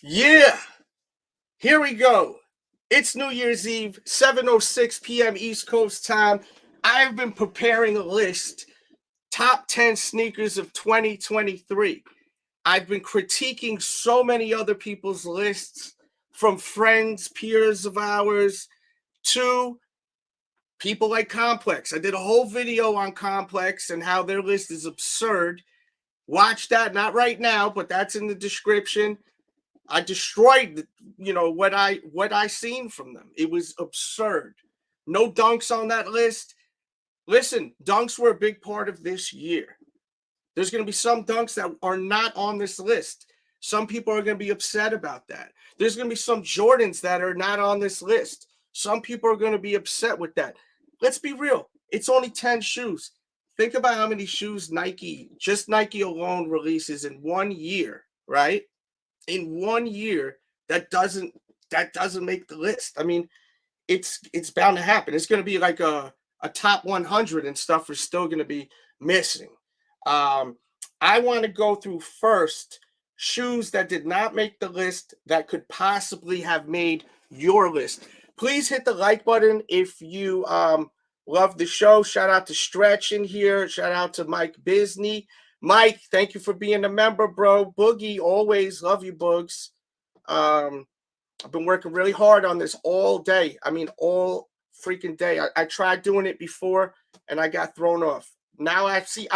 Yeah, here we go. It's New Year's Eve, 7:06 p.m. East Coast time. I've been preparing a list, top 10 sneakers of 2023. I've been critiquing so many other people's lists, from friends, peers of ours, to people like Complex. I did a whole video on Complex and how their list is absurd. Watch that, not right now, but that's in the description. I destroyed, what I seen from them. It was absurd. No dunks on that list. Listen, dunks were a big part of this year. There's going to be some dunks that are not on this list. Some people are going to be upset about that. There's going to be some Jordans that are not on this list. Some people are going to be upset with that. Let's be real. It's only 10 shoes. Think about how many shoes Nike alone releases in 1 year, right? In 1 year, that doesn't make the list. I mean, it's bound to happen. It's going to be like a top 100 and stuff is still going to be missing. I want to go through first shoes that did not make the list that could possibly have made your list. Please hit the like button if you love the show. Shout out to Stretch in here. Shout out to Mike Bisney. Mike, thank you for being a member, bro. Boogie, always love you, Boogs. I've been working really hard on this all day. I mean, all freaking day. I tried doing it before, and I got thrown off. Now I see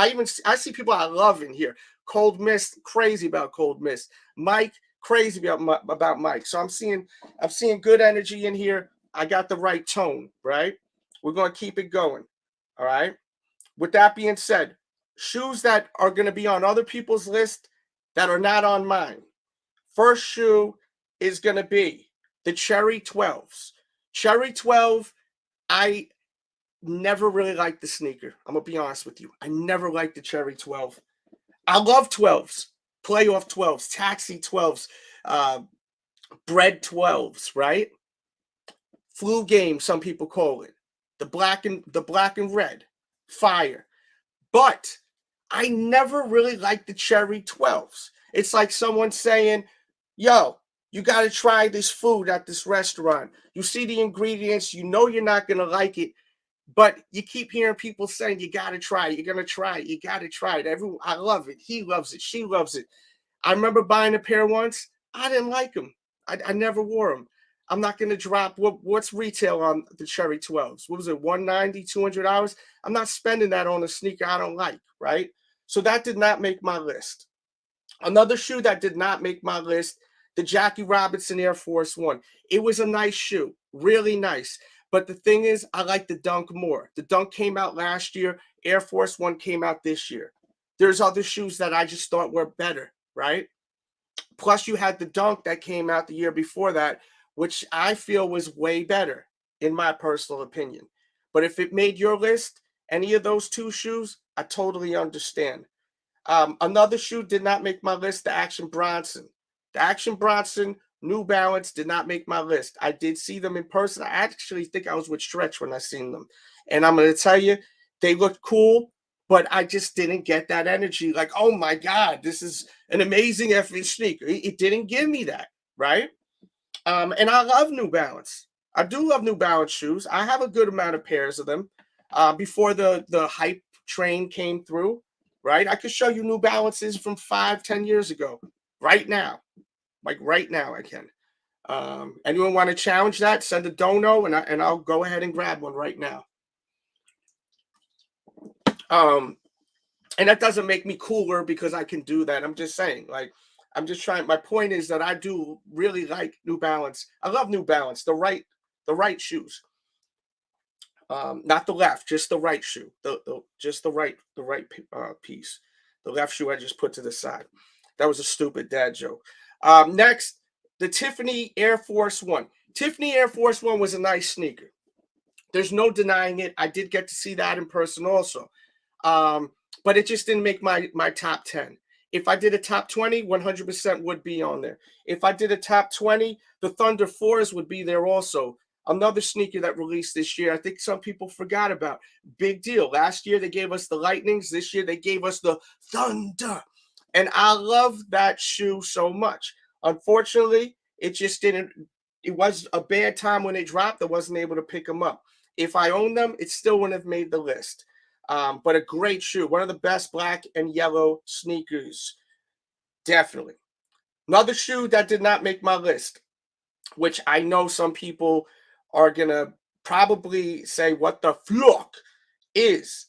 people I love in here. Cold Mist, crazy about Cold Mist. Mike, crazy about Mike. So I'm seeing good energy in here. I got the right tone, right? We're going to keep it going, all right? With that being said, shoes that are going to be on other people's list that are not on mine. First shoe is going to be the Cherry 12s. Cherry 12, I never really liked the sneaker. I'm going to be honest with you. I never liked the Cherry 12. I love 12s, playoff 12s, taxi 12s, bread 12s, right? Flu game, some people call it. The black and red, fire. But I never really liked the Cherry 12s. It's like someone saying, yo, you got to try this food at this restaurant. You see the ingredients, you know you're not going to like it, but you keep hearing people saying, you got to try it, you're going to try it, you got to try it. I love it. He loves it. She loves it. I remember buying a pair once. I didn't like them. I never wore them. I'm not going to drop, what's retail on the Cherry 12s? What was it, $190, $200? I'm not spending that on a sneaker I don't like, right? So that did not make my list. Another shoe that did not make my list, the Jackie Robinson Air Force One. It was a nice shoe, really nice. But the thing is, I like the Dunk more. The Dunk came out last year. Air Force One came out this year. There's other shoes that I just thought were better, right? Plus, you had the Dunk that came out the year before that, which I feel was way better, in my personal opinion. But if it made your list, any of those two shoes, I totally understand. Another shoe did not make my list, the Action Bronson. The Action Bronson New Balance did not make my list. I did see them in person. I actually think I was with Stretch when I seen them. And I'm going to tell you, they looked cool, but I just didn't get that energy. Like, oh my God, this is an amazing effing sneaker. It didn't give me that, right? And I love New Balance. I do love New Balance shoes. I have a good amount of pairs of them. Before the hype train came through, right? I could show you New Balances from 5-10 years ago, right now. Like right now, I can. Anyone want to challenge that? Send a dono, and I'll go ahead and grab one right now. And that doesn't make me cooler because I can do that. I'm just saying, like, I'm just trying. My point is that I do really like New Balance. I love New Balance, the right shoes. Not the left, just the right shoe. Just the right piece. The left shoe I just put to the side. That was a stupid dad joke. Next, the Tiffany Air Force One. Tiffany Air Force One was a nice sneaker. There's no denying it. I did get to see that in person also. But it just didn't make my top 10. If I did a top 20, 100% would be on there. If I did a top 20, the Thunder 4s would be there also. Another sneaker that released this year, I think some people forgot about. Big deal. Last year, they gave us the Lightnings. This year, they gave us the Thunder. And I love that shoe so much. Unfortunately, it just didn't. It was a bad time when it dropped. I wasn't able to pick them up. If I owned them, it still wouldn't have made the list. But a great shoe, one of the best black and yellow sneakers, definitely. Another shoe that did not make my list, which I know some people are gonna probably say, "What the fuck is?"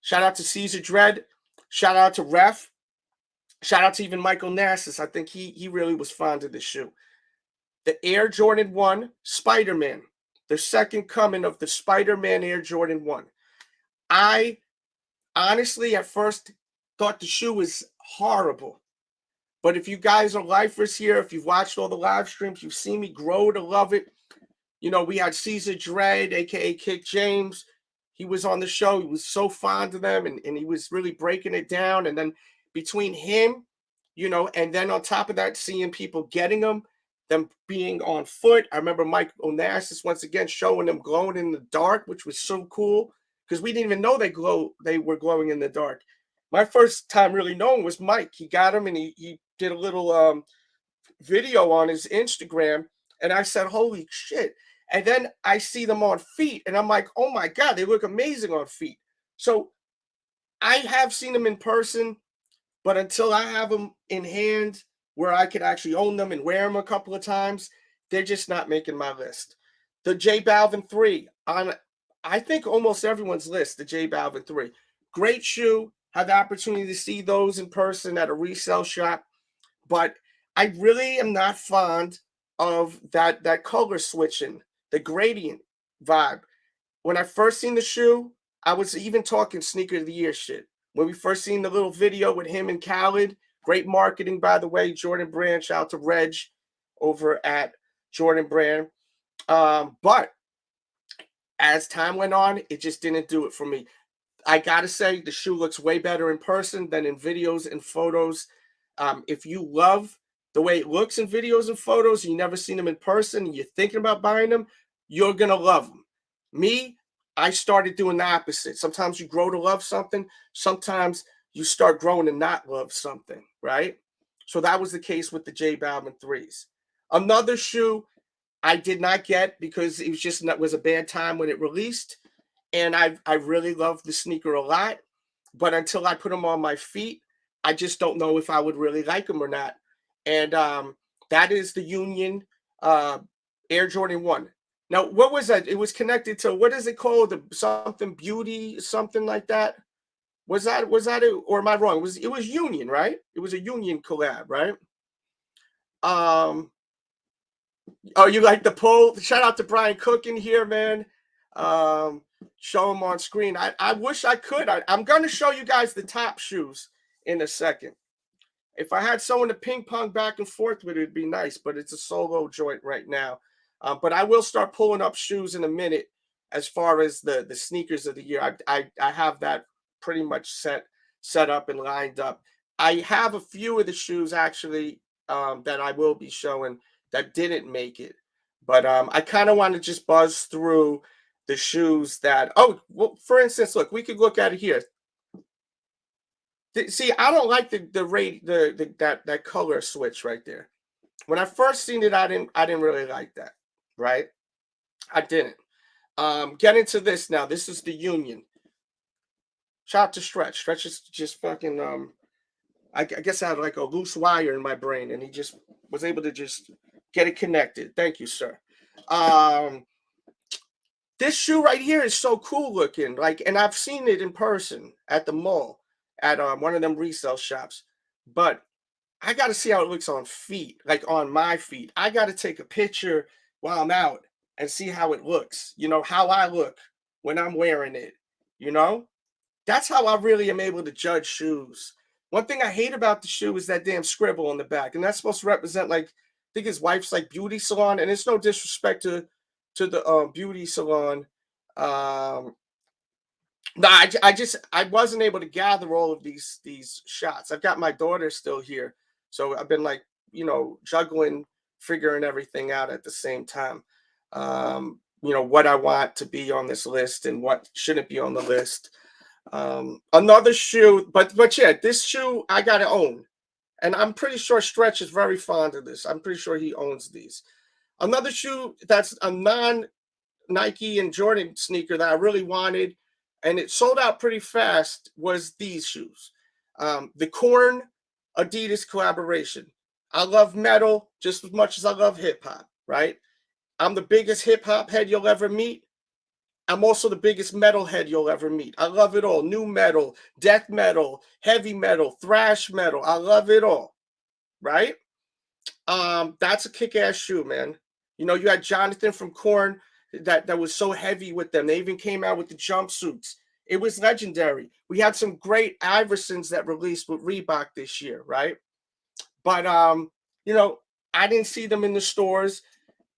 Shout out to Caesar Dread. Shout out to Ref. Shout out to even Michael Nassis. I think he really was fond of this shoe. The Air Jordan 1 Spider-Man. The second coming of the Spider-Man Air Jordan 1. I honestly at first thought the shoe was horrible. But if you guys are lifers here, if you've watched all the live streams, you've seen me grow to love it. You know, we had Caesar Dread, aka Kick James. He was on the show. He was so fond of them, and he was really breaking it down. And then between him, you know, and then on top of that, seeing people getting them being on foot. I remember Mike Onassis once again showing them glowing in the dark, which was so cool because we didn't even know they were glowing in the dark. My first time really knowing was Mike. He got them and he did a little video on his Instagram, and I said, "Holy shit." And then I see them on feet, and I'm like, "Oh my God, they look amazing on feet." So I have seen them in person, but until I have them in hand where I could actually own them and wear them a couple of times, they're just not making my list. The J Balvin 3 on, I think, almost everyone's list, the J Balvin 3. Great shoe. Had the opportunity to see those in person at a resale shop, but I really am not fond of that color switching, the gradient vibe. When I first seen the shoe, I was even talking sneaker of the year shit. When we first seen the little video with him and Khaled, great marketing, by the way, Jordan Brand. Shout out to Reg over at Jordan Brand. But as time went on, it just didn't do it for me. I gotta say, the shoe looks way better in person than in videos and photos. If you love the way it looks in videos and photos, and you never seen them in person, and you're thinking about buying them, you're gonna love them. Me, I started doing the opposite. Sometimes you grow to love something. Sometimes you start growing to not love something, right? So that was the case with the J Balvin 3s. Another shoe I did not get because it was just was a bad time when it released. And I really love the sneaker a lot. But until I put them on my feet, I just don't know if I would really like them or not. And that is the Union Air Jordan 1. Now, what was that? It was connected to, what is it called? Something Beauty, something like that. Was that it, or am I wrong? It was Union, right? It was a Union collab, right? Oh, you like the poll? Shout out to Brian Cook in here, man. Show them on screen. I wish I could. I'm going to show you guys the top shoes in a second. If I had someone to ping pong back and forth with, it'd be nice, but it's a solo joint right now. But I will start pulling up shoes in a minute as far as the sneakers of the year. I have that pretty much set up and lined up. I have a few of the shoes actually that I will be showing that didn't make it. But I kind of want to just buzz through the shoes that, oh, well, for instance, look, we could look at it here. See, I don't like that color switch right there. When I first seen it, I didn't really like that, right? I didn't. Get into this now. This is the Union. Shout out to Stretch. Stretch is just fucking I guess I had like a loose wire in my brain, and he just was able to just get it connected. Thank you, sir. This shoe right here is so cool looking, like, and I've seen it in person at the mall at one of them resale shops, but I got to see how it looks on feet, like on my feet. I got to take a picture while I'm out and see how it looks, you know, how I look when I'm wearing it, you know? That's how I really am able to judge shoes. One thing I hate about the shoe is that damn scribble on the back, and that's supposed to represent, like, I think his wife's like beauty salon, and it's no disrespect to the beauty salon. No, I wasn't able to gather all of these shots. I've got my daughter still here, so I've been like, you know, juggling, figuring everything out at the same time. You know, what I want to be on this list and what shouldn't be on the list. Another shoe, but yeah, this shoe I gotta own. And I'm pretty sure Stretch is very fond of this. I'm pretty sure he owns these. Another shoe that's a non-Nike and Jordan sneaker that I really wanted, and it sold out pretty fast, was these shoes. The Korn Adidas collaboration. I love metal just as much as I love hip-hop, right? I'm the biggest hip-hop head you'll ever meet. I'm also the biggest metal head you'll ever meet. I love it all. New metal, death metal, heavy metal, thrash metal. I love it all, right? That's a kick-ass shoe, man. You know, you had Jonathan from Korn that was so heavy with them. They even came out with the jumpsuits. It was legendary. We had some great Iversons that released with Reebok this year, right? But you know, I didn't see them in the stores.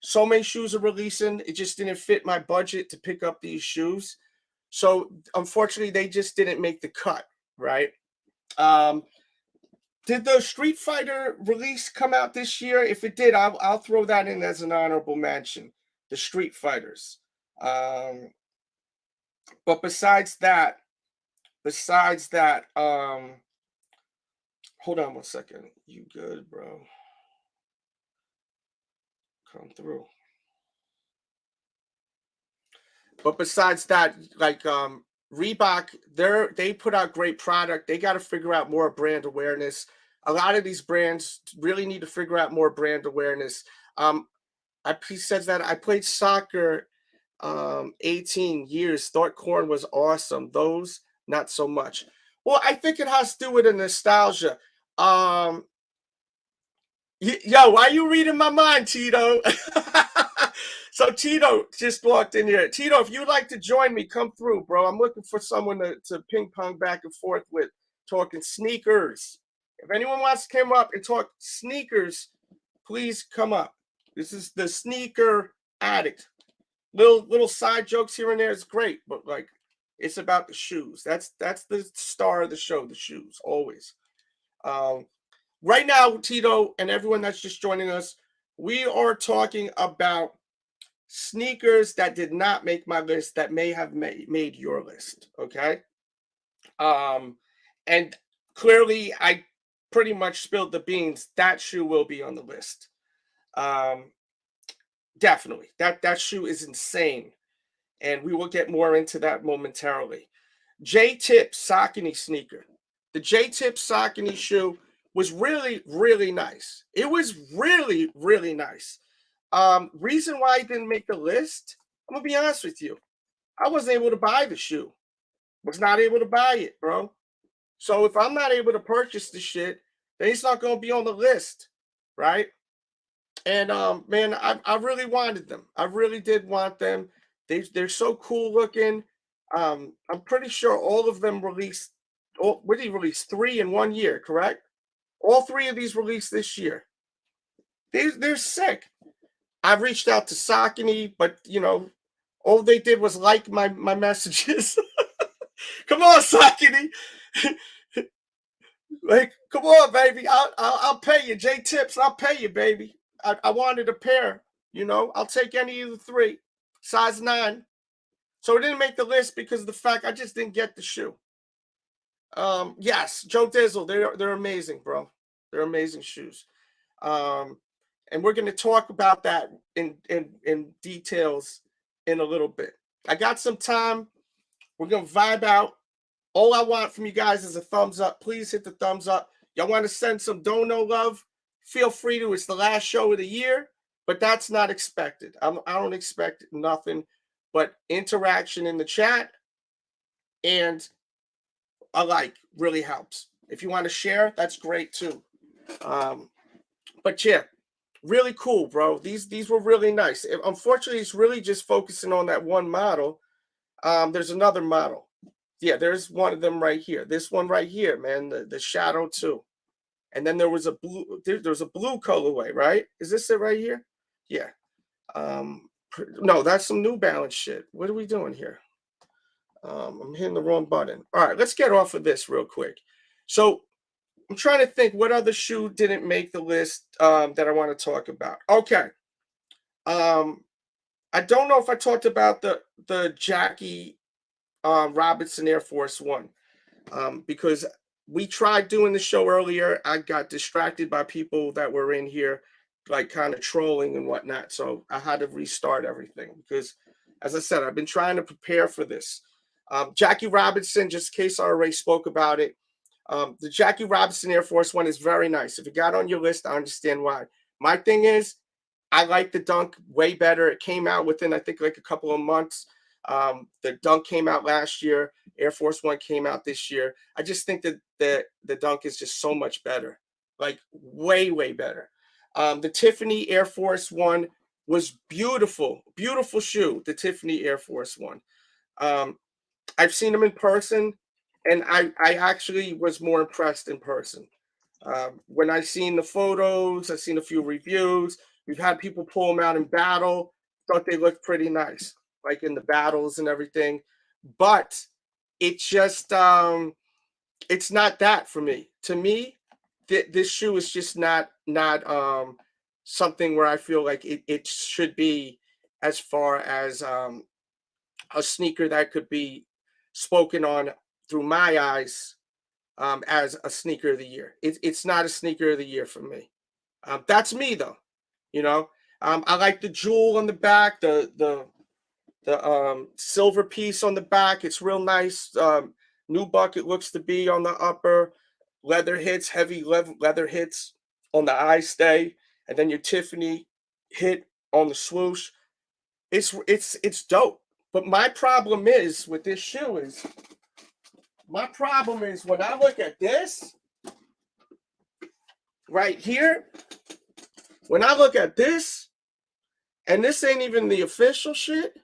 So many shoes are releasing. It just didn't fit my budget to pick up these shoes. So unfortunately, they just didn't make the cut, right? Did the Street Fighter release come out this year? If it did, I'll throw that in as an honorable mention. The Street Fighters. But besides that, hold on 1 second. You good, bro? Come through. But besides that, like Reebok, they put out great product. They got to figure out more brand awareness. A lot of these brands really need to figure out more brand awareness. He says that I played soccer 18 years. Thought Korn was awesome. Those, not so much. Well, I think it has to do with the nostalgia. Yo, why you reading my mind, Tito? So Tito just walked in here. Tito, if you'd like to join me, come through, bro. I'm looking for someone to ping pong back and forth with, talking sneakers. If anyone wants to come up and talk sneakers, please come up. This is the Sneaker Addict. Little side jokes here and there is great, but like it's about the shoes. That's the star of the show, the shoes, always. Right now, Tito and everyone that's just joining us, we are talking about sneakers that did not make my list that may have made your list, okay? And clearly I pretty much spilled the beans. That shoe will be on the list. Definitely. That shoe is insane. And we will get more into that momentarily. J-Tip Saucony sneaker. The J-Tip Saucony shoe was really, really nice. It was really, really nice. Reason why I didn't make the list, I'm gonna be honest with you. I wasn't able to buy the shoe. Was not able to buy it, bro. So if I'm not able to purchase the shit, then it's not gonna be on the list, right? And man, I really wanted them. I really did want them. They're so cool looking. I'm pretty sure all of them released. What did he release? 3 in 1 year, correct? All 3 of these released this year. They're sick. I've reached out to Saucony, but you know, all they did was like my messages. Come on, Saucony. Like, come on, baby. I'll pay you. J-Tips, I'll pay you, baby. I wanted a pair, you know. I'll take any of the 3. Size 9. So it didn't make the list because of the fact I just didn't get the shoe. Yes, Joe Dizzle, they're amazing, bro. They're amazing shoes. And we're going to talk about that in details in a little bit. I got some time. We're going to vibe out. All I want from you guys is a thumbs up. Please hit the thumbs up. Y'all want to send some dono love? Feel free to. It's the last show of the year, but that's not expected. I don't expect nothing but interaction in the chat, and a like really helps. If you want to share, that's great too. But yeah, really cool, bro. These were really nice. Unfortunately, it's really just focusing on that one model. There's another model. Yeah, there's one of them right here. This one right here, man, the Shadow 2. And then there was a blue. There's a blue colorway, right? Is this it right here? Yeah. No, that's some New Balance shit. What are we doing here? I'm hitting the wrong button. All right, let's get off of this real quick. So I'm trying to think what other shoe didn't make the list that I want to talk about. Okay. I don't know if I talked about the Jackie Robinson Air Force One because we tried doing the show earlier. I got distracted by people that were in here, like kind of trolling and whatnot. So I had to restart everything because, as I said, I've been trying to prepare for this. Jackie Robinson, just in case I already spoke about it. The Jackie Robinson Air Force One is very nice. If it got on your list, I understand why. My thing is, I like the Dunk way better. It came out within, I think, like a couple of months. The Dunk came out last year. Air Force One came out this year. I just think that the Dunk is just so much better, like way, way better. The Tiffany Air Force One was beautiful, beautiful shoe. The Tiffany Air Force One. I've seen them in person, and I actually was more impressed in person. When I seen the photos, I've seen a few reviews. We've had people pull them out in battle. Thought they looked pretty nice, like in the battles and everything. But it's just, it's not that for me. To me, this shoe is just not something where I feel like it should be as far as a sneaker that could be spoken on through my eyes as a sneaker of the year. It's not a sneaker of the year for me. That's me though. You know, I like the jewel on the back, the silver piece on the back. It's real nice. Nubuck it looks to be on the upper. Leather hits, heavy leather hits on the eye stay, and then your Tiffany hit on the swoosh. It's dope. But my problem is with this shoe is when I look at this right here, when I look at this, and this ain't even the official shit,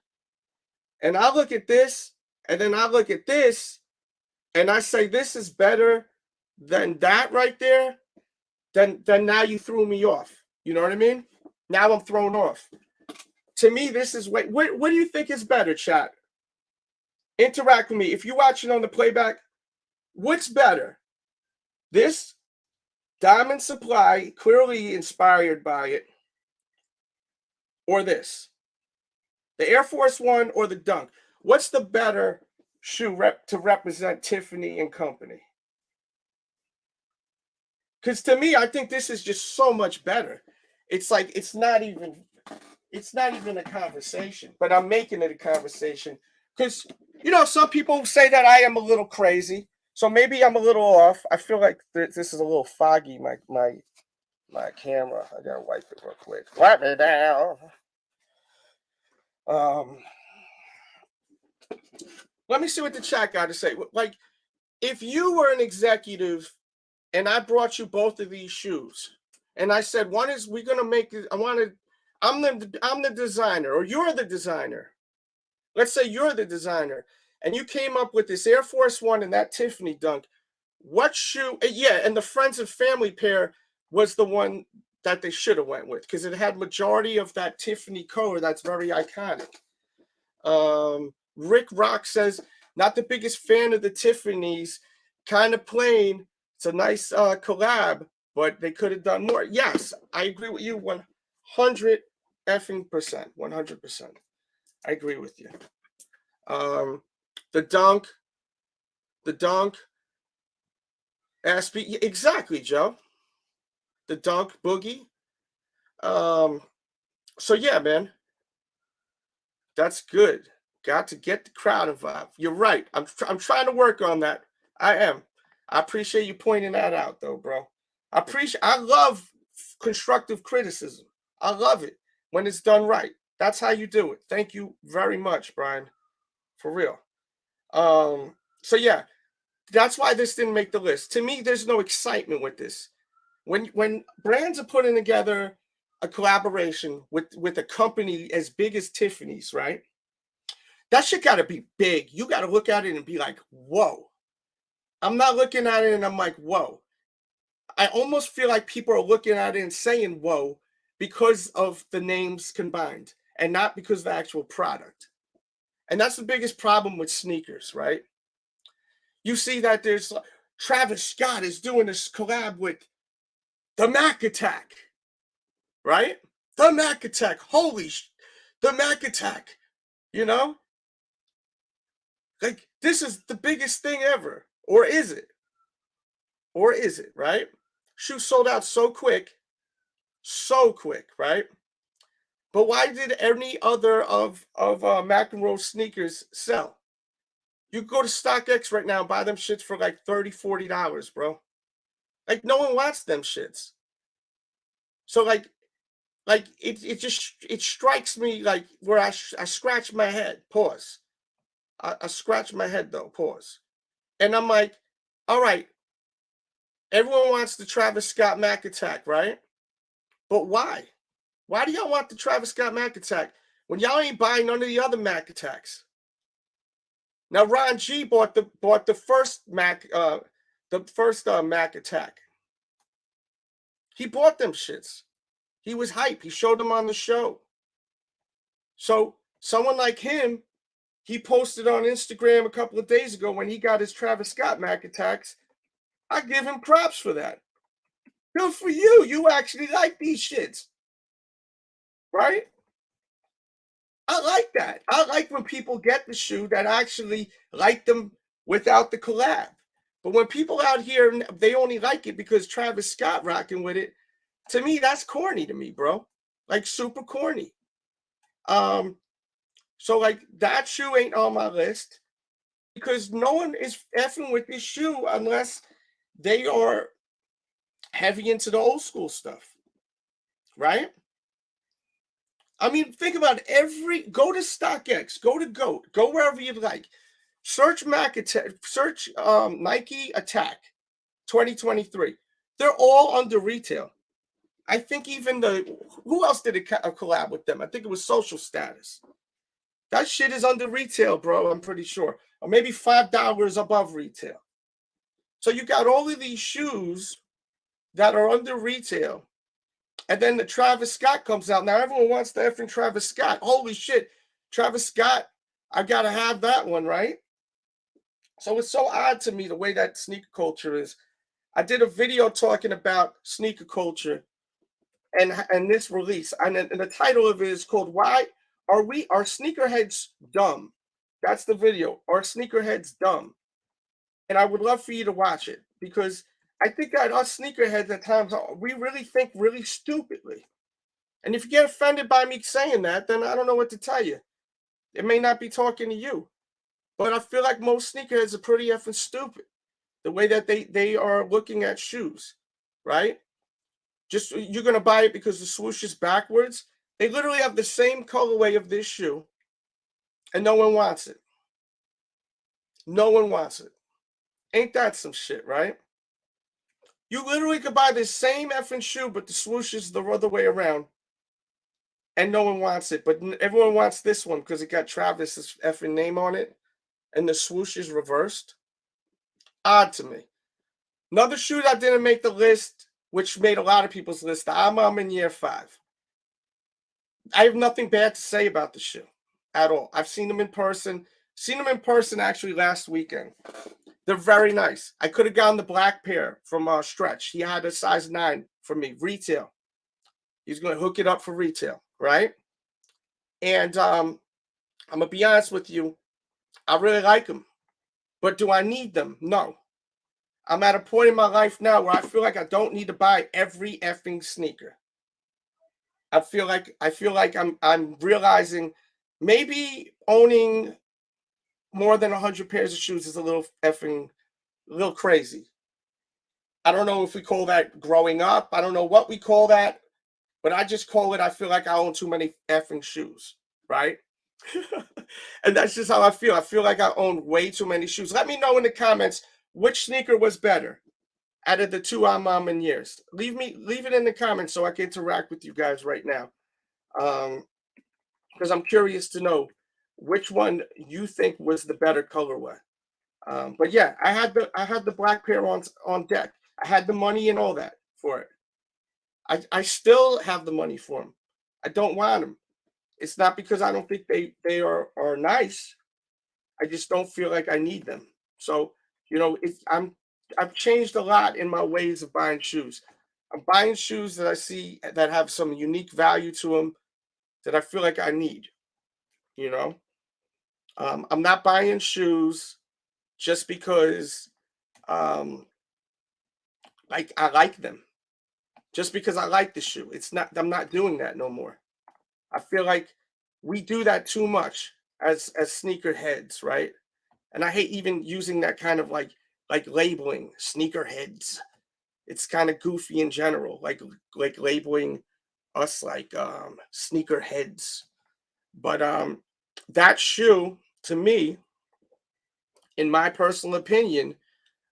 and I look at this, and then I look at this, and I say this is better than that right there, then now you threw me off. You know what I mean? Now I'm thrown off. To me, this is what do you think is better, chat? Interact with me. If you're watching on the playback, what's better? This Diamond Supply, clearly inspired by it, or this? The Air Force One or the Dunk? What's the better shoe to represent Tiffany and Company? Because to me, I think this is just so much better. It's like it's not even a conversation, but I'm making it a conversation because some people say that I am a little crazy, so maybe I'm a little off. I feel like this is a little foggy. My camera. I gotta wipe it real quick. Wipe it down. Let me see what the chat got to say. Like, if you were an executive and I brought you both of these shoes, and I said, one is we're gonna make it. I'm the designer, or you're the designer. Let's say you're the designer, and you came up with this Air Force One and that Tiffany Dunk. What shoe? Yeah, and the friends and family pair was the one that they should have went with because it had majority of that Tiffany color that's very iconic. Rick Rock says, not the biggest fan of the Tiffany's, kind of plain. It's a nice collab, but they could have done more. Yes, I agree with you 100 effing percent, 100%. I agree with you. The Dunk, SB, exactly, Joe. The Dunk Boogie. So yeah, man, that's good. Got to get the crowd involved. You're right. I'm trying to work on that. I am. I appreciate you pointing that out, though, bro. I love constructive criticism. I love it when it's done right. That's how you do it. Thank you very much, Brian. For real. So yeah, that's why this didn't make the list. To me, there's no excitement with this. When brands are putting together a collaboration with a company as big as Tiffany's, right? That shit got to be big. You got to look at it and be like, whoa. I'm not looking at it and I'm like, whoa. I almost feel like people are looking at it and saying, whoa, because of the names combined and not because of the actual product. And that's the biggest problem with sneakers, right? You see that there's Travis Scott is doing this collab with the Mac Attack, right? The Mac Attack. The Mac Attack, Like, this is the biggest thing ever. Or is it? Or is it, right? Shoes sold out so quick, right? But why did any other of McEnroe sneakers sell? You go to StockX right now and buy them shits for like $30, $40, bro. Like no one wants them shits. So like it strikes me like where I scratch my head. Pause. I scratch my head though. Pause. And I'm like, all right, everyone wants the Travis Scott Mac Attack, right? But why? Why do y'all want the Travis Scott Mac Attack when y'all ain't buying none of the other Mac Attacks? Now Ron G bought the first Mac Mac Attack. He bought them shits. He was hype. He showed them on the show. So someone like him, he posted on Instagram a couple of days ago when he got his Travis Scott Mac Attacks. I give him props for that. Good for you. You actually like these shits. Right? I like that. I like when people get the shoe that actually like them without the collab. But when people out here, they only like it because Travis Scott rocking with it, to me, that's corny to me, bro. Like super corny. So like that shoe ain't on my list because no one is effing with this shoe unless they are heavy into the old school stuff, right? I mean, think about it. Go to StockX, go to GOAT, go wherever you'd like. Search search Nike Attack 2023. They're all under retail. I think even who else did a collab with them? I think it was Social Status. That shit is under retail, bro. I'm pretty sure, or maybe $5 above retail. So you got all of these shoes that are under retail. And then the Travis Scott comes out. Now everyone wants the effing Travis Scott. Holy shit. Travis Scott, I got to have that one, right? So it's so odd to me the way that sneaker culture is. I did a video talking about sneaker culture and this release. And the title of it is called Why Are Sneakerheads Dumb? That's the video. Are Sneakerheads Dumb? And I would love for you to watch it because I think that us sneakerheads at times, we really think really stupidly. And if you get offended by me saying that, then I don't know what to tell you. It may not be talking to you. But I feel like most sneakerheads are pretty effing stupid. The way that they are looking at shoes, right? Just you're going to buy it because the swoosh is backwards. They literally have the same colorway of this shoe. And no one wants it. No one wants it. Ain't that some shit, right? You literally could buy the same effing shoe, but the swoosh is the other way around. And no one wants it. But everyone wants this one because it got Travis's effing name on it. And the swoosh is reversed. Odd to me. Another shoe that didn't make the list, which made a lot of people's list, the I'm in year 5. I have nothing bad to say about the shoe at all. I've seen them in person. Seen them in person actually last weekend. They're very nice. I could have gotten the black pair from Stretch. He had a size 9 for me, retail. He's going to hook it up for retail, right? And I'm going to be honest with you. I really like them. But do I need them? No. I'm at a point in my life now where I feel like I don't need to buy every effing sneaker. I feel like I'm realizing maybe owning more than 100 pairs of shoes is a little crazy. I don't know if we call that growing up. I don't know what we call that, but I just call it I feel like I own too many effing shoes, right? And that's just how I feel. I feel like I own way too many shoes. Let me know in the comments which sneaker was better out of the two I'm in years. Leave it in the comments so I can interact with you guys right now. Because I'm curious to know which one you think was the better colorway. But yeah, I had the black pair on deck. I had the money and all that for it. I still have the money for them. I don't want them. It's not because I don't think they are nice. I just don't feel like I need them. So, I've changed a lot in my ways of buying shoes. I'm buying shoes that I see that have some unique value to them that I feel like I need. I'm not buying shoes just because Like, I like them. Just because I like the shoe. I'm not doing that no more. I feel like we do that too much as sneaker heads, right? And I hate even using that kind of like labeling sneaker heads. It's kind of goofy in general, like labeling us like sneaker heads. But that shoe to me, in my personal opinion,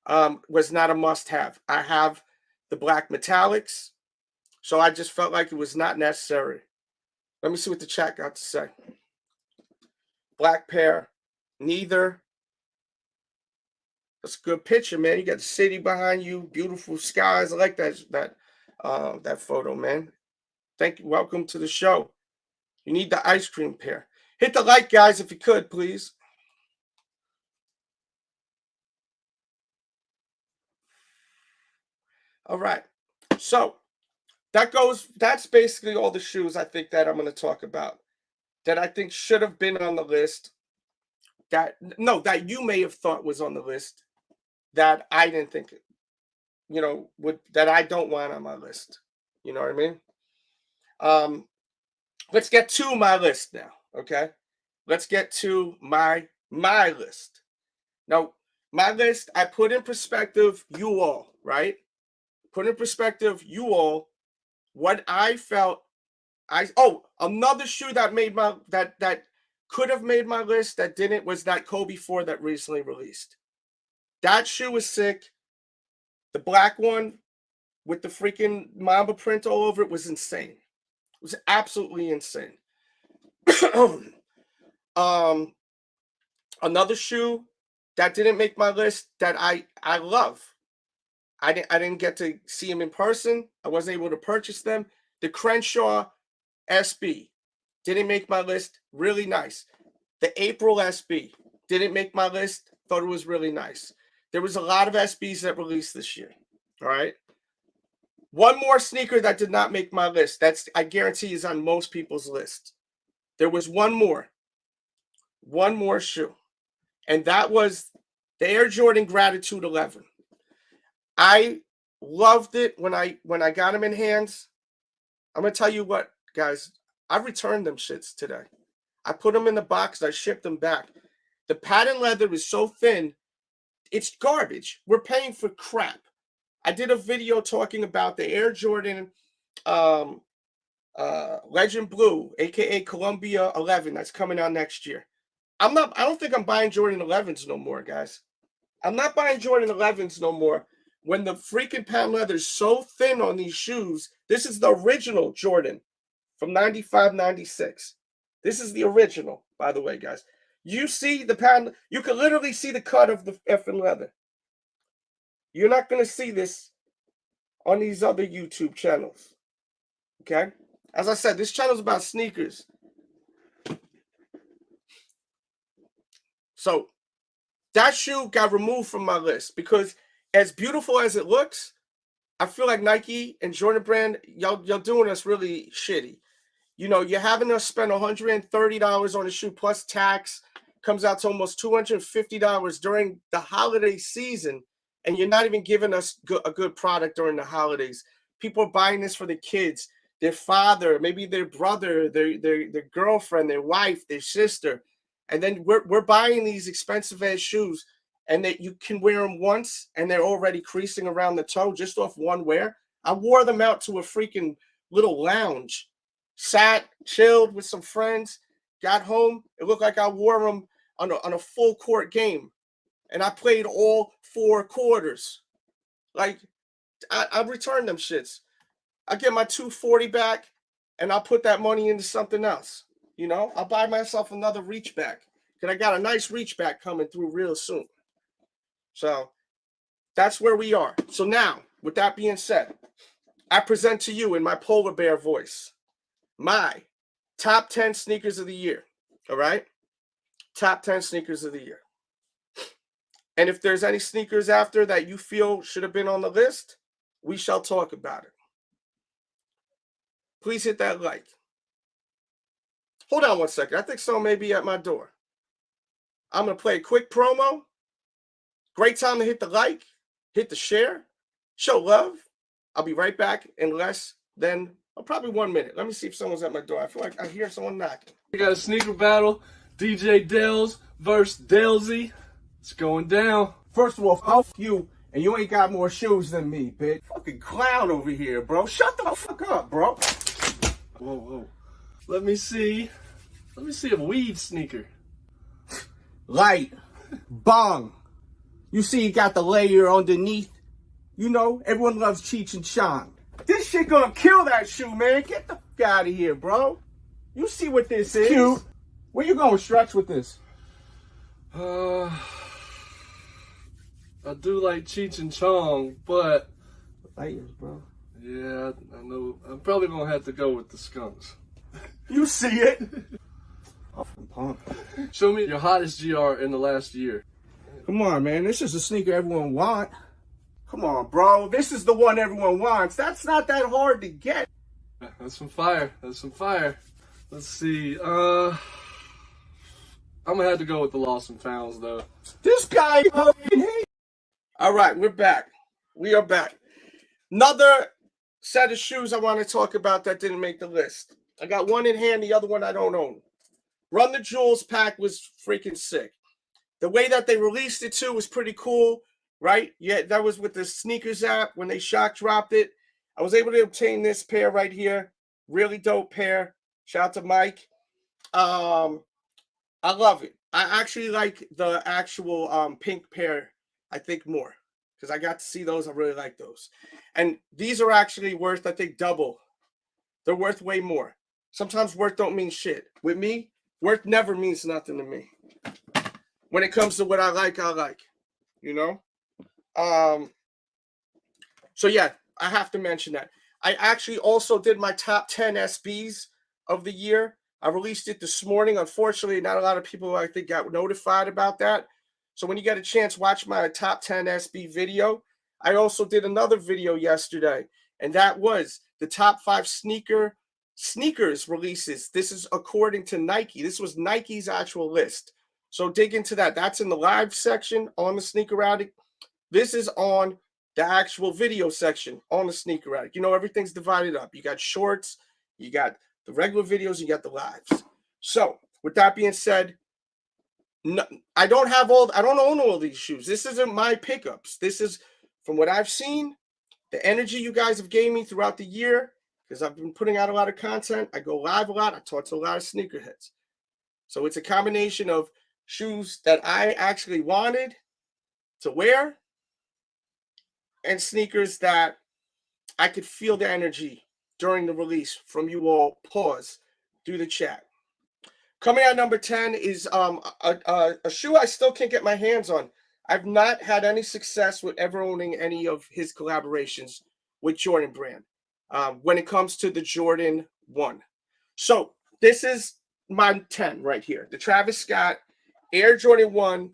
was not a must-have. I have the black metallics, so I just felt like it was not necessary. Let me see what the chat got to say. Black pair, neither. That's a good picture, man. You got the city behind you, beautiful skies. I like that photo, man. Thank you. Welcome to the show. You need the ice cream pair. Hit the like, guys, if you could, please. All right. So that's basically all the shoes I think that I'm going to talk about that I think should have been on the list. That you may have thought was on the list that I didn't think, that I don't want on my list. You know what I mean? Let's get to my list now, okay? Let's get to my list. Now, my list, I put in perspective you all, right? Put in perspective you all what I felt. Another shoe that made that could have made my list that didn't was that Kobe 4 that recently released. That shoe was sick. The black one with the freaking Mamba print all over it was insane. It was absolutely insane. Another shoe that didn't make my list that I love. I didn't get to see them in person. I wasn't able to purchase them. The Crenshaw SB didn't make my list. Really nice. The April SB didn't make my list. Thought it was really nice. There was a lot of SBs that released this year. All right. One more sneaker that did not make my list. That's, I guarantee, is on most people's list. There was one more shoe, and that was the Air Jordan Gratitude 11. I loved it when I got them in hands. I'm gonna tell you what, guys. I returned them shits today. I put them in the box. I shipped them back. The patent leather is so thin, it's garbage. We're paying for crap. I did a video talking about the Air Jordan Legend Blue, aka Columbia 11, that's coming out next year. I don't think I'm buying Jordan 11s no more, guys. I'm not buying Jordan 11s no more. When the freaking patent leather is so thin on these shoes, this is the original Jordan from 95, 96. This is the original, by the way, guys. You see the patent, you can literally see the cut of the effing leather. You're not going to see this on these other YouTube channels. Okay? As I said, this channel is about sneakers. So that shoe got removed from my list because as beautiful as it looks, I feel like Nike and Jordan Brand, y'all doing us really shitty. You know, you're having us spend $130 on a shoe plus tax, comes out to almost $250 during the holiday season, and you're not even giving us a good product during the holidays. People are buying this for their kids, their father, maybe their brother, their girlfriend, their wife, their sister, and then we're buying these expensive ass shoes, and that you can wear them once, and they're already creasing around the toe just off one wear. I wore them out to a freaking little lounge, sat, chilled with some friends, got home. It looked like I wore them on a full court game, and I played all 4 quarters. Like, I returned them shits. I get my $240 back, and I'll put that money into something else. You know, I'll buy myself another reach back, because I got a nice reach back coming through real soon. So that's where we are. So now, with that being said, I present to you in my polar bear voice my top 10 sneakers of the year. All right? Top 10 sneakers of the year. And if there's any sneakers after that you feel should have been on the list, we shall talk about it. Please hit that like. Hold on one second. I think someone may be at my door. I'm going to play a quick promo. Great time to hit the like, hit the share, show love. I'll be right back in less than probably 1 minute. Let me see if someone's at my door. I feel like I hear someone knocking. We got a sneaker battle. WWIII versus Delz. It's going down. First of all, fuck you, and you ain't got more shoes than me, bitch. Fucking clown over here, bro. Shut the fuck up, bro. Whoa, whoa. Let me see a weed sneaker. Light. Bong. You see you got the layer underneath. You know, everyone loves Cheech and Chong. This shit gonna kill that shoe, man. Get the fuck out of here, bro. You see what this is. Cute. Where you going, Stretch, with this? I do like Cheech and Chong, but... Layers, bro. Yeah, I know. I'm probably gonna have to go with the skunks. You see it. I'm pumped. Show me your hottest GR in the last year. Come on, man. This is a sneaker everyone wants. Come on, bro. This is the one everyone wants. That's not that hard to get. That's some fire. That's some fire. Let's see. I'm gonna have to go with the Lost and Founds, though. This guy fucking hate. All right, we're back. We are back. Another set of shoes I want to talk about that didn't make the list. I got one in hand, the other one I don't own. Run the Jewels pack was freaking sick. The way that they released it too was pretty cool, right? Yeah, that was with the sneakers app when they shock dropped it. I was able to obtain this pair right here. Really dope pair. Shout out to Mike. I love it. I actually like the actual pink pair, I think, more. Because I got to see those. I really like those. And these are actually worth, I think, double. They're worth way more. Sometimes worth don't mean shit. With me, worth never means nothing to me. When it comes to what I like, you know? So yeah, I have to mention that. I actually also did my top 10 SBs of the year. I released it this morning. Unfortunately, not a lot of people, I think, got notified about that. So when you get a chance, watch my top 10 SB video. I also did another video yesterday, and that was the top 5 sneakers releases. This is according to Nike. This was Nike's actual list. So dig into that. That's in the live section on the Sneaker Addict. This is on the actual video section on the Sneaker Addict. You know, everything's divided up. You got shorts, you got the regular videos, you got the lives. So with that being said, no, I don't own all these shoes. This isn't my pickups. This is from what I've seen, the energy you guys have gave me throughout the year, because I've been putting out a lot of content. I go live a lot. I talk to a lot of sneakerheads. So it's a combination of shoes that I actually wanted to wear and sneakers that I could feel the energy during the release from you all. Pause. Do the chat. Coming at number 10 is a shoe I still can't get my hands on. I've not had any success with ever owning any of his collaborations with Jordan Brand when it comes to the Jordan 1. So this is my 10 right here. The Travis Scott Air Jordan 1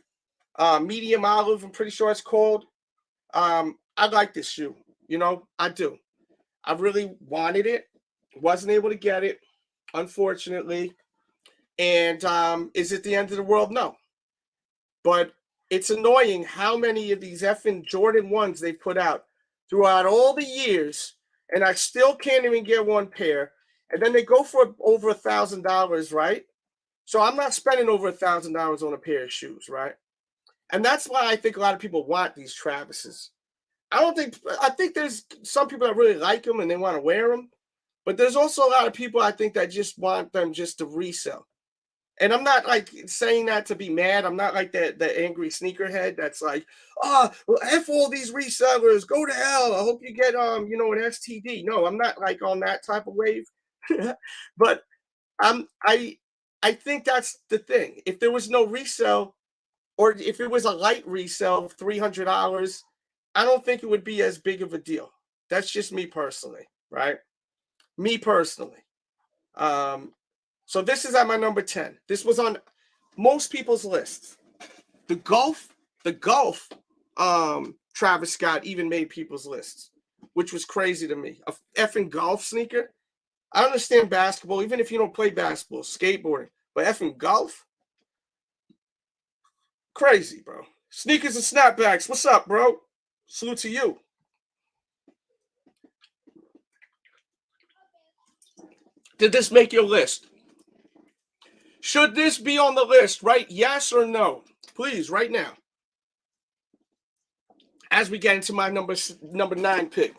medium olive, I'm pretty sure it's called. I like this shoe. You know, I do. I really wanted it. Wasn't able to get it, unfortunately. And is it the end of the world? No. But it's annoying how many of these effing Jordan 1s they put out throughout all the years, and I still can't even get one pair. And then they go for over $1,000, right? So I'm not spending over $1,000 on a pair of shoes, right? And that's why I think a lot of people want these Travises. I think there's some people that really like them and they want to wear them, but there's also a lot of people I think that just want them just to resell. And I'm not like saying that to be mad. I'm not like the angry sneakerhead that's like, well, F all these resellers, go to hell. I hope you get an STD. No, I'm not like on that type of wave. But I think that's the thing. If there was no resell, or if it was a light resell of $300, I don't think it would be as big of a deal. That's just me personally, right? Me personally. So this is at my number 10. This was on most people's lists. The Gulf, Travis Scott even made people's lists, which was crazy to me. A effing golf sneaker. I understand basketball, even if you don't play basketball, skateboarding, but effing golf? Crazy, bro. Sneakers and snapbacks. What's up, bro? Salute to you. Did this make your list? Should this be on the list, right? Yes or no? Please, right now. As we get into my number 9 pick.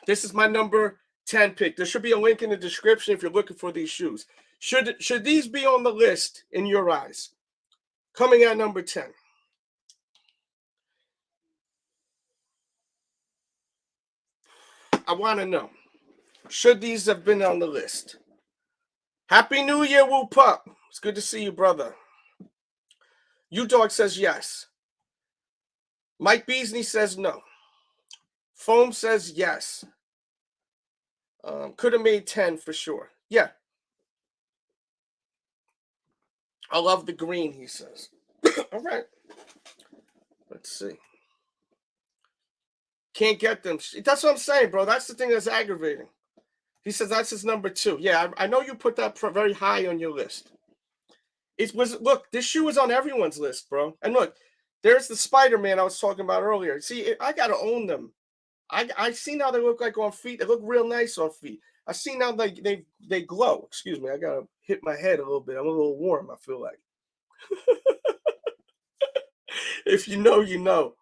This is my number 10 pick. There should be a link in the description if you're looking for these shoes. Should these be on the list in your eyes? Coming at number 10. I want to know. Should these have been on the list? Happy New Year, Woo Pup. It's good to see you, brother. U-Dog says yes. Mike Beasley says no. Foam says yes. Could have made 10 for sure. Yeah. I love the green, he says. All right. Let's see. Can't get them. That's what I'm saying, bro. That's the thing that's aggravating. He says that's his number 2. Yeah, I know you put that very high on your list. Look, this shoe is on everyone's list, bro. And look, there's the Spider-Man I was talking about earlier. See, I got to own them. I see how they look like on feet. They look real nice on feet. I see now they glow. Excuse me. I got to hit my head a little bit. I'm a little warm, I feel like. If you know, you know.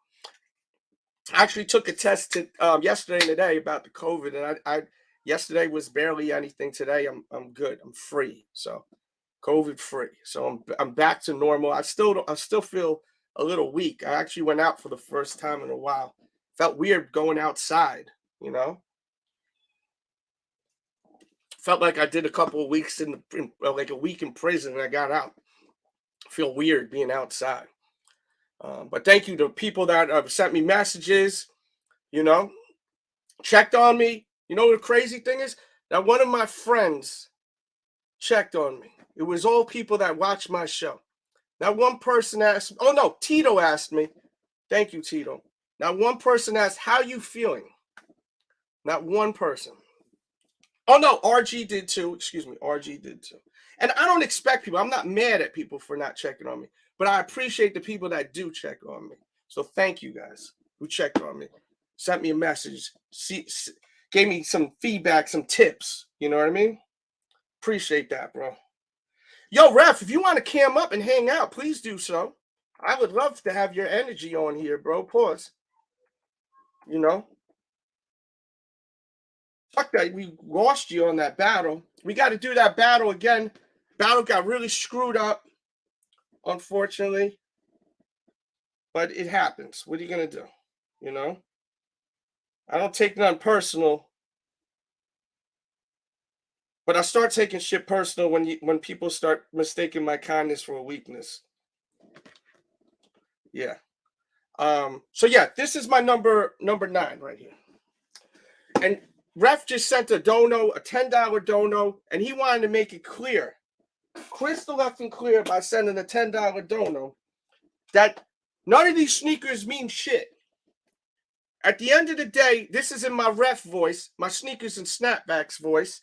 I actually took a test yesterday and today about the COVID, and I yesterday was barely anything. Today I'm good. I'm free. So COVID free. So I'm back to normal. I still feel a little weak. I actually went out for the first time in a while. Felt weird going outside, you know. Felt like I did a couple of weeks like a week in prison and I got out. Feel weird being outside. But thank you to people that have sent me messages, you know, checked on me. You know what the crazy thing is? That one of my friends checked on me. It was all people that watch my show. Now one person asked, oh no, Tito asked me. Thank you, Tito. Now one person asked, how you feeling? Not one person. Oh no, RG did too. Excuse me, RG did too. And I don't expect people. I'm not mad at people for not checking on me. But I appreciate the people that do check on me. So thank you guys who checked on me. Sent me a message. Gave me some feedback, some tips. You know what I mean? Appreciate that, bro. Yo, Ref, if you want to cam up and hang out, please do so. I would love to have your energy on here, bro. Pause. You know? Fuck that. We lost you on that battle. We got to do that battle again. Battle got really screwed up. Unfortunately, but it happens. What are you going to do? You know, I don't take none personal, but I start taking shit personal when people start mistaking my kindness for a weakness. Yeah. So yeah, this is my number 9 right here. And Ref just sent a dono, a $10 dono, and he wanted to make it clear. Crystal effing clear by sending a $10 dono that none of these sneakers mean shit. At the end of the day, this is in my Ref voice, my sneakers and snapbacks voice.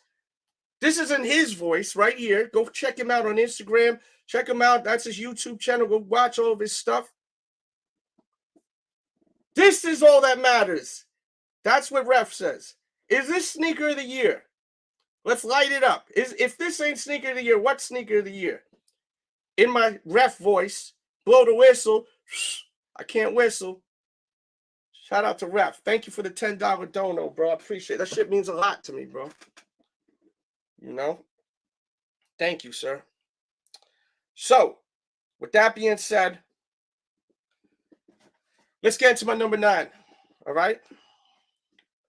This is in his voice right here. Go check him out on Instagram. Check him out. That's his YouTube channel. Go watch all of his stuff. This is all that matters. That's what Ref says. Is this sneaker of the year? Let's light it up. If this ain't sneaker of the year, what's sneaker of the year? In my Ref voice, blow the whistle. I can't whistle. Shout out to Ref. Thank you for the $10 dono, bro. I appreciate it. That shit means a lot to me, bro. You know? Thank you, sir. So, with that being said, let's get into my number 9. All right?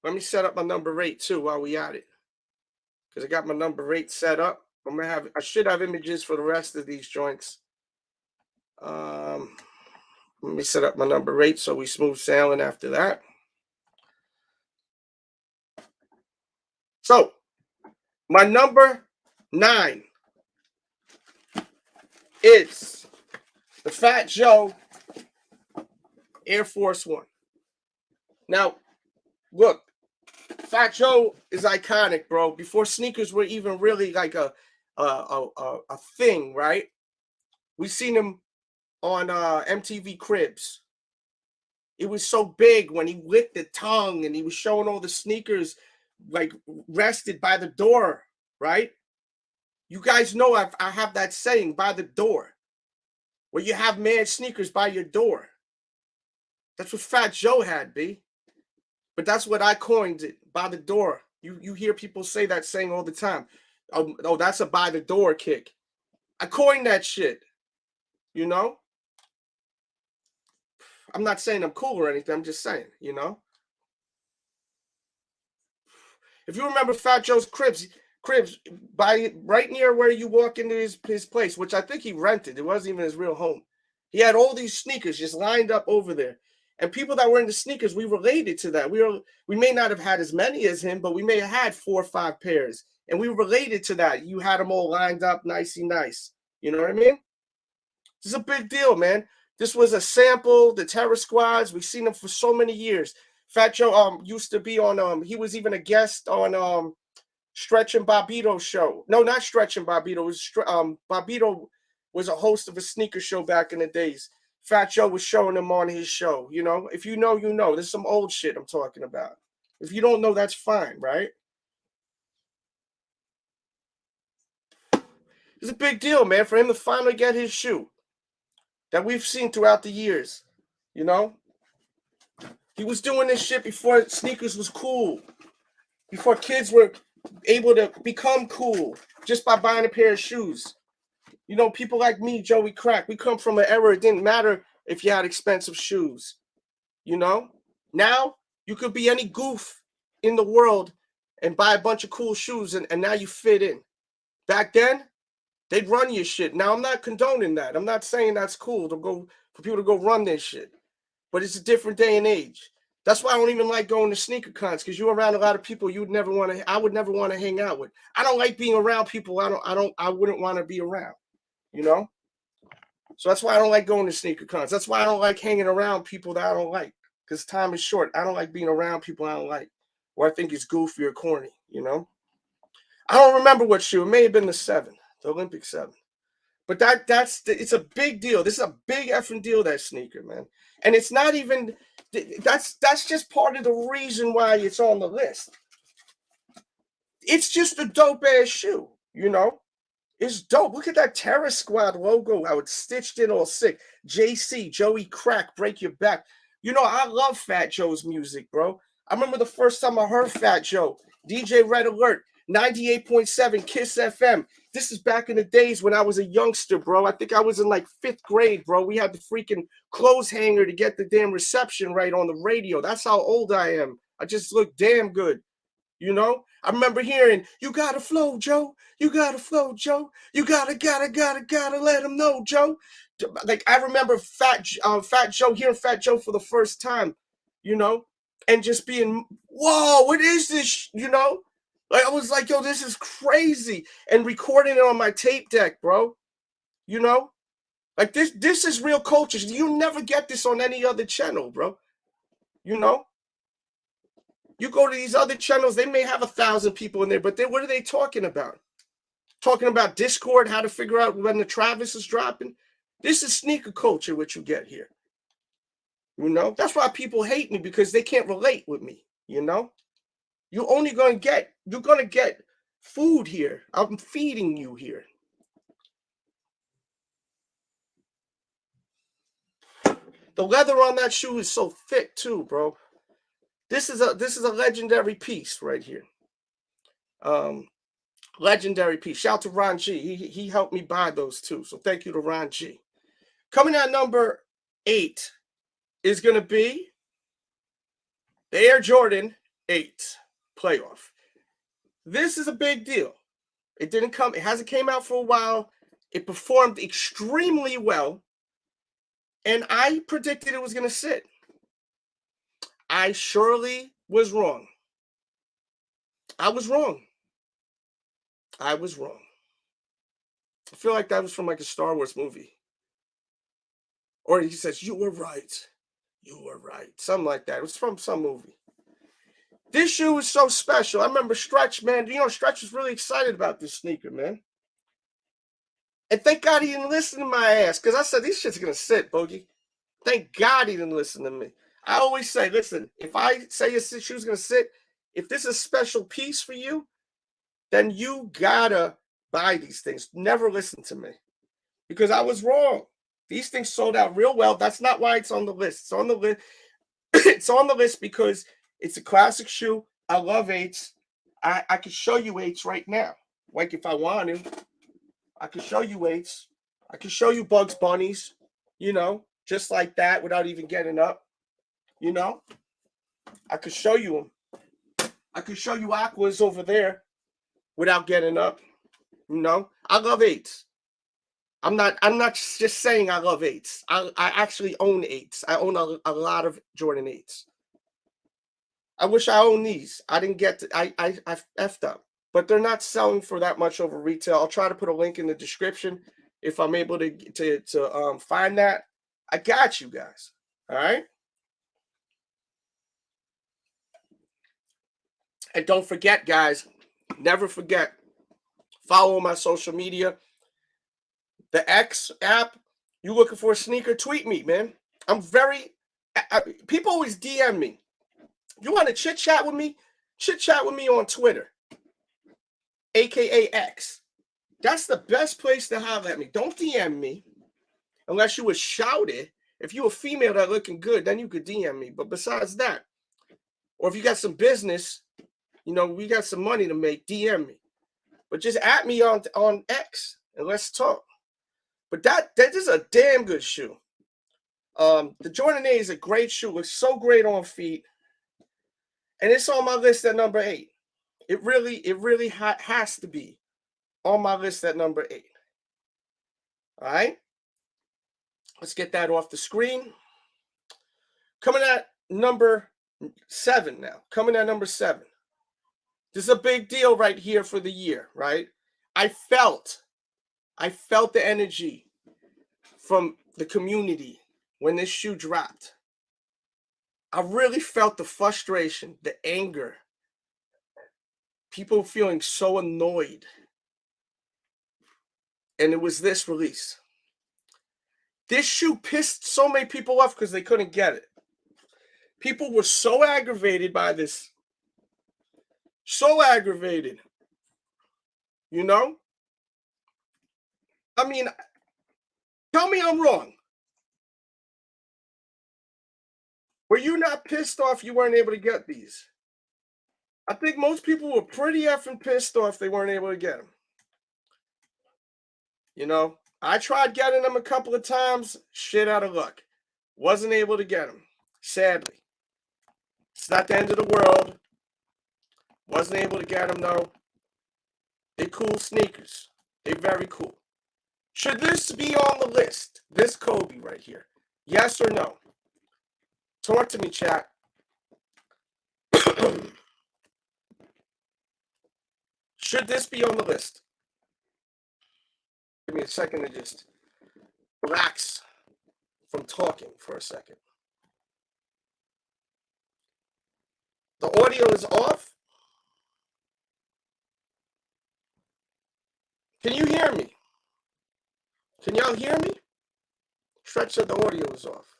Let me set up my number 8 too while we at it. Because I got my number 8 set up. I should have images for the rest of these joints. Let me set up my number 8 so we smooth sailing after that. So, my number 9 is the Fat Joe Air Force One. Now, look. Fat Joe is iconic, bro. Before sneakers were even really like a thing, right? We seen him on MTV Cribs. It was so big when he licked the tongue and he was showing all the sneakers like rested by the door right? You guys know I have that saying, by the door, where you have mad sneakers by your door. That's what Fat Joe had, B. But that's what I coined it, by the door. You hear people say that saying all the time. Oh, that's a by the door kick. I coined that shit, you know? I'm not saying I'm cool or anything. I'm just saying, you know? If you remember Fat Joe's cribs by right near where you walk into his place, which I think he rented. It wasn't even his real home. He had all these sneakers just lined up over there. And people that were into sneakers, we related to that. We may not have had as many as him, but we may have had 4 or 5 pairs. And we related to that. You had them all lined up nicey nice. You know what I mean? This is a big deal, man. This was a sample, the Terror Squads. We've seen them for so many years. Fat Joe used to be on he was even a guest on Stretch and Bobbito's show. No, not Stretch and Bobbito. It was Bobbito was a host of a sneaker show back in the days. Fat Joe was showing him on his show. You know, if you know, you know. There's some old shit I'm talking about. If you don't know, that's fine, right? It's a big deal, man, for him to finally get his shoe that we've seen throughout the years. You know, he was doing this shit before sneakers was cool, before kids were able to become cool just by buying a pair of shoes. You know, people like me, Joey Crack, we come from an era it didn't matter if you had expensive shoes. You know, now you could be any goof in the world and buy a bunch of cool shoes and now you fit in. Back then, they'd run your shit. Now, I'm not condoning that. I'm not saying that's cool for people to go run their shit. But it's a different day and age. That's why I don't even like going to sneaker cons, because you're around a lot of people I would never want to hang out with. I don't like being around people I wouldn't want to be around, you know? So that's why I don't like going to sneaker cons. That's why I don't like hanging around people that I don't like, because time is short. I don't like being around people I don't like, or I think it's goofy or corny, you know? I don't remember what shoe. It may have been the Olympic 7. But it's a big deal. This is a big effing deal, that sneaker, man. And it's not even, that's just part of the reason why it's on the list. It's just a dope ass shoe, you know? It's dope. Look at that Terror Squad logo, how it's stitched in all sick. JC, Joey Crack, Break Your Back. You know, I love Fat Joe's music, bro. I remember the first time I heard Fat Joe, DJ Red Alert, 98.7 Kiss FM. This is back in the days when I was a youngster, bro. I think I was in like 5th grade, bro. We had the freaking clothes hanger to get the damn reception right on the radio. That's how old I am. I just look damn good, you know? I remember hearing, you gotta flow, Joe. You gotta flow, Joe. You gotta let him know, Joe. Like, I remember Fat Joe, hearing Fat Joe for the first time, you know? And just being, whoa, what is this, you know? Like, I was like, yo, this is crazy. And recording it on my tape deck, bro. You know? Like, this is real culture. You never get this on any other channel, bro. You know? You go to these other channels, they may have 1,000 people in there, but what are they talking about? Talking about Discord, how to figure out when the Travis is dropping? This is sneaker culture, what you get here. You know? That's why people hate me, because they can't relate with me, you know? You're going to get food here. I'm feeding you here. The leather on that shoe is so thick too, bro. This is a legendary piece right here. Legendary piece. Shout out to Ron G. He helped me buy those too. So thank you to Ron G. Coming at number 8 is going to be the Air Jordan 8 playoff. This is a big deal. It hasn't came out for a while. It performed extremely well. And I predicted it was going to sit. I surely was wrong. I was wrong. I feel like that was from like a Star Wars movie. Or he says, you were right. You were right. Something like that. It was from some movie. This shoe is so special. I remember Stretch, man. You know, Stretch was really excited about this sneaker, man. And thank God he didn't listen to my ass, because I said, this shit's going to sit, Bogey. Thank God he didn't listen to me. I always say, listen, if I say your shoe's going to sit, if this is a special piece for you, then you gotta buy these things. Never listen to me because I was wrong. These things sold out real well. That's not why it's on the list. It's on the list. It's on the list because it's a classic shoe. I love 8s. I could show you 8s right now. Like if I wanted, I could show you 8s. I could show you Bugs Bunnies, you know, just like that without even getting up. You know, I could show you them. I could show you Aquas over there without getting up. You know, I love 8s. I'm not just saying I love 8s. I actually own 8s. I own a lot of Jordan 8s. I wish I owned these. I didn't get to, I effed up. But they're not selling for that much over retail. I'll try to put a link in the description if I'm able to find that. I got you guys. All right. And don't forget, guys, never forget, follow my social media. The X app, you looking for a sneaker, tweet me, man. I'm very, people always DM me. You want to chit chat with me? Chit chat with me on Twitter, AKA X. That's the best place to holler at me. Don't DM me unless you were shouted. If you're a female that looking good, then you could DM me. But besides that, or if you got some business, you know, we got some money to make, DM me. But just at me on X and let's talk. But that is a damn good shoe. The Jordan 8 is a great shoe. Looks so great on feet. And it's on my list at number 8. It really has to be on my list at number 8. All right. Let's get that off the screen. Coming at number 7 now. Coming at number 7. This is a big deal right here for the year, right? I felt the energy from the community when this shoe dropped. I really felt the frustration, the anger, people feeling so annoyed. And it was this release. This shoe pissed so many people off because they couldn't get it. People were so aggravated by this. So aggravated. You know? I mean, tell me I'm wrong. Were you not pissed off you weren't able to get these? I think most people were pretty effing pissed off they weren't able to get them. You know, I tried getting them a couple of times. Shit out of luck. Wasn't able to get them. Sadly. It's not the end of the world. Wasn't able to get them, though. They're cool sneakers. They're very cool. Should this be on the list? This Kobe right here. Yes or no? Talk to me, chat. Should this be on the list? Give me a second to just relax from talking for a second. The audio is off. Can you hear me? Can y'all hear me? Stretch said the audio is off.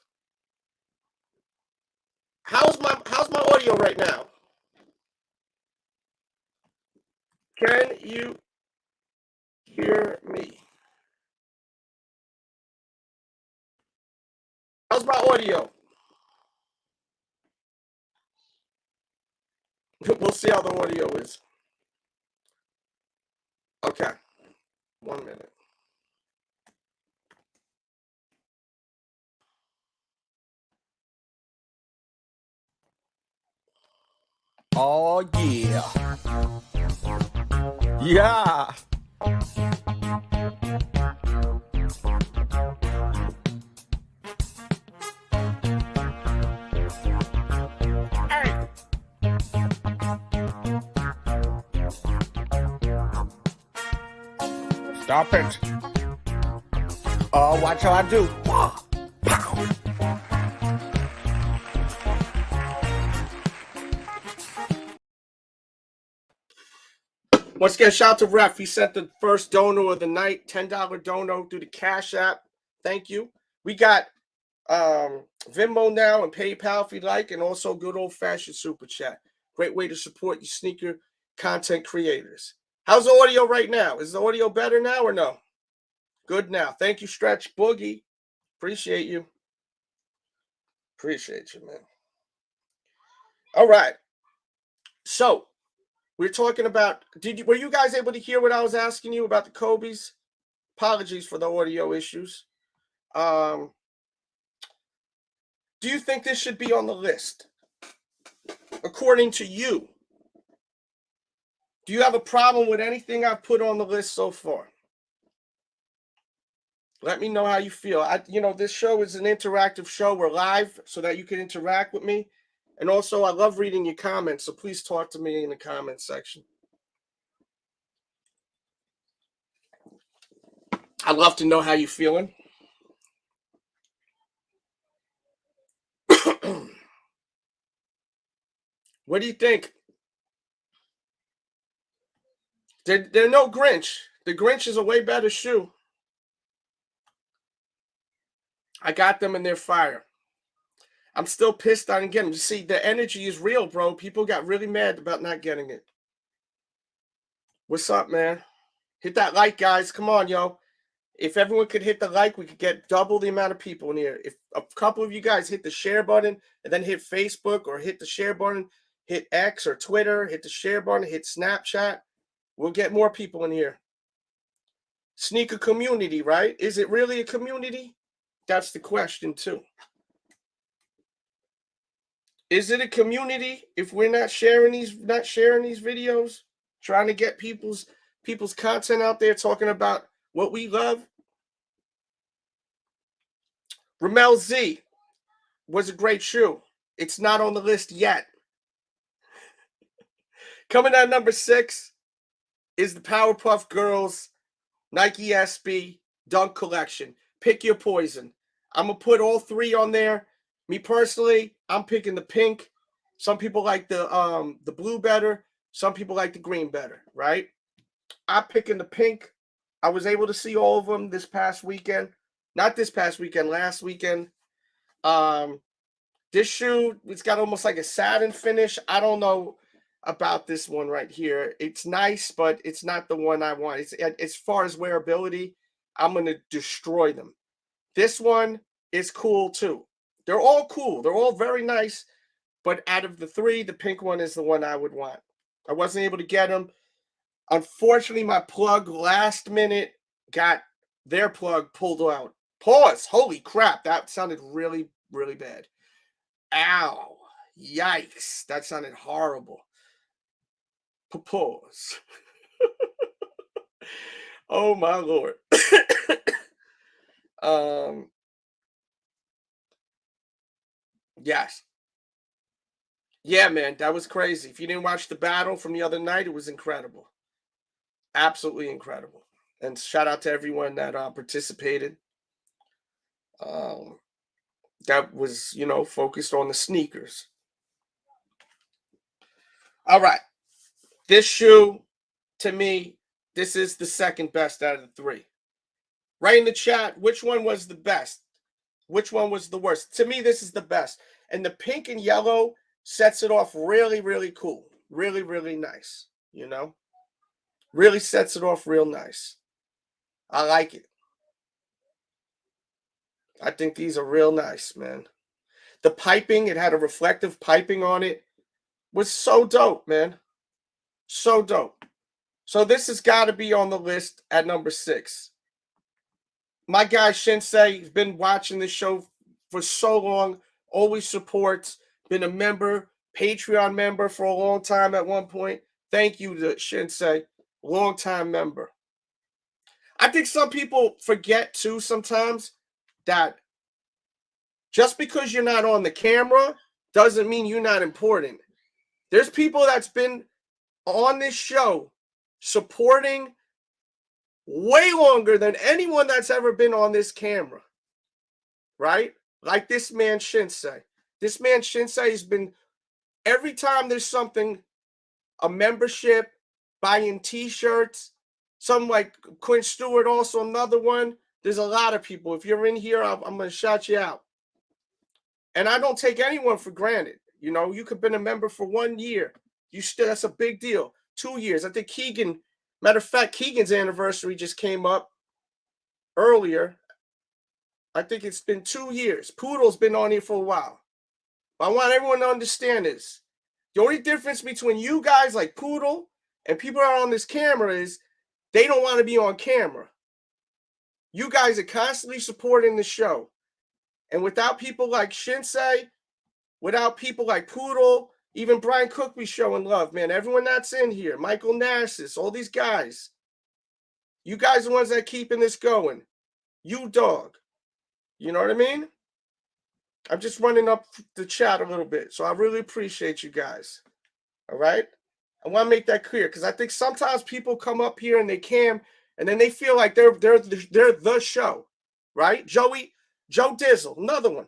How's my audio right now? Can you hear me? How's my audio? We'll see how the audio is. Okay. 1 minute. Oh, yeah. Yeah. Hey. Stop it. Oh, watch how I do. Once again, shout out to Ref. He sent the first dono of the night, $10 dono through the Cash App. Thank you. We got Venmo now and PayPal if you like, and also good old-fashioned Super Chat. Great way to support your sneaker content creators. How's the audio right now? Is the audio better now or no? Good now. Thank you, Stretch Boogie. Appreciate you. Appreciate you, man. All right. So we're talking about, were you guys able to hear what I was asking you about the Kobe's? Apologies for the audio issues. Do you think this should be on the list? According to you, do you have a problem with anything I've put on the list so far? Let me know how you feel. This show is an interactive show. We're live so that you can interact with me. And also, I love reading your comments, so please talk to me in the comments section. I'd love to know how you're feeling. What do you think? They're no Grinch. The Grinch is a way better shoe. I got them and they're fire. I'm still pissed on getting them. You see, the energy is real, bro. People got really mad about not getting it. What's up, man? Hit that like, guys. Come on, yo. If everyone could hit the like, we could get double the amount of people in here. If a couple of you guys hit the share button and then hit Facebook or hit the share button, hit X or Twitter, hit the share button, hit Snapchat, we'll get more people in here. Sneaker community, right? Is it really a community? That's the question, too. Is it a community if we're not sharing these videos, trying to get people's content out there, talking about what we love? Ramel Z was a great shoe. It's not on the list yet. Coming at number 6 is the Powerpuff Girls Nike SB Dunk Collection. Pick your poison. I'm going to put all 3 on there. Me personally, I'm picking the pink. Some people like the blue better. Some people like the green better, right? I'm picking the pink. I was able to see all of them this past weekend. Not this past weekend, last weekend. This shoe, it's got almost like a satin finish. I don't know about this one right here. It's nice, but it's not the one I want. It's as far as wearability, I'm going to destroy them. This one is cool too. They're all cool. They're all very nice. But out of the 3, the pink one is the one I would want. I wasn't able to get them. Unfortunately, my plug last minute got their plug pulled out. Pause. Holy crap. That sounded really, really bad. Ow. Yikes. That sounded horrible. Pause. Oh, my Lord. Yes. Yeah, man, that was crazy. If you didn't watch the battle from the other night, it was incredible. Absolutely incredible. And shout out to everyone that participated. That was, focused on the sneakers. All right. This shoe, to me, this is the second best out of the 3. Write in the chat, which one was the best? Which one was the worst? To me, this is the best. And the pink and yellow sets it off really, really cool. Really, really nice, Really sets it off real nice. I like it. I think these are real nice, man. The piping, it had a reflective piping on it, was so dope, man. So dope. So this has got to be on the list at number 6. My guy Shinsei has been watching this show for so long, always supports, been a member, Patreon member for a long time at one point. Thank you to Shinsei, long-time member. I think some people forget, too, sometimes that just because you're not on the camera doesn't mean you're not important. There's people that's been on this show supporting way longer than anyone that's ever been on this camera, right? Like this man Shinsei. This man Shinsei has been, every time there's something, a membership, buying t-shirts, some like Quinn Stewart, also another one. There's a lot of people. If you're in here, I'm going to shout you out. And I don't take anyone for granted. You could have been a member for 1 year. That's a big deal. 2 years. I think Keegan Matter of fact, Keegan's anniversary just came up earlier. I think it's been 2 years. Poodle's been on here for a while. But I want everyone to understand this. The only difference between you guys like Poodle and people that are on this camera is they don't want to be on camera. You guys are constantly supporting the show. And without people like Shinsei, without people like Poodle, even Brian Cook be showing love, man. Everyone that's in here, Michael Nassis, all these guys. You guys are the ones that are keeping this going. You dog. You know what I mean? I'm just running up the chat a little bit. So I really appreciate you guys. All right? I want to make that clear because I think sometimes people come up here and they cam and then they feel like they're the show. Right? Joe Dizzle, another one.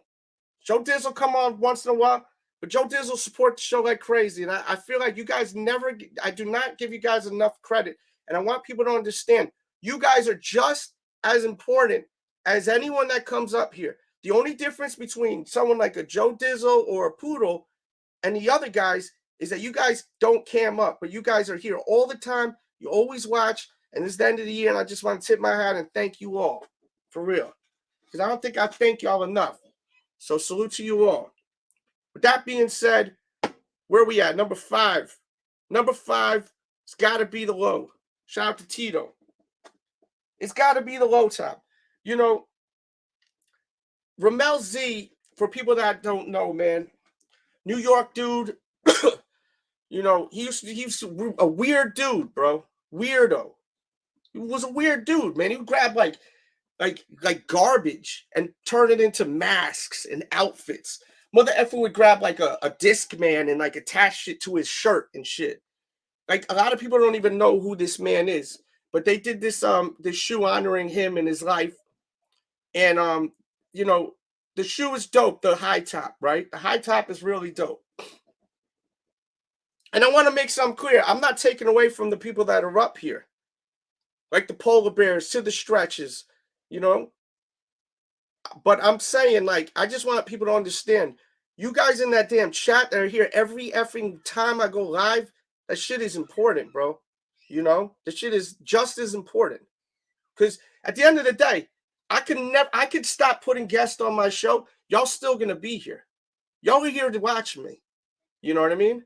Joe Dizzle come on once in a while, but Joe Dizzle support the show like crazy. And I feel like you guys I do not give you guys enough credit. And I want people to understand, you guys are just as important as anyone that comes up here. The only difference between someone like a Joe Dizzle or a Poodle and the other guys is that you guys don't cam up, but you guys are here all the time. You always watch, and it's the end of the year, and I just want to tip my hat and thank you all, for real. Because I don't think I thank y'all enough. So salute to you all. With that being said, where are we at? Number 5. Number 5, it's got to be the low. Shout out to Tito. It's got to be the low top. You know, Ramel Z, for people that don't know, man, New York dude, you know, he used to a weird dude, bro. Weirdo. He was a weird dude, man. He would grab like garbage and turn it into masks and outfits. Mother effer would grab like a disc man and like attach it to his shirt and shit. Like a lot of people don't even know who this man is, but they did this shoe honoring him in his life. And you know, the shoe is dope, the high top, right? The high top is really dope. And I want to make something clear. I'm not taking away from the people that are up here. Like the Polar Bears to the Stretches, you know? But I'm saying, like, I just want people to understand, you guys in that damn chat that are here every effing time I go live, that shit is important, bro. You know? The shit is just as important. Because at the end of the day, I could stop putting guests on my show. Y'all still gonna be here. Y'all are here to watch me. You know what I mean?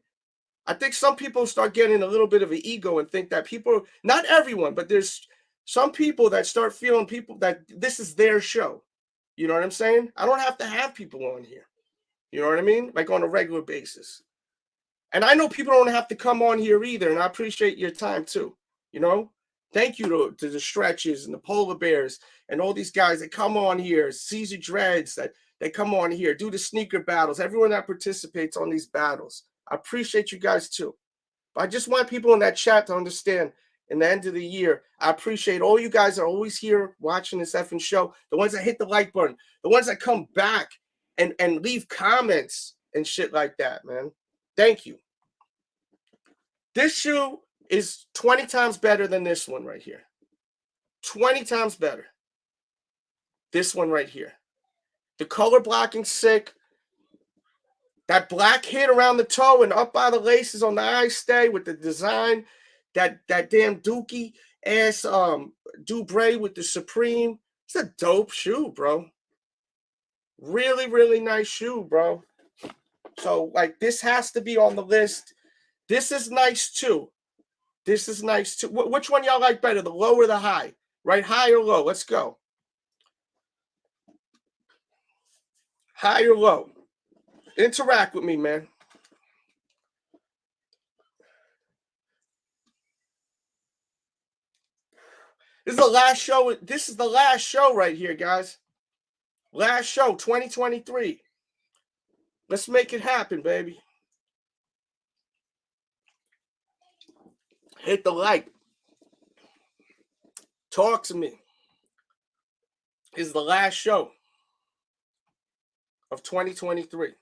I think some people start getting a little bit of an ego and think that people, not everyone, but there's some people that start feeling that this is their show. You know what I'm saying? I don't have to have people on here. You know what I mean? Like on a regular basis. And I know people don't have to come on here either, and I appreciate your time too. You know? Thank you to the Stretches and the Polar Bears and all these guys that come on here, Caesar Dreads that come on here, do the sneaker battles, everyone that participates on these battles. I appreciate you guys too. But I just want people in that chat to understand, in the end of the year, I appreciate all you guys that are always here watching this effing show, the ones that hit the like button, the ones that come back and leave comments and shit like that, man. Thank you. This shoe is 20 times better than this one right here. 20 times better. This one right here. The color blocking sick. That black hit around the toe and up by the laces on the eye stay with the design. That damn Dookie ass Dubray with the Supreme. It's a dope shoe, bro. Really, really nice shoe, bro. So, like, this has to be on the list. This is nice, too. This is nice, too. Which one y'all like better, the low or the high? Right, high or low? Let's go. High or low? Interact with me, man. This is the last show. This is the last show right here, guys. Last show, 2023. Let's make it happen, baby. Hit the like. Talk to me. This is the last show of 2023.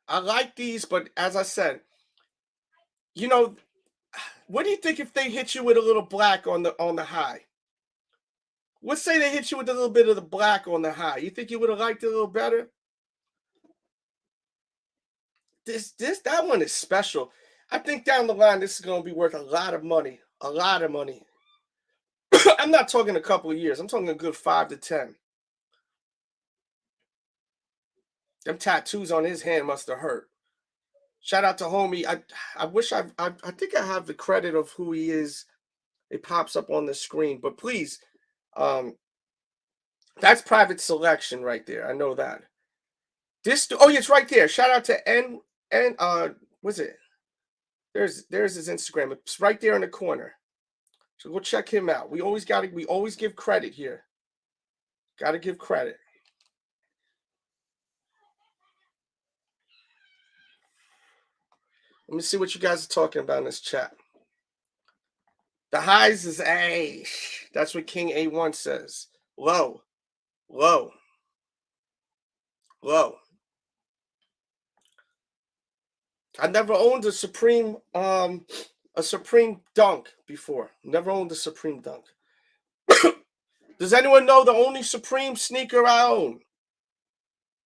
I like these, but as I said, you know, what do you think if they hit you with a little black on the high? Let's say they hit you with a little bit of the black on the high. You think you would have liked it a little better? that one is special. I think down the line, this is going to be worth a lot of money. A lot of money. I'm not talking a couple of years. I'm talking a good 5 to 10. Them tattoos on his hand must have hurt. Shout out to homie. I wish I think I have the credit of who he is. It pops up on the screen. But please, that's private selection right there. I know that. Oh, yeah, it's right there. Shout out to what's it? There's his Instagram. It's right there in the corner. So go check him out. We always give credit here. Gotta give credit. Let me see what you guys are talking about in this chat. The highs is A. That's what King A1 says. Low. Low. Low. I never owned a Supreme Dunk before. Never owned a Supreme Dunk. Does anyone know the only Supreme sneaker I own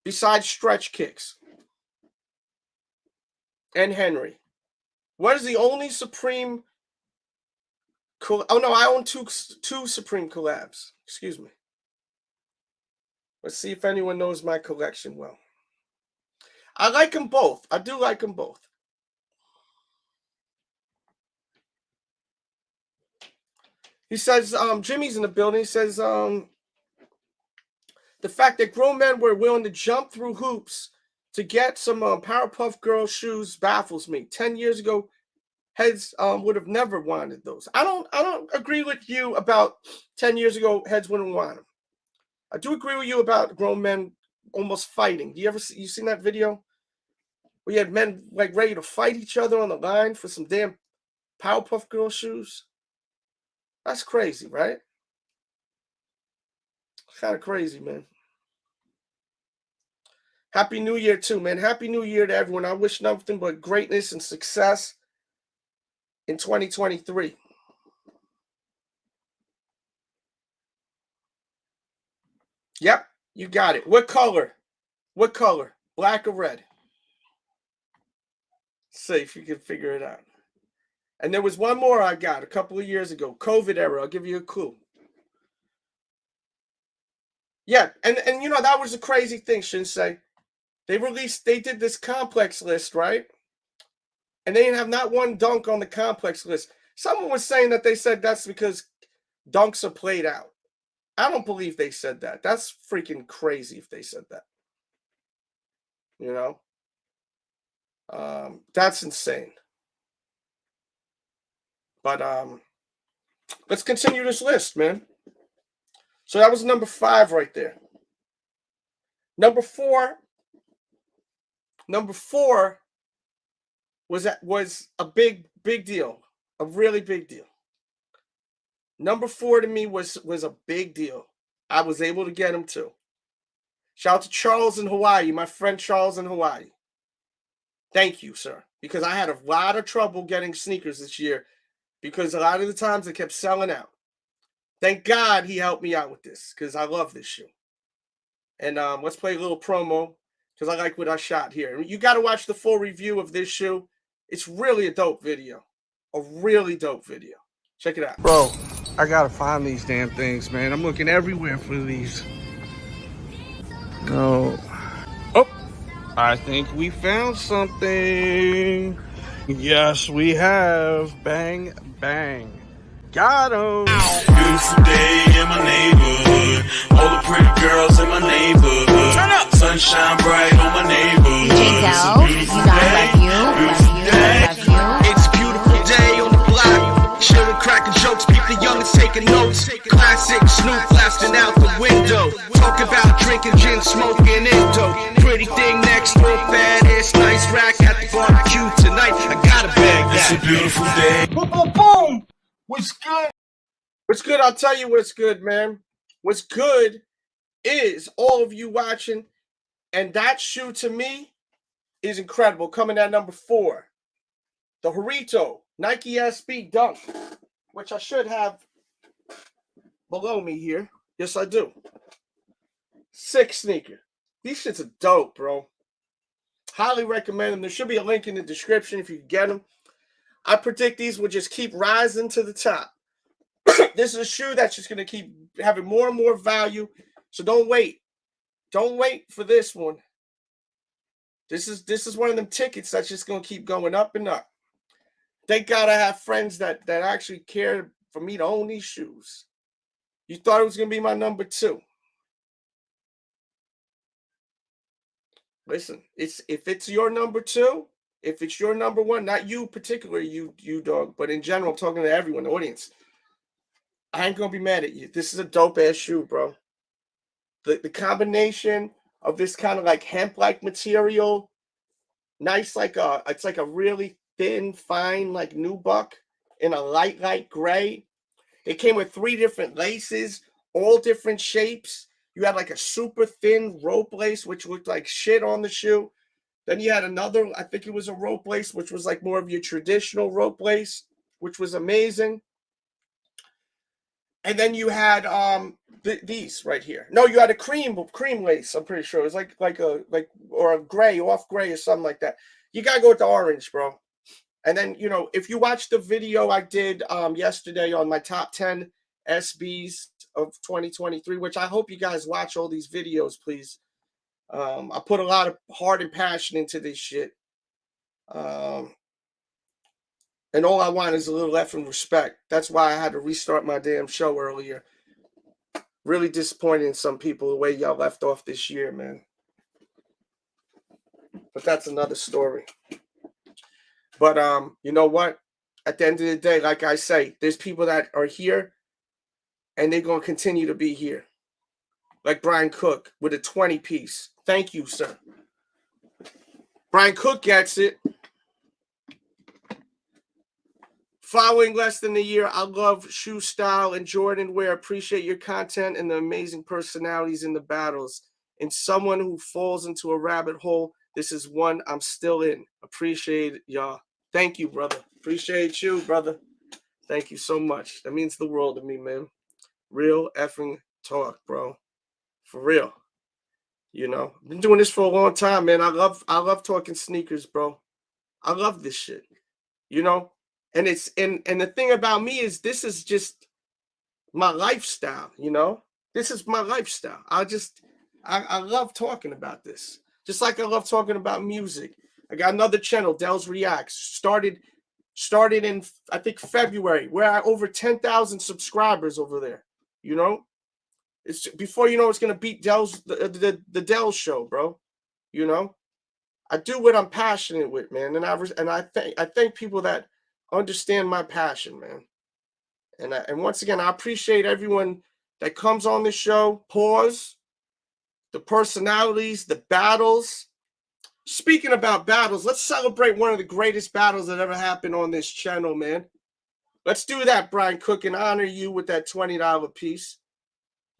besides STRETCHKICKS and Henry? What is the only Supreme? Oh no, I own two Supreme collabs. Excuse me. Let's see if anyone knows my collection well. I like them both. I do like them both. He says, Jimmy's in the building. He says, the fact that grown men were willing to jump through hoops to get some Powerpuff Girl shoes baffles me. 10 years ago, heads would have never wanted those. I don't agree with you about 10 years ago, heads wouldn't want them. I do agree with you about grown men almost fighting. You seen that video? We had men like ready to fight each other on the line for some damn Powerpuff Girl shoes. That's crazy, right? Kind of crazy, man. Happy New Year too, man. Happy New Year to everyone. I wish nothing but greatness and success in 2023. Yep, you got it. What color? What color? Black or red? See if you can figure it out. And there was one more I got a couple of years ago. COVID era. I'll give you a clue. Yeah, and you know, that was a crazy thing, Shinsei. They did this complex list, right? And they didn't have not one dunk on the complex list. Someone was saying that they said that's because dunks are played out. I don't believe they said that. That's freaking crazy if they said that. You know? That's insane. But let's continue this list, man. So that was number 5 right there. Number 4 was a big deal, a really big deal. Number 4 to me was a big deal. I was able to get him too. Shout out to Charles in Hawaii, my friend Charles in Hawaii. Thank you, sir, because I had a lot of trouble getting sneakers this year because a lot of the times they kept selling out. Thank God he helped me out with this because I love this shoe. And let's play a little promo because I like what I shot here. You got to watch the full review of this shoe. It's really a dope video. A really dope video. Check it out. Bro, I got to find these damn things, man. I'm looking everywhere for these. No. Oh, I think we found something. Yes, we have. Bang, bang. Got him. Beautiful day in my neighborhood. All the pretty girls in my neighborhood. Turn up. Sunshine bright on my neighborhood. Delz, you know I love you. It's a beautiful day on the block. Chillin', cracking jokes, peep the youngins taking notes. Classic Snoop blasting out the window. Talk about drinking gin, smoking Indo. Pretty thing next door, fat ass, nice rack at the barbecue tonight. I got a bag that. It's a beautiful day. Boom, boom, boom. What's good? What's good? I'll tell you what's good, man. What's good is all of you watching, and that shoe to me is incredible. Coming at number 4, the Harito Nike SB Dunk, which I should have below me here. Yes, I do. 6 sneaker. These shits are dope, bro. Highly recommend them. There should be a link in the description if you can get them. I predict these will just keep rising to the top. This is a shoe that's just going to keep having more and more value. So don't wait. Don't wait for this one. This is one of them tickets that's just going to keep going up and up. Thank God I have friends that actually care for me to own these shoes. You thought it was going to be my number 2. Listen, if it's your number 2, if it's your number 1, not you particularly, you dog, but in general, I'm talking to everyone, the audience. I ain't gonna be mad at you. This is a dope ass shoe, bro. The combination of this kind of like hemp-like material, nice it's like a really thin, fine like nubuck in a light gray. It came with 3 different laces, all different shapes. You had like a super thin rope lace, which looked like shit on the shoe. Then you had another, I think it was a rope lace, which was like more of your traditional rope lace, which was amazing. And then you had these right here. No, you had a cream lace. I'm pretty sure it was like or a gray, off gray or something like that. You gotta go with the orange, bro. And then if you watch the video I did yesterday on my top 10 SBs of 2023, which I hope you guys watch all these videos, please. I put a lot of heart and passion into this shit. And all I want is a little effing respect. That's why I had to restart my damn show earlier. Really disappointed in some people the way y'all left off this year, man. But that's another story. But you know what? At the end of the day, like I say, there's people that are here and they're going to continue to be here. Like Brian Cook with a 20-piece. Thank you, sir. Brian Cook gets it. Following less than a year, I love shoe style and Jordan wear. Appreciate your content and the amazing personalities in the battles. And someone who falls into a rabbit hole, this is one I'm still in. Appreciate it, y'all. Thank you, brother. Appreciate you, brother. Thank you so much. That means the world to me, man. Real effing talk, bro. For real. I've been doing this for a long time, man. I love talking sneakers, bro. I love this shit. And it's and the thing about me is this is just my lifestyle, This is my lifestyle. I love talking about this. Just like I love talking about music. I got another channel, Delz Reacts. Started in I think February. We're at over 10,000 subscribers over there. It's before it's gonna beat Delz the Delz show, bro. I do what I'm passionate with, man. And I thank people that understand my passion, man. And once again, I appreciate everyone that comes on this show. Pause. The personalities, the battles. Speaking about battles, let's celebrate one of the greatest battles that ever happened on this channel, man. Let's do that, Brian Cook, and honor you with that $20 piece.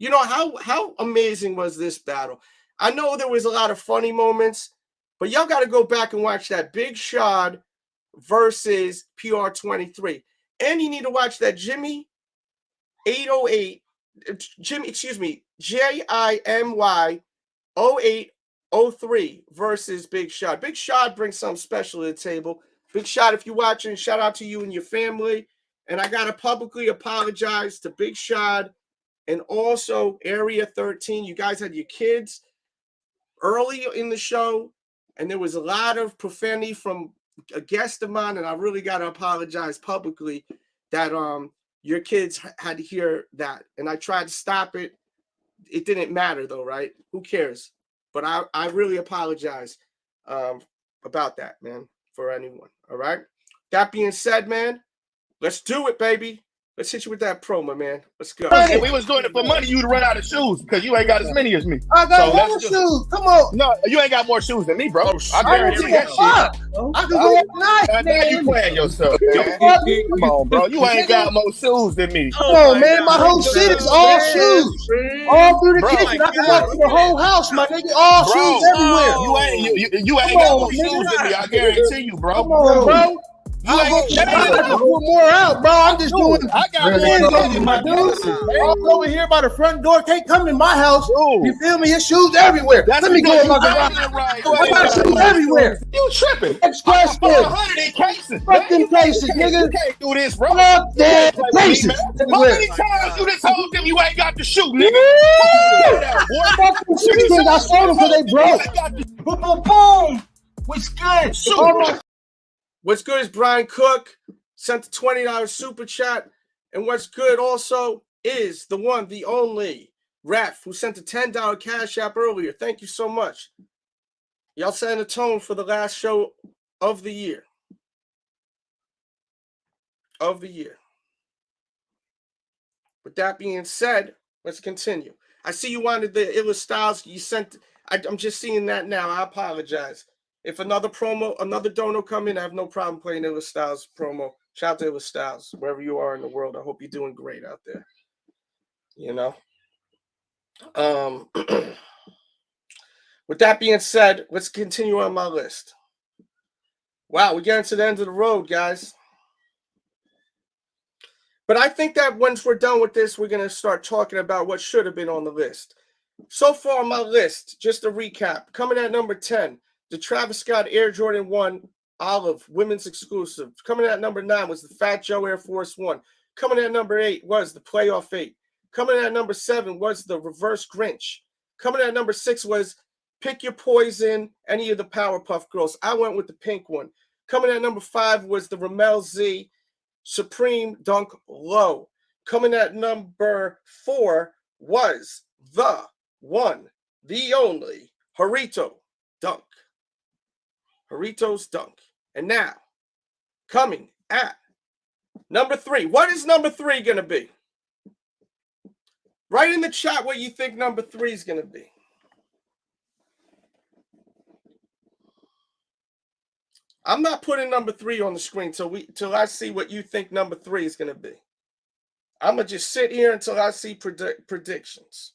How amazing was this battle? I know there was a lot of funny moments, but y'all got to go back and watch that Big Shad versus PR23. And you need to watch that Jimmy 808, Jimmy 0803 versus Big Shad. Big Shad brings something special to the table. Big Shad, if you're watching, shout out to you and your family. And I got to publicly apologize to Big Shad and also Area 13. You guys had your kids early in the show, and there was a lot of profanity from a guest of mine, and I really got to apologize publicly that your kids had to hear that. And I tried to stop it. It didn't matter, though, right? Who cares? But I really apologize about that, man, for anyone, all right? That being said, man, let's do it, baby. Let's hit you with that promo, man. Let's go. If we was doing it for money, you'd run out of shoes because you ain't got as many as me. I got more shoes. Come on. No, you ain't got more shoes than me, bro. I guarantee that shit. I can go all night, now you playing yourself. Come on, bro. You ain't got more shoes than me. Come on, man. My whole shit is all shoes. All through the kitchen. I can walk through the whole house, my nigga. All shoes everywhere. You ain't got more shoes than me. I guarantee you, bro. Come on, bro. I put more out, bro. I'm just doing. I got my dude. All over here by the front door. Can't come in my house. You feel me? His shoes everywhere. Let me go in my garage. I got shoes everywhere. You tripping? Express them. 100 in cases. Fuck them cases, nigga. You can't do this, bro. Fuck that cases. How many times you just told them you ain't got the shoe, nigga? Fuck them shoes. I sold them because they broke. Boom, boom, boom. What's good? What's good is Brian Cook sent the $20 super chat. And what's good also is the one, the only Ref, who sent a $10 Cash App earlier. Thank you so much. Y'all setting the tone for the last show of the year. With that being said, let's continue. I see you wanted the Illa Styles. You sent. I'm just seeing that now. I apologize. If another dono come in, I have no problem playing Illa Styles promo. Shout out to Illa Styles, wherever you are in the world. I hope you're doing great out there. You know. With that being said, let's continue on my list. Wow, we're getting to the end of the road, guys. But I think that once we're done with this, we're going to start talking about what should have been on the list. So far on my list, just a recap. Coming at number 10, the Travis Scott Air Jordan 1 Olive Women's Exclusive. Coming at number 9 was the Fat Joe Air Force 1. Coming at number 8 was the Playoff 8. Coming at number 7 was the Reverse Grinch. Coming at number 6 was Pick Your Poison, any of the Powerpuff Girls. I went with the pink one. Coming at number 5 was the Ramel Z Supreme Dunk Low. Coming at number 4 was the one, the only Harito Dunk. Harito's Dunk. And now, coming at number 3. What is number 3 going to be? Write in the chat what you think number 3 is going to be. I'm not putting number 3 on the screen till I see what you think number 3 is going to be. I'm going to just sit here until I see predictions.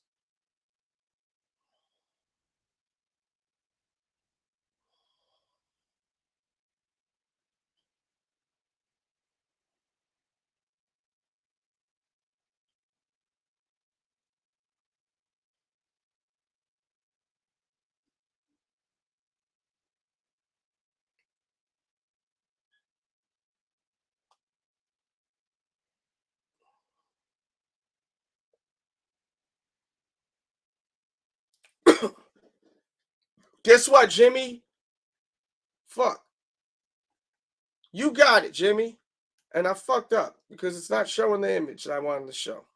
Guess what, Jimmy? Fuck. You got it, Jimmy. And I fucked up because it's not showing the image that I wanted to show.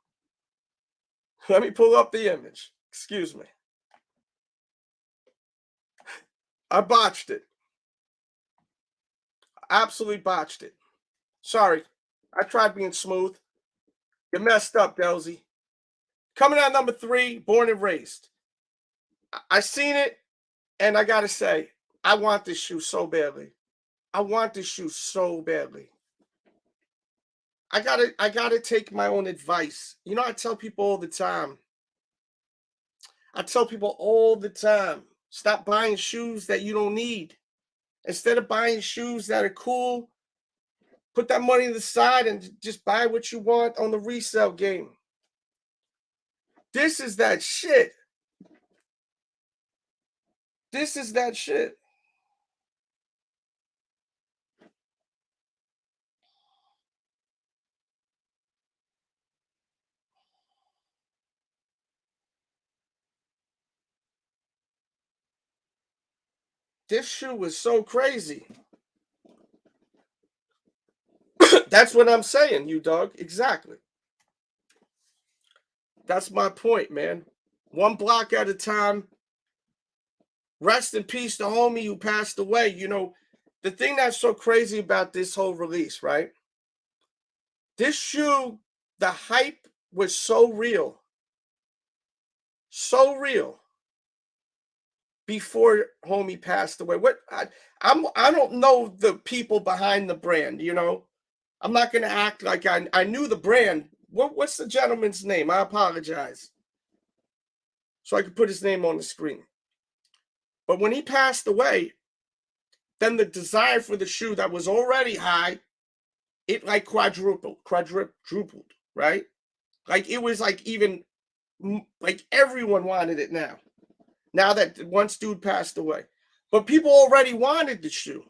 Let me pull up the image. Excuse me. I botched it. Absolutely botched it. Sorry. I tried being smooth. You messed up, Delzy. Coming out number 3, Born and Raised. I seen it, and I gotta say, I want this shoe so badly. I want this shoe so badly. I gotta take my own advice. You know, I tell people all the time. Stop buying shoes that you don't need. Instead of buying shoes that are cool, put that money to the side and just buy what you want on the resale game. This is that shit. This is that shit. This shoe was so crazy. That's what I'm saying, you dog. Exactly. That's my point, man. One block at a time. Rest in peace to homie who passed away. You know, the thing that's so crazy about this whole release, right? This shoe, the hype was so real. So real. Before homie passed away. I don't know the people behind the brand, you know. I'm not going to act like I knew the brand. What's the gentleman's name? I apologize. So I could put his name on the screen. But when he passed away, then the desire for the shoe that was already high it like quadrupled, right? Like it was like even like everyone wanted it now. Now that once dude passed away, but people already wanted the shoe,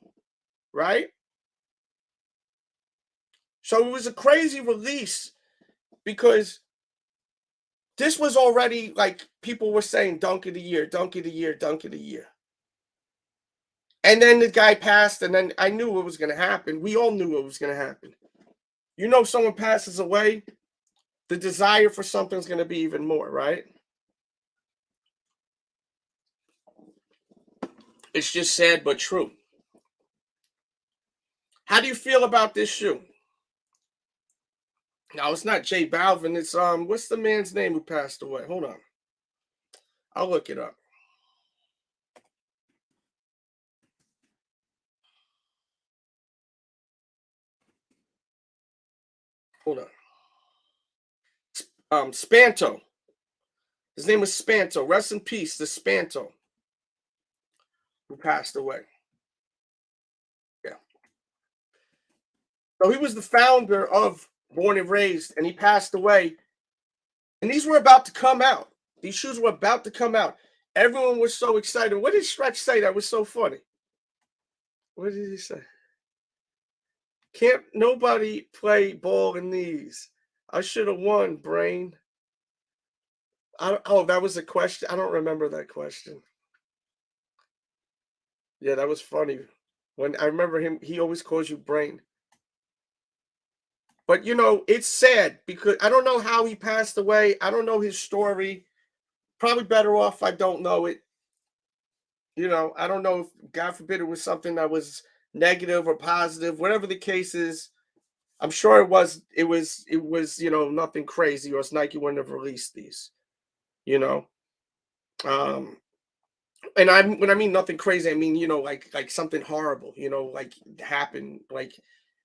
right? So it was a crazy release because this was already like people were saying dunk of the year, dunk of the year, dunk of the year. And then the guy passed, and then I knew what was going to happen. We all knew what was going to happen. You know, someone passes away, the desire for something's going to be even more, right? It's just sad but true. How do you feel about this shoe? No, it's not J Balvin. It's what's the man's name who passed away? Hold on. I'll look it up. Hold on. Spanto. His name was Spanto. Rest in peace, the Spanto who passed away. Yeah. So he was the founder of Born and Raised, and he passed away. And these were about to come out. These shoes were about to come out. Everyone was so excited. What did Stretch say that was so funny? What did he say? Can't nobody play ball in these. I should have won, brain. Oh, that was a question. I don't remember that question. Yeah, that was funny. When I remember him, he always calls you brain. But, you know, it's sad because I don't know how he passed away. I don't know his story. Probably better off I don't know it. You know, I don't know if, God forbid, it was something that was negative or positive. Whatever the case is, I'm sure it was, you know, nothing crazy, or else Nike wouldn't have released these, you know. And when I mean nothing crazy, I mean, you know, like something horrible, you know, like happened. Like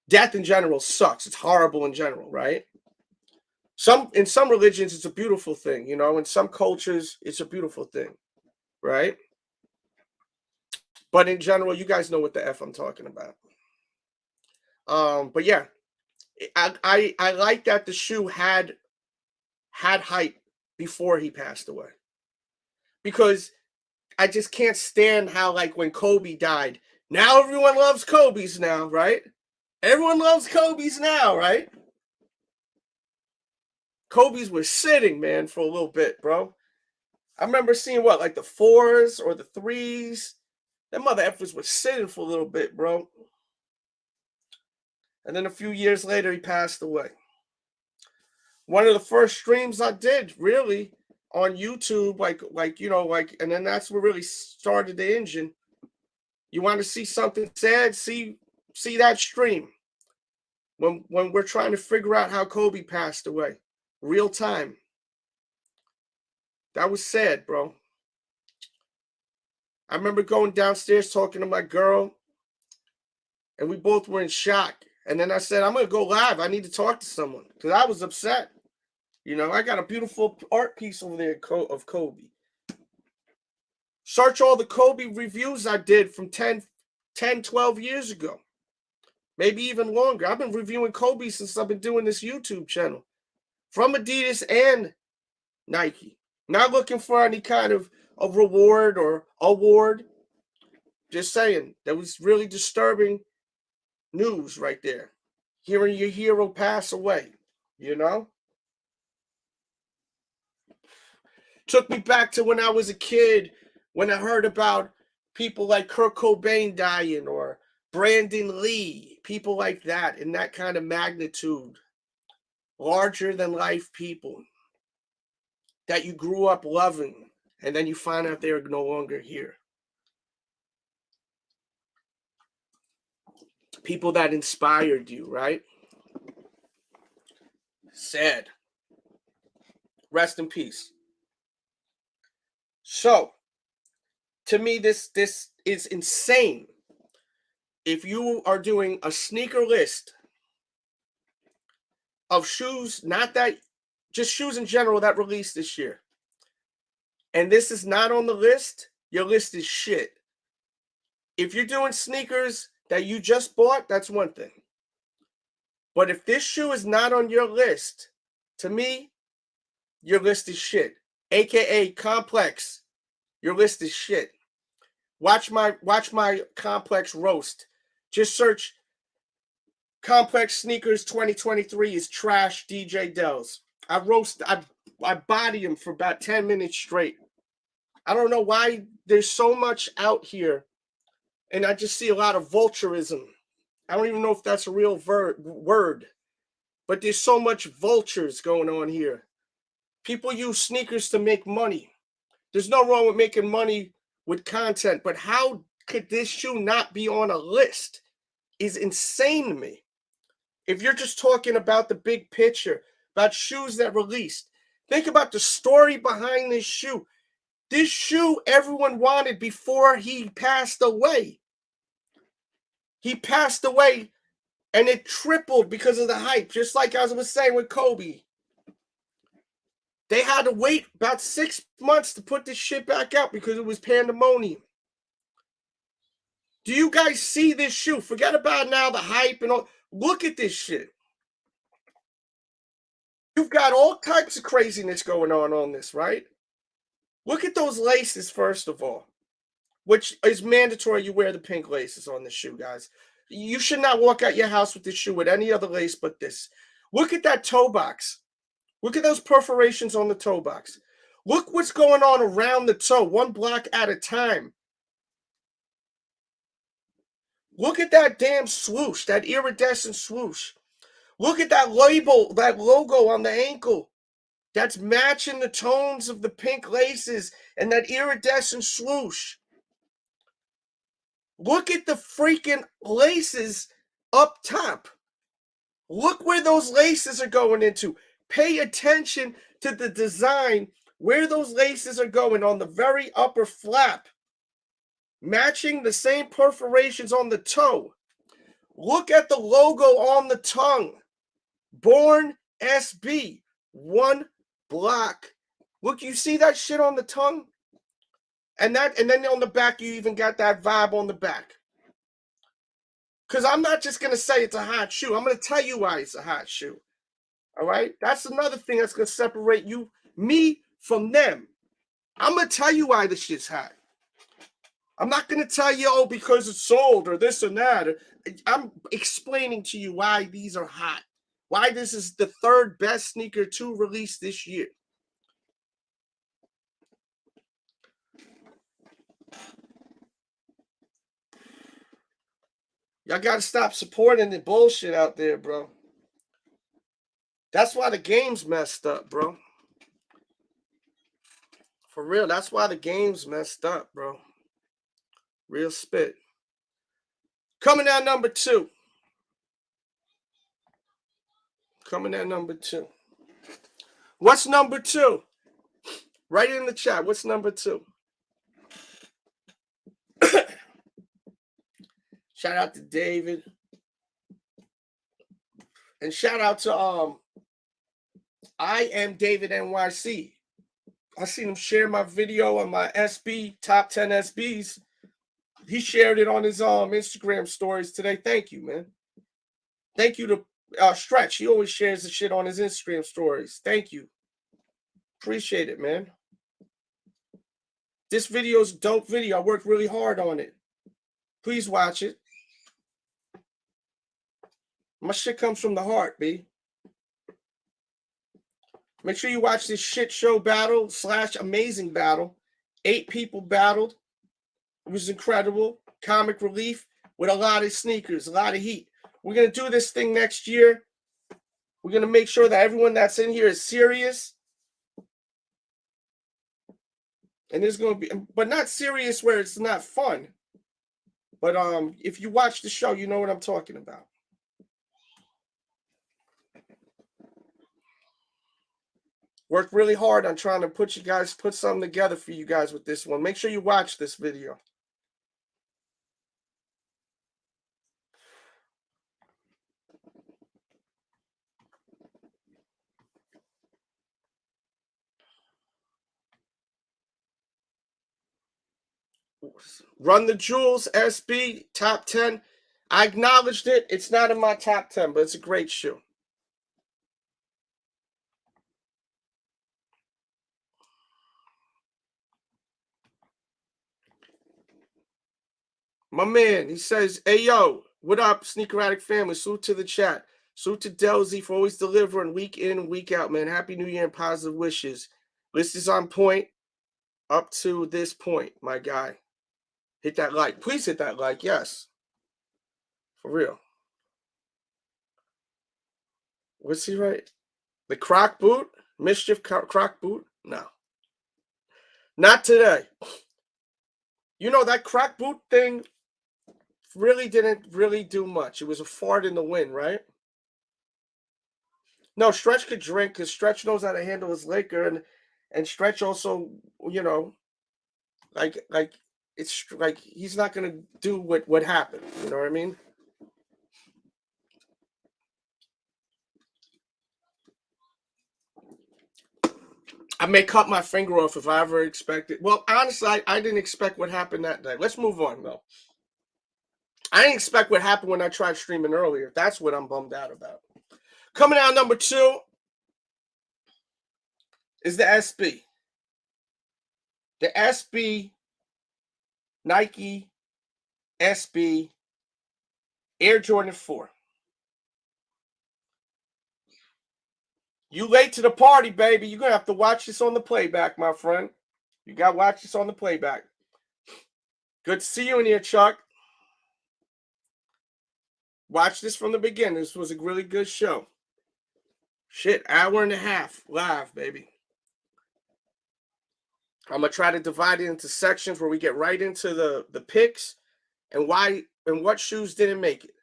death in general sucks. It's horrible in general, right? In some religions, it's a beautiful thing, you know. In some cultures, it's a beautiful thing, right? But in general, you guys know what the F I'm talking about. But yeah, I like that the shoe had hype before he passed away, because I just can't stand how, like, when Kobe died, now everyone loves Kobe's now, right? Everyone loves Kobe's now, right? Kobe's was sitting, man, for a little bit, bro. I remember seeing what, like the 4s or the 3s. That mother effers was sitting for a little bit, bro. And then a few years later, he passed away. One of the first streams I did, really, on YouTube, like you know, like, and then that's what really started the engine. You want to see something sad? See that stream. When we're trying to figure out how Kobe passed away, real time. That was sad, bro. I remember going downstairs talking to my girl, and we both were in shock. And then I said, I'm going to go live. I need to talk to someone, because I was upset. You know, I got a beautiful art piece over there of Kobe. Search all the Kobe reviews I did from 10, 12 years ago. Maybe even longer. I've been reviewing Kobe since I've been doing this YouTube channel. From Adidas and Nike. Not looking for any kind of a reward or award. Just saying, that was really disturbing news right there. Hearing your hero pass away, you know? Took me back to when I was a kid, when I heard about people like Kurt Cobain dying, or Brandon Lee, people like that, in that kind of magnitude. Larger than life people that you grew up loving, and then you find out they're no longer here. People that inspired you, right? Sad. Rest in peace. So, to me, this is insane. If you are doing a sneaker list of shoes, not that, just shoes in general that released this year, and this is not on the list, your list is shit. If you're doing sneakers that you just bought, that's one thing. But if this shoe is not on your list, to me, your list is shit. AKA Complex, your list is shit. Watch my Complex roast. Just search Complex Sneakers 2023 is trash DJ Delz. I body him for about 10 minutes straight. I don't know why there's so much out here, and I just see a lot of vulturism. I don't even know if that's a real word, but there's so much vultures going on here. People use sneakers to make money. There's no wrong with making money with content, but how could this shoe not be on a list is insane to me. If you're just talking about the big picture, about shoes that released, think about the story behind this shoe. This shoe everyone wanted before he passed away. He passed away and it tripled because of the hype, just like I was saying with Kobe. They had to wait about 6 months to put this shit back out because it was pandemonium. Do you guys see this shoe? Forget about now the hype and all. Look at this shit. You've got all types of craziness going on this, right? Look at those laces, first of all, which is mandatory. You wear the pink laces on the shoe, guys. You should not walk out your house with this shoe with any other lace but this. Look at that toe box. Look at those perforations on the toe box. Look what's going on around the toe, one block at a time. Look at that damn swoosh, that iridescent swoosh. Look at that label, that logo on the ankle. That's matching the tones of the pink laces and that iridescent swoosh. Look at the freaking laces up top. Look where those laces are going into. Pay attention to the design, where those laces are going on the very upper flap, matching the same perforations on the toe. Look at the logo on the tongue. Born SB, one block. Look, you see that shit on the tongue? And then on the back, you even got that vibe on the back. Because I'm not just going to say it's a hot shoe. I'm going to tell you why it's a hot shoe. All right? That's another thing that's going to separate me from them. I'm going to tell you why this shit's hot. I'm not going to tell you, oh, because it's sold or this and that. I'm explaining to you why these are hot. Why this is the third best sneaker to release this year. Y'all got to stop supporting the bullshit out there, bro. That's why the game's messed up, bro. For real, that's why the game's messed up, bro. Real spit. Coming out number 2. Coming at number 2. What's number 2? Write it in the chat. What's number 2? Shout out to David. And shout out to I am David NYC. I seen him share my video on my SB, top 10 SBs. He shared it on his Instagram stories today. Thank you, man. Thank you to Stretch. He always shares the shit on his Instagram stories. Thank you. Appreciate it, man. This video's a dope video. I worked really hard on it. Please watch it. My shit comes from the heart, B. Make sure you watch this shit show battle / amazing battle. 8 people battled. It was incredible. Comic relief with a lot of sneakers, a lot of heat. We're going to do this thing next year. We're going to make sure that everyone that's in here is serious. And there's going to be, but not serious where it's not fun. But if you watch the show, you know what I'm talking about. Worked really hard on trying to put something together for you guys with this one. Make sure you watch this video. Run the Jewels SB top 10. I acknowledged it. It's not in my top 10, but it's a great shoe. My man, he says, hey, yo, what up, Sneaker Addict family? Salute to the chat. Salute to Delz for always delivering week in and week out, man. Happy New Year and positive wishes. List is on point up to this point, my guy. Hit that like. Please hit that like, yes. For real. What's he right? The Croc boot? Mischief Croc boot? No. Not today. You know, that Croc boot thing really didn't really do much. It was a fart in the wind, right? No, Stretch could drink because Stretch knows how to handle his liquor, and Stretch also, you know, like it's like he's not gonna do what happened. You know what I mean? I may cut my finger off if I ever expected. Well, honestly, I didn't expect what happened that day. Let's move on though. I didn't expect what happened when I tried streaming earlier. That's what I'm bummed out about. Coming out number 2 is the SB. The SB, Nike SB Air Jordan 4. You late to the party, baby. You're going to have to watch this on the playback, my friend. You got to watch this on the playback. Good to see you in here, Chuck. Watch this from the beginning. This was a really good show. Shit, hour and a half live, baby. I'm going to try to divide it into sections where we get right into the picks and why and what shoes didn't make it.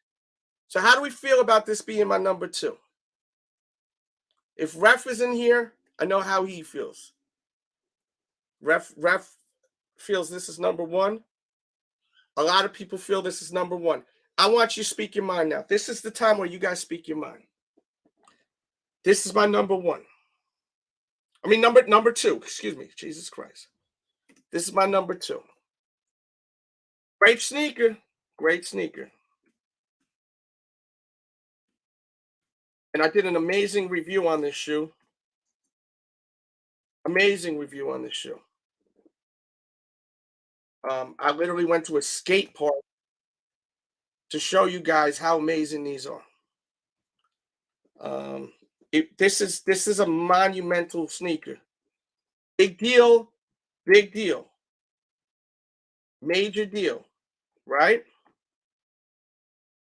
So how do we feel about this being my number 2? If Ref is in here, I know how he feels. Ref feels this is number 1. A lot of people feel this is number 1. I want you to speak your mind now. This is the time where you guys speak your mind. This is my number 1. I mean, number 2. Excuse me. Jesus Christ. This is my number 2. Great sneaker. Great sneaker. And I did an amazing review on this shoe. Amazing review on this shoe. I literally went to a skate park to show you guys how amazing these are. This is a monumental sneaker. Big deal. Big deal. Major deal. Right?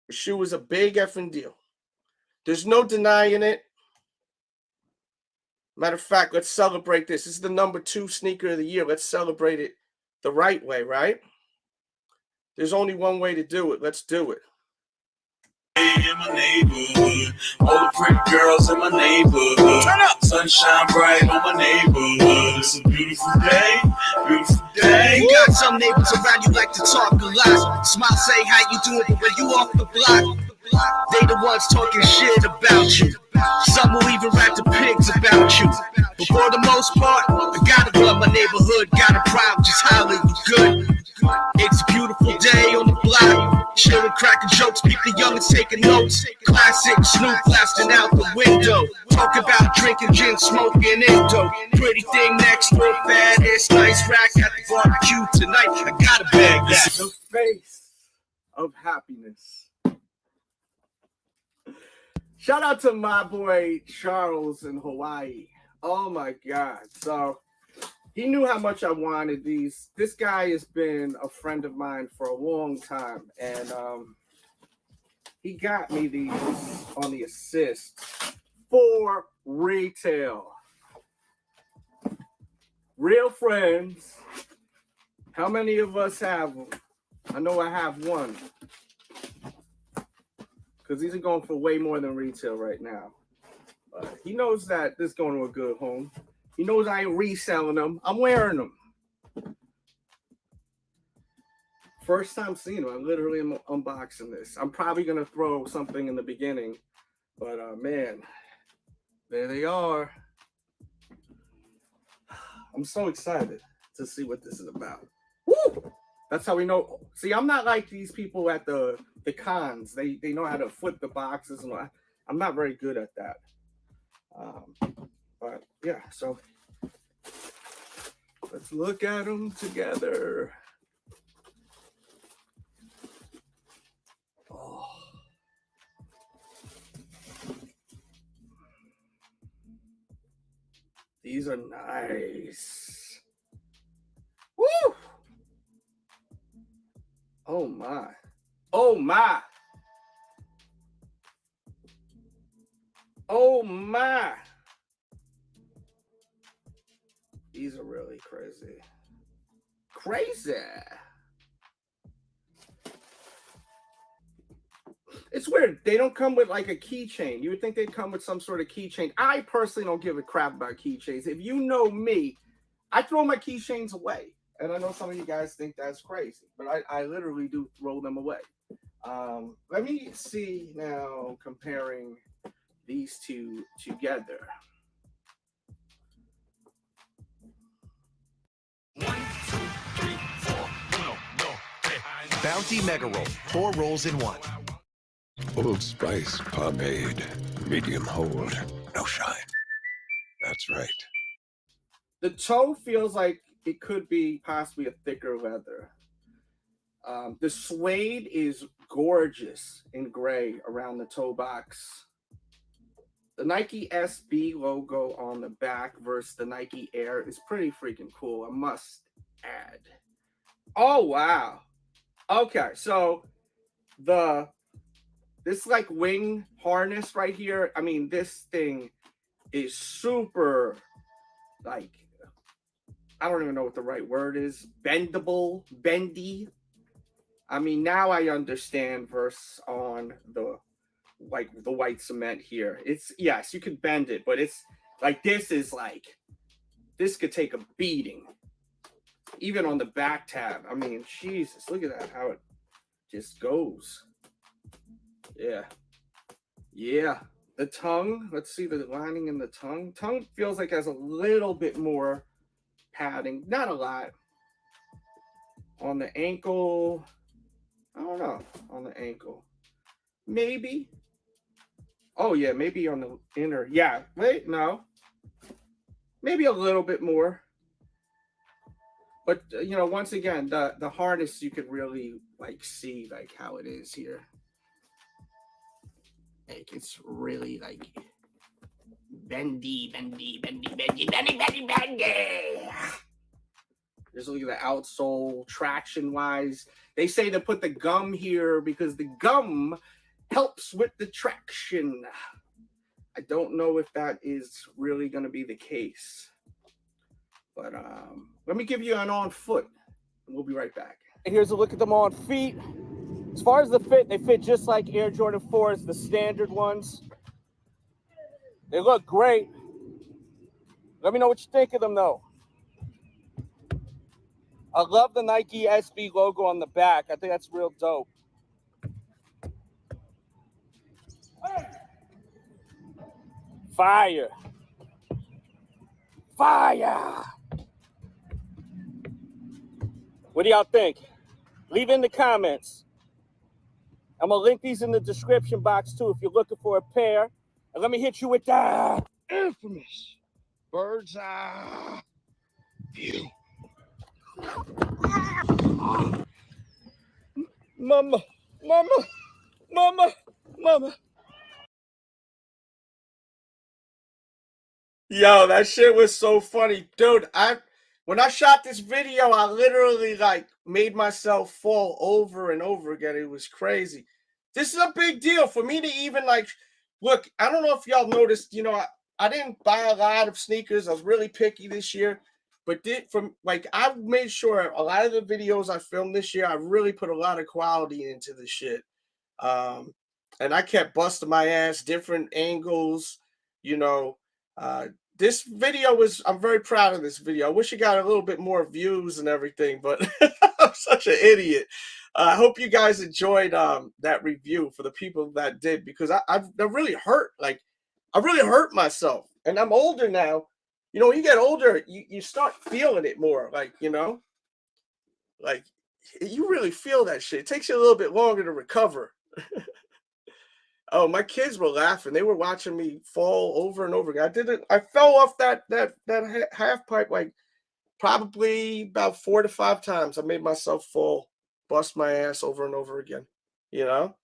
The shoe is a big effing deal. There's no denying it. Matter of fact, let's celebrate this. This is the number 2 sneaker of the year. Let's celebrate it the right way, right? There's only one way to do it. Let's do it. In my neighborhood, all the pretty girls in my neighborhood. Turn up, sunshine bright on my neighborhood. It's a beautiful day, beautiful day. You got some neighbors around you like to talk a lot. Smile, say how you doing, but when you off the block, they the ones talking shit about you. Some will even rap the pigs about you. But for the most part, I gotta love my neighborhood. Got a problem, just holler, you good. It's a beautiful day on the block. Chillin', cracking jokes, people youngins taking notes. Classic Snoop blasting out the window. Talk about drinking gin, smoking Indo. Pretty thing next door, fattest, nice rack at the barbecue tonight. I gotta bag that. The face of happiness. Shout out to my boy Charles in Hawaii. Oh my God. So he knew how much I wanted these. This guy has been a friend of mine for a long time. And he got me these on the assist for retail. Real friends. How many of us have them? I know I have one. Because these are going for way more than retail right now. He knows that this is going to a good home. He knows I ain't reselling them. I'm wearing them. First time seeing them. I literally am unboxing this. I'm probably going to throw something in the beginning. But, man, there they are. I'm so excited to see what this is about. Woo! That's how we know. See, I'm not like these people at the cons. They know how to flip the boxes and all. I'm not very good at that. But yeah, so let's look at them together. Oh. These are nice. Woo! Oh my. Oh my. Oh my. These are really crazy. Crazy. It's weird. They don't come with like a keychain. You would think they'd come with some sort of keychain. I personally don't give a crap about keychains. If you know me, I throw my keychains away. And I know some of you guys think that's crazy, but I literally do throw them away. Let me see now, comparing these two together. 1, 2, 3, 4. No. Bounty Mega Roll. 4 rolls in 1. Old Spice pomade, medium hold, no shine. That's right. The toe feels like it could be possibly a thicker leather. The suede is gorgeous in gray around the toe box. The Nike SB logo on the back versus the Nike Air is pretty freaking cool, I must add. Oh, wow. Okay, so this like wing harness right here, I mean, this thing is super, like, I don't even know what the right word is. Bendable, bendy. I mean, now I understand versus on the white cement here. It's, yes, you can bend it, but it's like, this could take a beating. Even on the back tab. I mean, Jesus, look at that, how it just goes. Yeah. The tongue, let's see the lining in the tongue. Tongue feels like it has a little bit more padding, not a lot. On the ankle, I don't know, on the ankle. Maybe. Oh yeah, maybe on the inner. Yeah, wait, no. Maybe a little bit more. But you know, once again, the harness, you could really like see like how it is here. Like it's really like bendy. Just look at the outsole traction wise. They say to put the gum here because the gum helps with the traction. I don't know if that is really going to be the case. But let me give you an on foot. We'll be right back. Here's a look at them on feet. As far as the fit, they fit just like Air Jordan 4s, the standard ones. They look great. Let me know what you think of them, though. I love the Nike SB logo on the back. I think that's real dope. Fire. What do y'all think? Leave in the comments. I'm going to link these in the description box, too, if you're looking for a pair. And let me hit you with that infamous bird's eye view. Mama. Yo, that shit was so funny. Dude, when I shot this video, I literally like made myself fall over and over again. It was crazy. This is a big deal for me to even like look. I don't know if y'all noticed, you know, I didn't buy a lot of sneakers. I was really picky this year, but I made sure a lot of the videos I filmed this year, I really put a lot of quality into the shit. And I kept busting my ass, different angles, you know. This video I'm very proud of this video. I wish it got a little bit more views and everything, but I'm such an idiot. I hope you guys enjoyed that review for the people that did, because I really hurt. Like, I really hurt myself. And I'm older now. You know, when you get older, you start feeling it more. Like, you know, like you really feel that shit. It takes you a little bit longer to recover. Oh, my kids were laughing. They were watching me fall over and over again. I fell off that half pipe like probably about 4 to 5 times. I made myself fall, bust my ass over and over again, you know?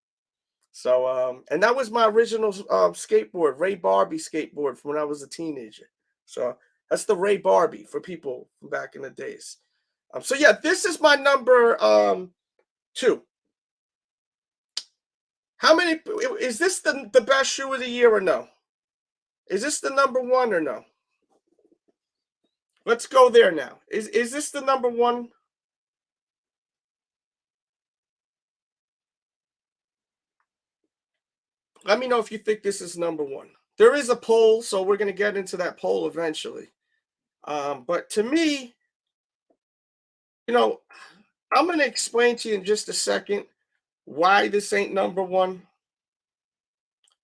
So, and that was my original skateboard, Ray Barbie skateboard from when I was a teenager. So that's the Ray Barbie for people from back in the days. So yeah, this is my number 2. How many, is this the best shoe of the year or no? Is this the number 1 or no? Let's go there now. Is this the number 1? Let me know if you think this is number 1. There is a poll, so we're going to get into that poll eventually. But to me, you know, I'm going to explain to you in just a second why this ain't number 1.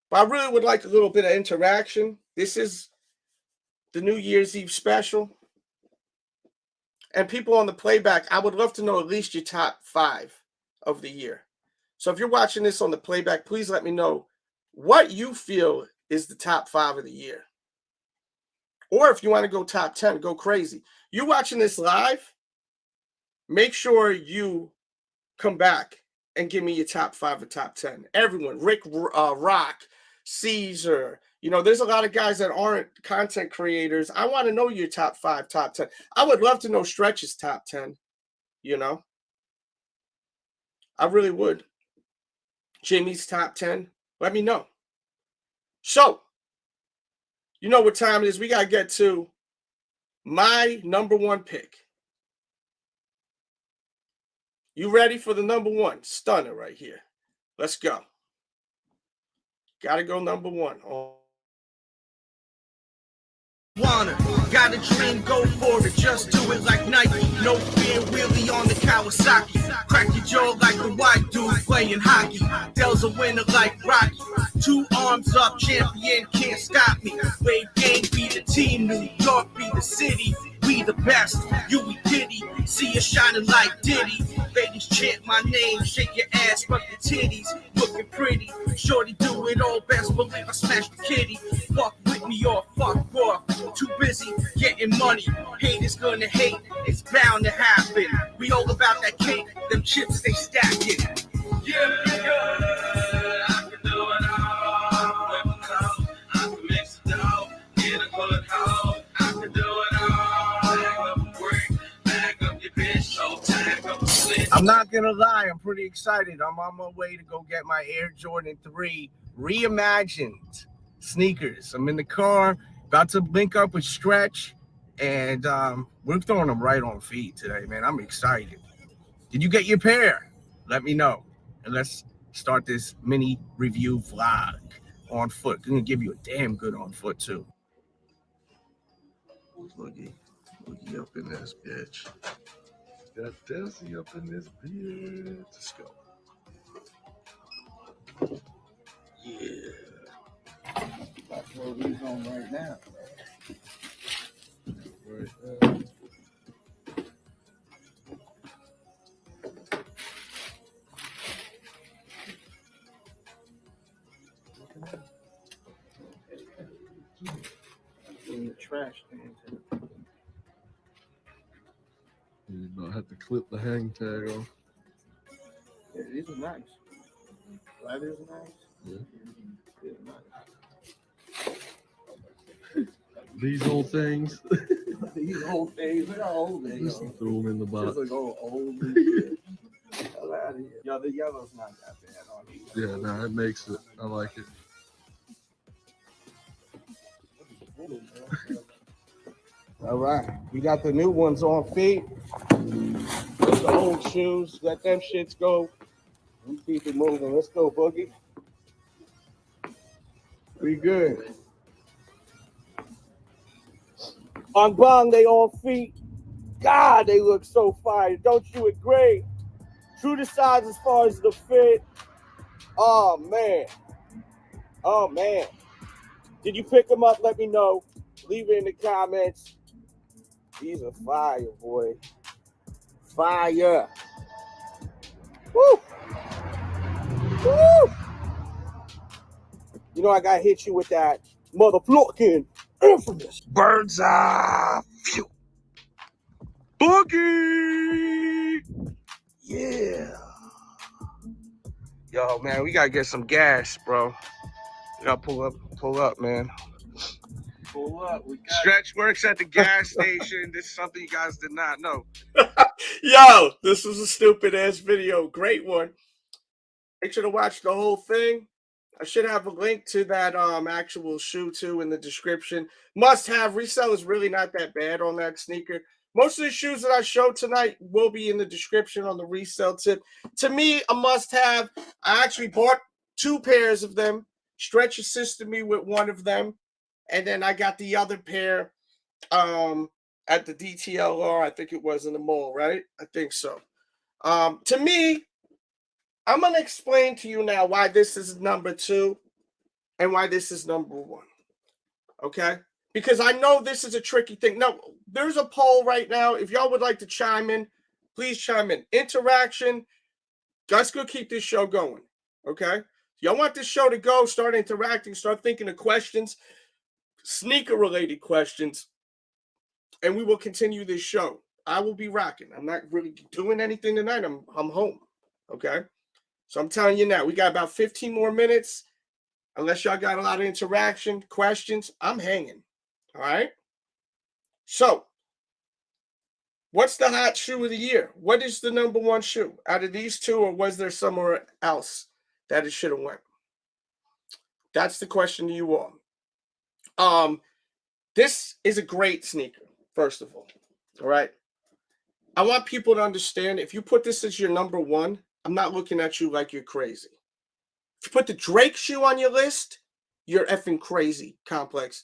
But I really would like a little bit of interaction. This is the New Year's Eve special. And people on the playback, I would love to know at least your top 5 of the year. So if you're watching this on the playback, please let me know what you feel is the top 5 of the year. Or if you want to go top 10, go crazy. You're watching this live, make sure you come back and give me your top 5 or top 10. Everyone, Rick Rock, Caesar, you know, there's a lot of guys that aren't content creators. I want to know your top 5, top 10. I would love to know Stretch's top 10, you know. I really would. Jimmy's top 10. Let me know. So, you know what time it is. We got to get to my number 1 pick. You ready for the number 1? Stunner right here. Let's go. Got to go number 1. Oh. Got a dream, go for it, just do it like Nike. No fear, wheelie on the Kawasaki. Crack your jaw like the white dude playing hockey. Delz a winner like Rocky. 2 arms up, champion, can't stop me. Wave gang be the team, New York be the city. We the best, you we giddy. See you shining like Diddy. Ladies chant my name, shake your ass, rub your titties. Looking pretty, shorty do it all best. Believe I smashed the kitty. Fuck with me or fuck off. Too busy getting money. Haters gonna hate, it's bound to happen. We all about that cake, them chips they stacking. Yeah, I can do it all. Whip it out, I can mix it out. Get a bullet out, I can do it all. Back up and work, back up your bitch, so tag up the slit. I'm not going to lie, I'm pretty excited. I'm on my way to go get my Air Jordan 3 reimagined sneakers. I'm in the car, about to link up with Stretch, and we're throwing them right on feet today, man. I'm excited. Did you get your pair? Let me know. And let's start this mini review vlog on foot. I'm going to give you a damn good on foot, too. Looky up in this bitch. Got Desi up in this bitch. Let's go. Yeah. I'll throw these on right now. Right. In the trash can. You might have to clip the hang tag off. Yeah, these are nice. That is nice. Yeah. They're nice. These old things. These old things, look how old they Just are. throw them in the box. Just like old and shit. Hell out of here. Yo, the yellow's not that bad on you. Yeah, no, it makes it. I like it. All right, we got the new ones on feet. Those are old shoes. Let them shits go. We keep it moving. Let's go, Boogie. We good. On bong, they on feet. God, they look so fire. Don't you agree? True to size as far as the fit. Oh, man. Oh, man. Did you pick them up? Let me know. Leave it in the comments. These are fire, boy. Fire. Woo! Woo! You know I gotta hit you with that motherfucking infamous Bird's eye view. Boogie! Yeah. Yo, man, we gotta get some gas, bro. We gotta pull up, man. Pull up. We got Stretch works at the gas station. This is something you guys did not know. Yo, this was a stupid ass video. Great one. Make sure to watch the whole thing. I should have a link to that actual shoe too in the description. Must have. Resale is really not that bad on that sneaker. Most of the shoes that I showed tonight will be in the description on the resale tip. To me, a must have. I actually bought 2 pairs of them. Stretch assisted me with one of them. And then I got the other pair at the DTLR. I think it was in the mall, right? I think so. To me, I'm going to explain to you now why this is number 2 and why this is number 1. Okay? Because I know this is a tricky thing. Now, there's a poll right now. If y'all would like to chime in, please chime in. Interaction. Let's go keep this show going. Okay? Y'all want this show to go, start interacting, start thinking of questions, sneaker-related questions, and we will continue this show. I will be rocking. I'm not really doing anything tonight. I'm home. Okay? So I'm telling you now, we got about 15 more minutes. Unless y'all got a lot of interaction, questions, I'm hanging. All right? So, what's the hot shoe of the year? What is the number 1 shoe out of these 2, or was there somewhere else that it should have went? That's the question to you all. This is a great sneaker, first of all right? I want people to understand, if you put this as your number 1, I'm not looking at you like you're crazy. If you put the Drake shoe on your list, you're effing crazy, Complex.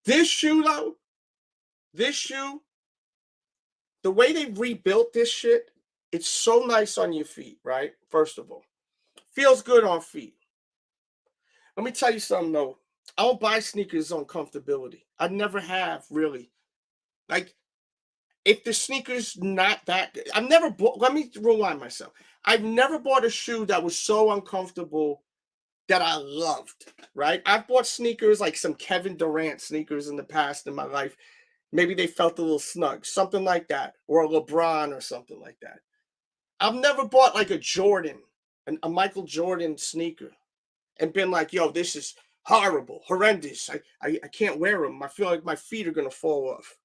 This shoe, though, the way they rebuilt this shit, it's so nice on your feet, right? First of all, feels good on feet. Let me tell you something, though. I don't buy sneakers on comfortability. I never have, really. Like, if the sneaker's not that good, I've never bought, let me rewind myself. I've never bought a shoe that was so uncomfortable that I loved, right? I've bought sneakers like some Kevin Durant sneakers in the past in my life. Maybe they felt a little snug, something like that, or a LeBron or something like that. I've never bought like a Jordan, a Michael Jordan sneaker, and been like, yo, this is horrible, horrendous. I can't wear them. I feel like my feet are going to fall off,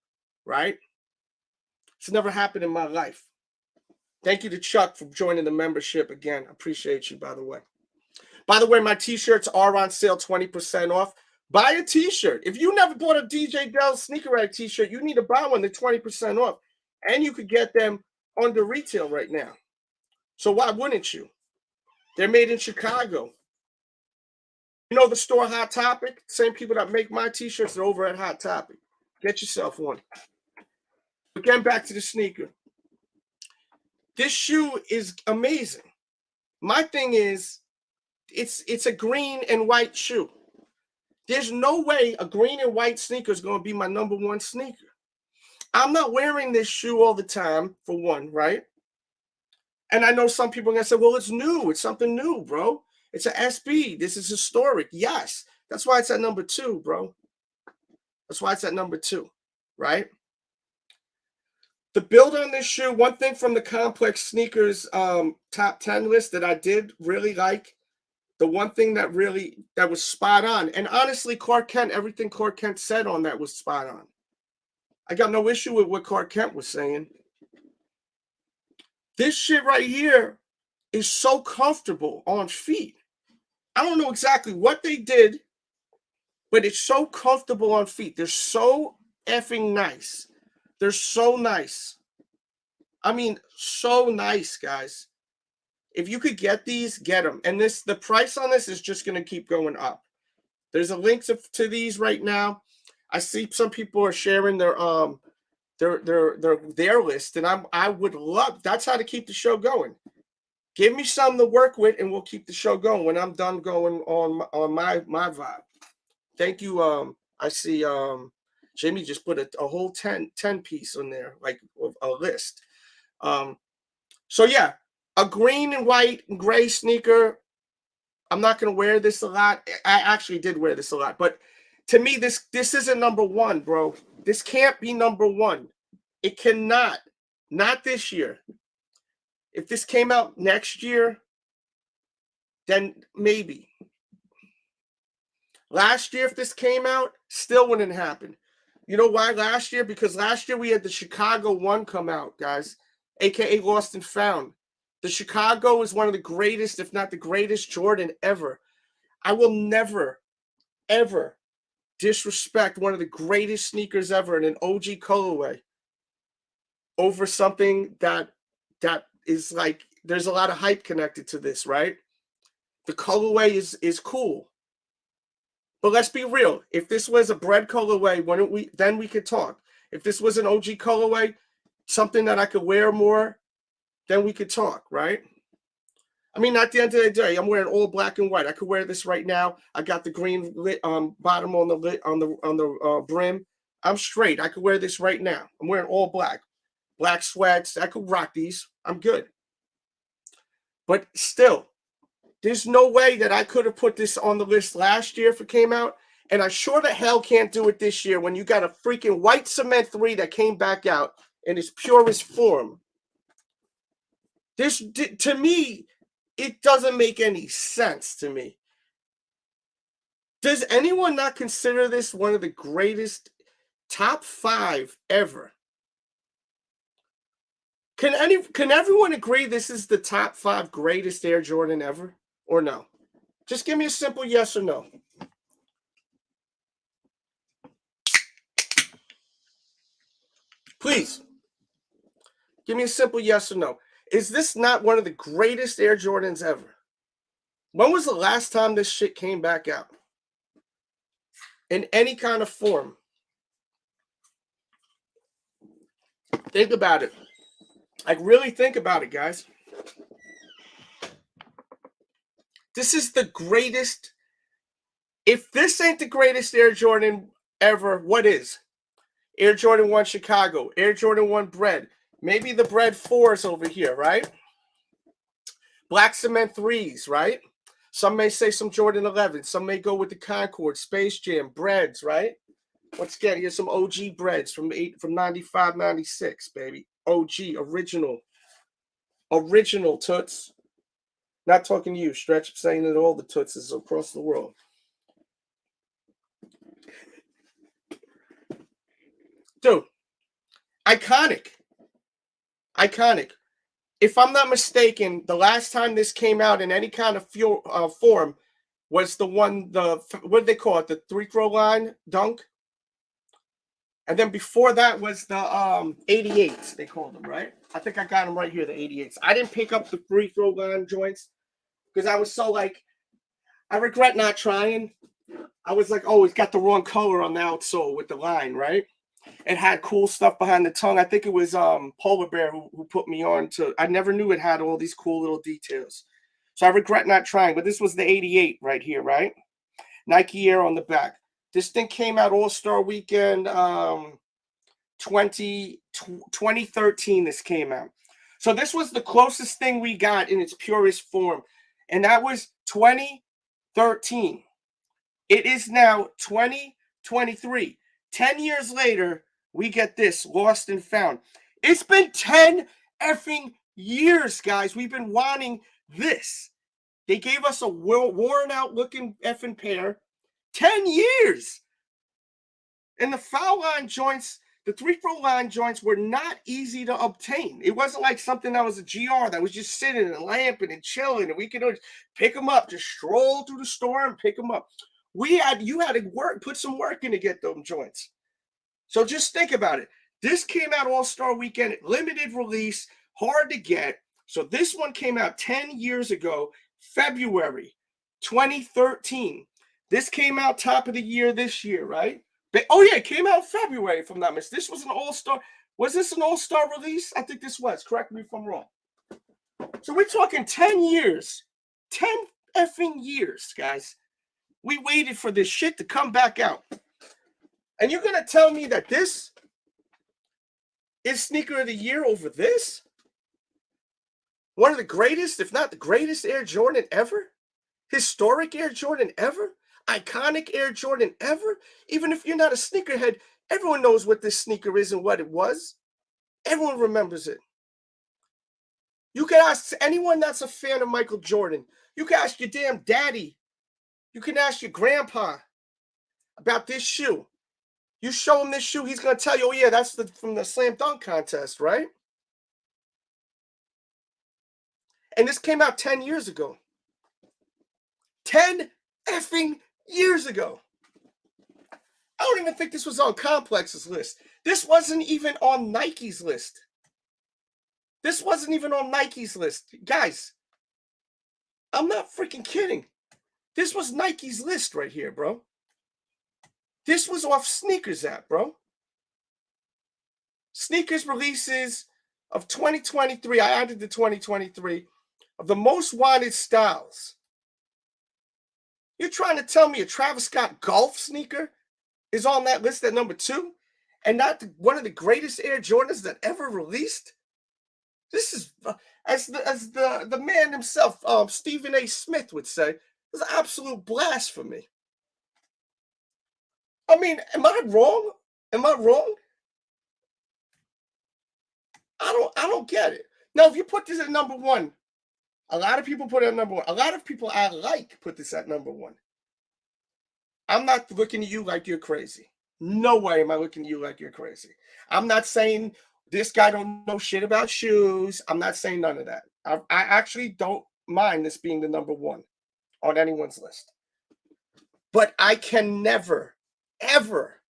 right? It's never happened in my life. Thank you to Chuck for joining the membership again. I appreciate you, by the way. By the way, my t-shirts are on sale, 20% off. Buy a t-shirt. If you never bought a DJ Delz Sneaker Rag t-shirt, you need to buy one. They're 20% off. And you could get them under retail right now. So why wouldn't you? They're made in Chicago. You know the store Hot Topic? Same people that make my t-shirts are over at Hot Topic. Get yourself one. Again, back to the sneaker. This shoe is amazing. My thing is, it's a green and white shoe. There's no way a green and white sneaker is going to be my number 1 sneaker. I'm not wearing this shoe all the time, for one, right? And I know some people are going to say, well, it's new. It's something new, bro. It's an SB. This is historic. Yes. That's why it's at number 2, bro. That's why it's at number 2, right? The build on this shoe, one thing from the Complex Sneakers top 10 list that I did really like, the one thing that was spot on, and honestly, Clark Kent, everything Clark Kent said on that was spot on. I got no issue with what Clark Kent was saying. This shit right here is so comfortable on feet. I don't know exactly what they did, but it's so comfortable on feet. They're so effing nice. They're so nice. I mean, so nice, guys. If you could get these, get them. And the price on this is just going to keep going up. There's a link to these right now. I see some people are sharing their list, and I would love. That's how to keep the show going. Give me something to work with, and we'll keep the show going when I'm done going on my vibe. Thank you. I see Jamie just put a whole 10 piece on there, like a list. So yeah, A green and white and gray sneaker. I'm not going to wear this a lot. I actually did wear this a lot. But to me, this isn't number one, bro. This can't be number one. It cannot. Not this year. If this came out next year, then maybe. Last year, if this came out, still wouldn't happen. You know why last year? Because last year we had the Chicago 1 come out, guys, a.k.a. Lost and Found. The Chicago is one of the greatest, if not the greatest, Jordan ever. I will never, ever disrespect one of the greatest sneakers ever in an OG colorway over something that is like, there's a lot of hype connected to this, right? The colorway is cool. But let's be real. If this was a bread colorway, then we could talk. If this was an OG colorway, something that I could wear more, then we could talk, right? I mean, at the end of the day, I'm wearing all black and white. I could wear this right now. I got the green bottom on the brim. I'm straight. I could wear this right now. I'm wearing all black. Black sweats. I could rock these. I'm good. But still, there's no way that I could have put this on the list last year if it came out. And I sure the hell can't do it this year when you got a freaking white cement 3 that came back out in its purest form. This, to me, it doesn't make any sense to me. Does anyone not consider this one of the greatest top 5 ever? Can everyone agree this is the top 5 greatest Air Jordan ever? Or no? Just give me a simple yes or no. Please. Give me a simple yes or no. Is this not one of the greatest Air Jordans ever? When was the last time this shit came back out? In any kind of form. Think about it. Like, really think about it, guys. This is the greatest. If this ain't the greatest Air Jordan ever, what is? Air Jordan 1 Chicago, Air Jordan 1 Bread. Maybe the Bread 4s over here, right? Black Cement 3s, right? Some may say some Jordan 11. Some may go with the Concord, Space Jam, Breads, right? Once again, here's some OG Breads from 95, 96, baby. OG, original Toots. Not talking to you, Stretch. I'm saying that all the Tootses across the world. Dude, iconic. If I'm not mistaken, the last time this came out in any kind of form was the one, what did they call it? The 3-throw line dunk? And then before that was the 88s, they called them, right? I think I got them right here, the 88s. I didn't pick up the 3-throw line joints because I was so like, I regret not trying. I was like, oh, it's got the wrong color on the outsole with the line, right? It had cool stuff behind the tongue. I think it was Polar Bear who put me on to. I never knew it had all these cool little details. So I regret not trying. But this was the 88 right here, right? Nike Air on the back. This thing came out All-Star Weekend 2013. This came out. So this was the closest thing we got in its purest form. And that was 2013. It is now 2023. 10 years later, we get this, Lost and Found. It's been 10 effing years, guys. We've been wanting this. They gave us a worn-out looking effing pair. 10 years. And the foul line joints, the 3-throw line joints were not easy to obtain. It wasn't like something that was a GR that was just sitting and lamping and chilling, and we could pick them up, just stroll through the store and pick them up. You had to put some work in to get them joints. So just think about it. This came out All-Star Weekend, limited release, hard to get. So this one came out 10 years ago, February 2013. This came out top of the year this year, right? Oh, yeah, it came out in February, if I'm not mistaken. This was an All-Star. Was this an All-Star release? I think this was. Correct me if I'm wrong. So we're talking 10 years. 10 effing years, guys. We waited for this shit to come back out. And you're going to tell me that this is sneaker of the year over this? One of the greatest, if not the greatest Air Jordan ever. Historic Air Jordan ever. Iconic Air Jordan ever. Even if you're not a sneakerhead, everyone knows what this sneaker is and what it was. Everyone remembers it. You can ask anyone that's a fan of Michael Jordan. You can ask your damn daddy. You can ask your grandpa about this shoe. You show him this shoe, he's going to tell you, oh, yeah, that's from the slam dunk contest, right? And this came out 10 years ago. 10 effing years ago. I don't even think this was on Complex's list. This wasn't even on Nike's list. This wasn't even on Nike's list. Guys, I'm not freaking kidding. This was Nike's list right here, bro. This was off Sneakers app, bro. Sneakers releases of 2023. I added the 2023 of the most wanted styles. You're trying to tell me a Travis Scott golf sneaker is on that list at number 2 and not one of the greatest Air Jordans that ever released? This is, as the man himself, Stephen A. Smith would say, this is absolute blasphemy. I mean, am I wrong? Am I wrong? I don't get it. Now, if you put this at number 1, a lot of people put it at number 1. A lot of people I like put this at number 1. I'm not looking at you like you're crazy. No way am I looking at you like you're crazy. I'm not saying this guy don't know shit about shoes. I'm not saying none of that. I actually don't mind this being the number 1 on anyone's list. But I can never, ever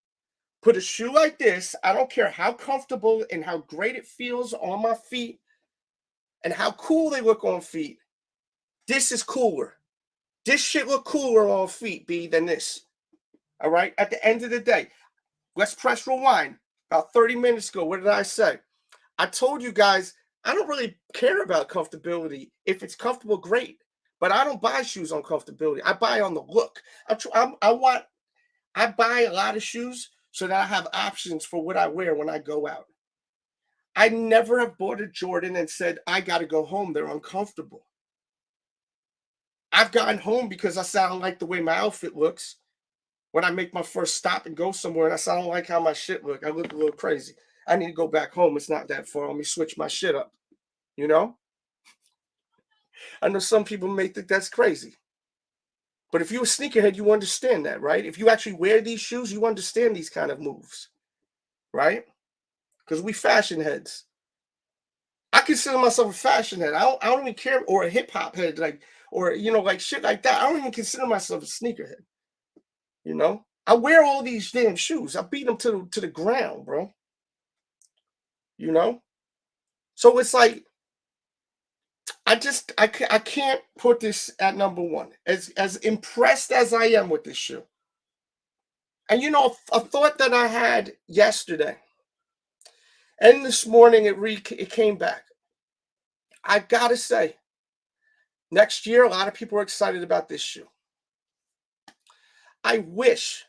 put a shoe like this. I don't care how comfortable and how great it feels on my feet and how cool they look on feet. This is cooler. This shit look cooler on feet, B, than this. All right? At the end of the day, let's press rewind. About 30 minutes ago, what did I say? I told you guys, I don't really care about comfortability. If it's comfortable, great. But I don't buy shoes on comfortability. I buy on the look. I buy a lot of shoes so that I have options for what I wear when I go out. I never have bought a Jordan and said, I got to go home. They're uncomfortable. I've gotten home because I sound like the way my outfit looks. When I make my first stop and go somewhere and I sound like how my shit look. I look a little crazy. I need to go back home. It's not that far. Let me switch my shit up. You know? I know some people may think that's crazy. But if you're a sneakerhead, you understand that, right? If you actually wear these shoes, you understand these kind of moves, right? Because we fashion heads. I consider myself a fashion head. I don't even care, or a hip hop head, like, or like shit like that. I don't even consider myself a sneakerhead. You know, I wear all these damn shoes. I beat them to the ground, bro. You know, so it's like I can't put this at number 1. As impressed as I am with this shoe, and a thought that I had yesterday and this morning it came back. I gotta say, next year a lot of people are excited about this shoe. I wish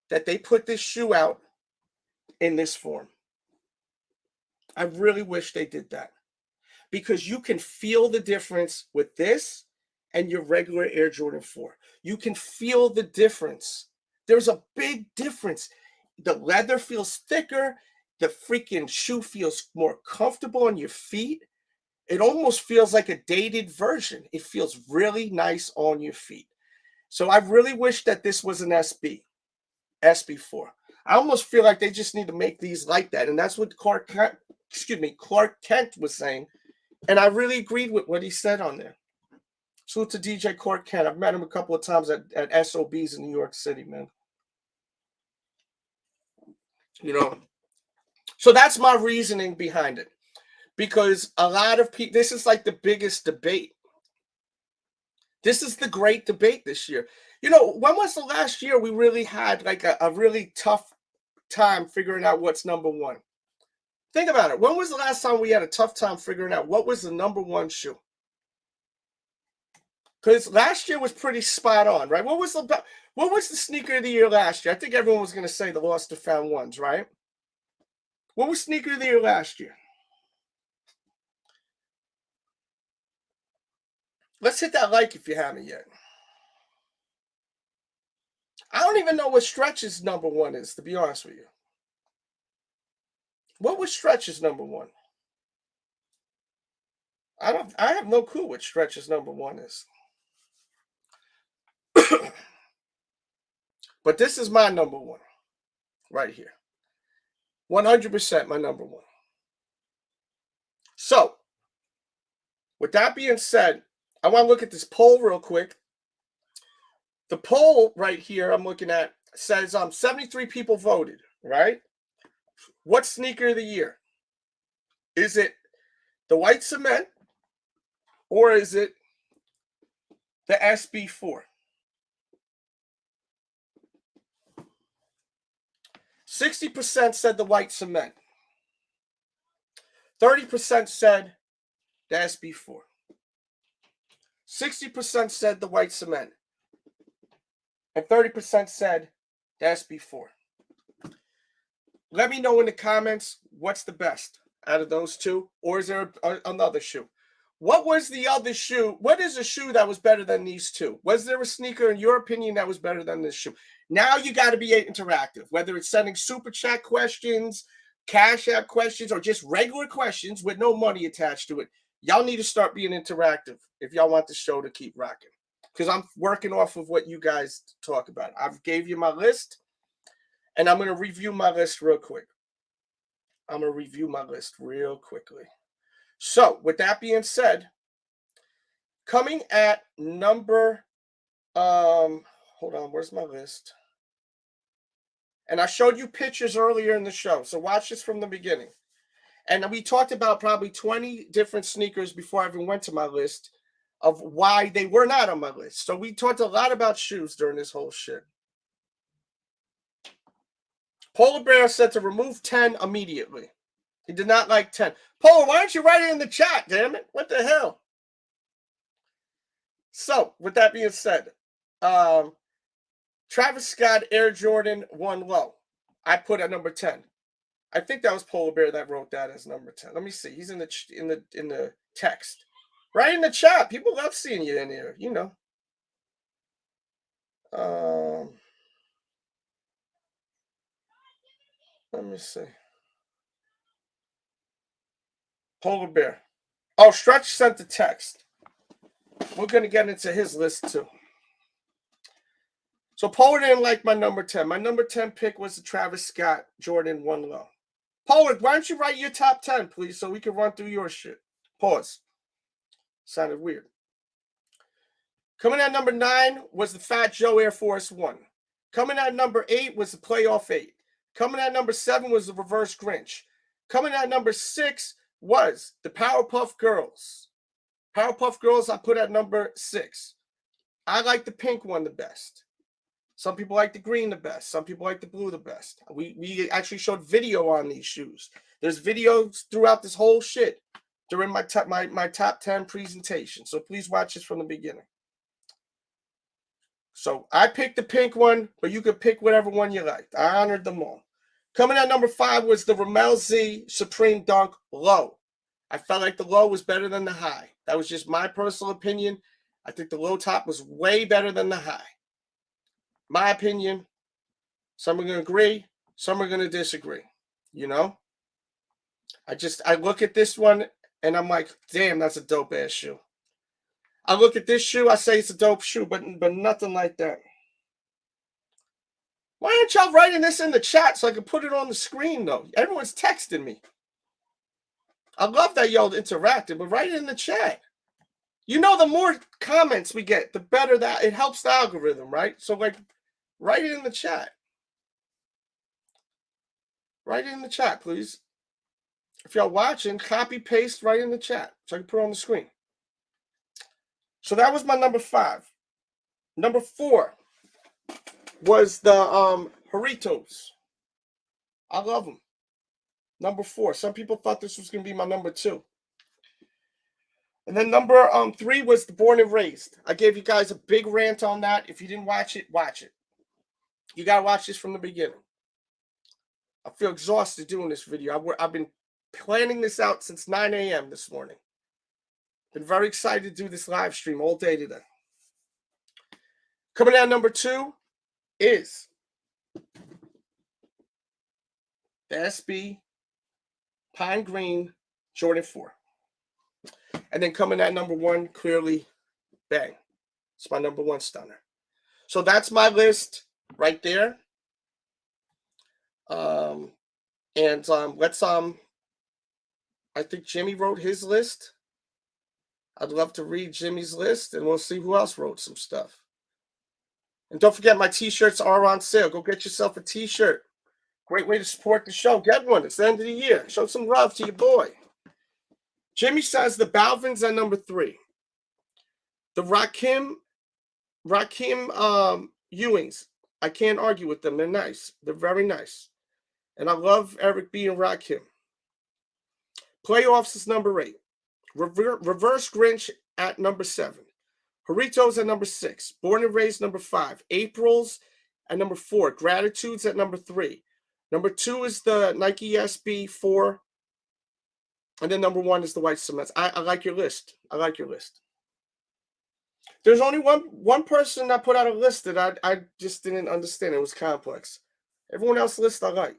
that they put this shoe out in this form. I really wish they did that, because you can feel the difference with this and your regular Air Jordan 4. You can feel the difference. There's a big difference. The leather feels thicker. The freaking shoe feels more comfortable on your feet. It almost feels like a dated version. It feels really nice on your feet. So I really wish that this was an SB4. I almost feel like they just need to make these like that. And that's what Clark Kent was saying. And I really agreed with what he said on there. Salute to DJ Clark Kent. I've met him a couple of times at SOBs in New York City, man. So that's my reasoning behind it. Because a lot of people, this is like the biggest debate. This is the great debate this year. When was the last year we really had like a really tough time figuring out what's number 1? Think about it. When was the last time we had a tough time figuring out what was the number 1 shoe? Because last year was pretty spot on, right? What was the sneaker of the year last year? I think everyone was going to say the Lost and Found Ones, right? What was sneaker of the year last year? Let's hit that like if you haven't yet. I don't even know what Stretch's number one is, to be honest with you. What was Stretch's number one? I have no clue what Stretch's number one is. But this is my number one right here. 100% my number one. So, with that being said, I want to look at this poll real quick. The poll right here I'm looking at says 73 people voted, right? What sneaker of the year? Is it the white cement or is it the SB4? 60% said the white cement. 30% said the SB4. 60% said the white cement. And 30% said the SB4. Let me know in the comments what's the best out of those two. Or is there another shoe? What was the other shoe? What is a shoe that was better than these two? Was there a sneaker, in your opinion, that was better than this shoe? Now you got to be interactive. Whether it's sending super chat questions, Cashapp questions, or just regular questions with no money attached to it. Y'all need to start being interactive if y'all want the show to keep rocking. Because I'm working off of what you guys talk about. I've gave you my list, and I'm going to review my list real quick. I'm going to review my list real quickly. So, with that being said, coming at number, hold on, where's my list? And I showed you pictures earlier in the show, so watch this from the beginning. And we talked about probably 20 different sneakers before I even went to my list of why they were not on my list. So we talked a lot about shoes during this whole shit. Polar Bear said to remove 10 immediately. He did not like 10. Polar, why don't you write it in the chat, damn it? What the hell? So, with that being said, Travis Scott Air Jordan 1 Low. I put at number 10. I think that was Polar Bear that wrote that as number 10. Let me see. He's in the text. Right in the chat. People love seeing you in here, you know. Let me see. Polar Bear. Oh, Stretch sent the text. We're going to get into his list too. So Polar didn't like my number 10. My number 10 pick was the Travis Scott Jordan 1 Low. Polar, why don't you write your top 10, please, so we can run through your shit. Pause. Sounded weird. Coming at number 9 was the Fat Joe Air Force 1. Coming at number 8 was the Playoff 8. Coming at number 7 was the Reverse Grinch. Coming at number 6 was the Powerpuff Girls. Powerpuff Girls I put at number 6. I like the pink one the best. Some people like the green the best. Some people like the blue the best. We actually showed video on these shoes. There's videos throughout this whole shit during my top 10 presentation. So please watch this from the beginning. So I picked the pink one, but you could pick whatever one you liked. I honored them all. Coming at number 5 was the Ramel Z Supreme Dunk Low. I felt like the low was better than the high. That was just my personal opinion. I think the low top was way better than the high. My opinion. Some are going to agree. Some are going to disagree. You know? I look at this one and I'm like, damn, that's a dope ass shoe. I look at this shoe, I say it's a dope shoe, but nothing like that. Why aren't y'all writing this in the chat so I can put it on the screen, though? Everyone's texting me. I love that y'all interacting, but write it in the chat. You know, the more comments we get, the better that it helps the algorithm, right? So, like, write it in the chat. Write it in the chat, please. If y'all watching, copy, paste, right in the chat so I can put it on the screen. So that was my number 5. Number 4 was the Doritos. I love them. Number 4. Some people thought this was going to be my number 2. And then number 3 was the Born and Raised. I gave you guys a big rant on that. If you didn't watch it, watch it. You got to watch this from the beginning. I feel exhausted doing this video. I've been planning this out since 9 a.m. this morning. Been very excited to do this live stream all day today. Coming out number 2 is the SB Pine Green Jordan 4. And then coming at number 1, clearly, bang. It's my number 1 stunner. So that's my list right there. Let's I think Jimmy wrote his list. I'd love to read Jimmy's list, and we'll see who else wrote some stuff. And don't forget, my t-shirts are on sale. Go get yourself a t-shirt. Great way to support the show. Get one. It's the end of the year. Show some love to your boy. Jimmy says the Balvins at number 3. The Rakim Ewings. I can't argue with them. They're nice. They're very nice. And I love Eric B. and Rakim. Playoffs is number 8. Reverse Grinch at number 7. Joritos at number 6. Born and Raised number 5. April's at number 4. Gratitudes at number 3. Number 2 is the Nike SB 4. And then number 1 is the White Cements. I like your list. I like your list. There's only one person that put out a list that I just didn't understand. It was complex. Everyone else's list I like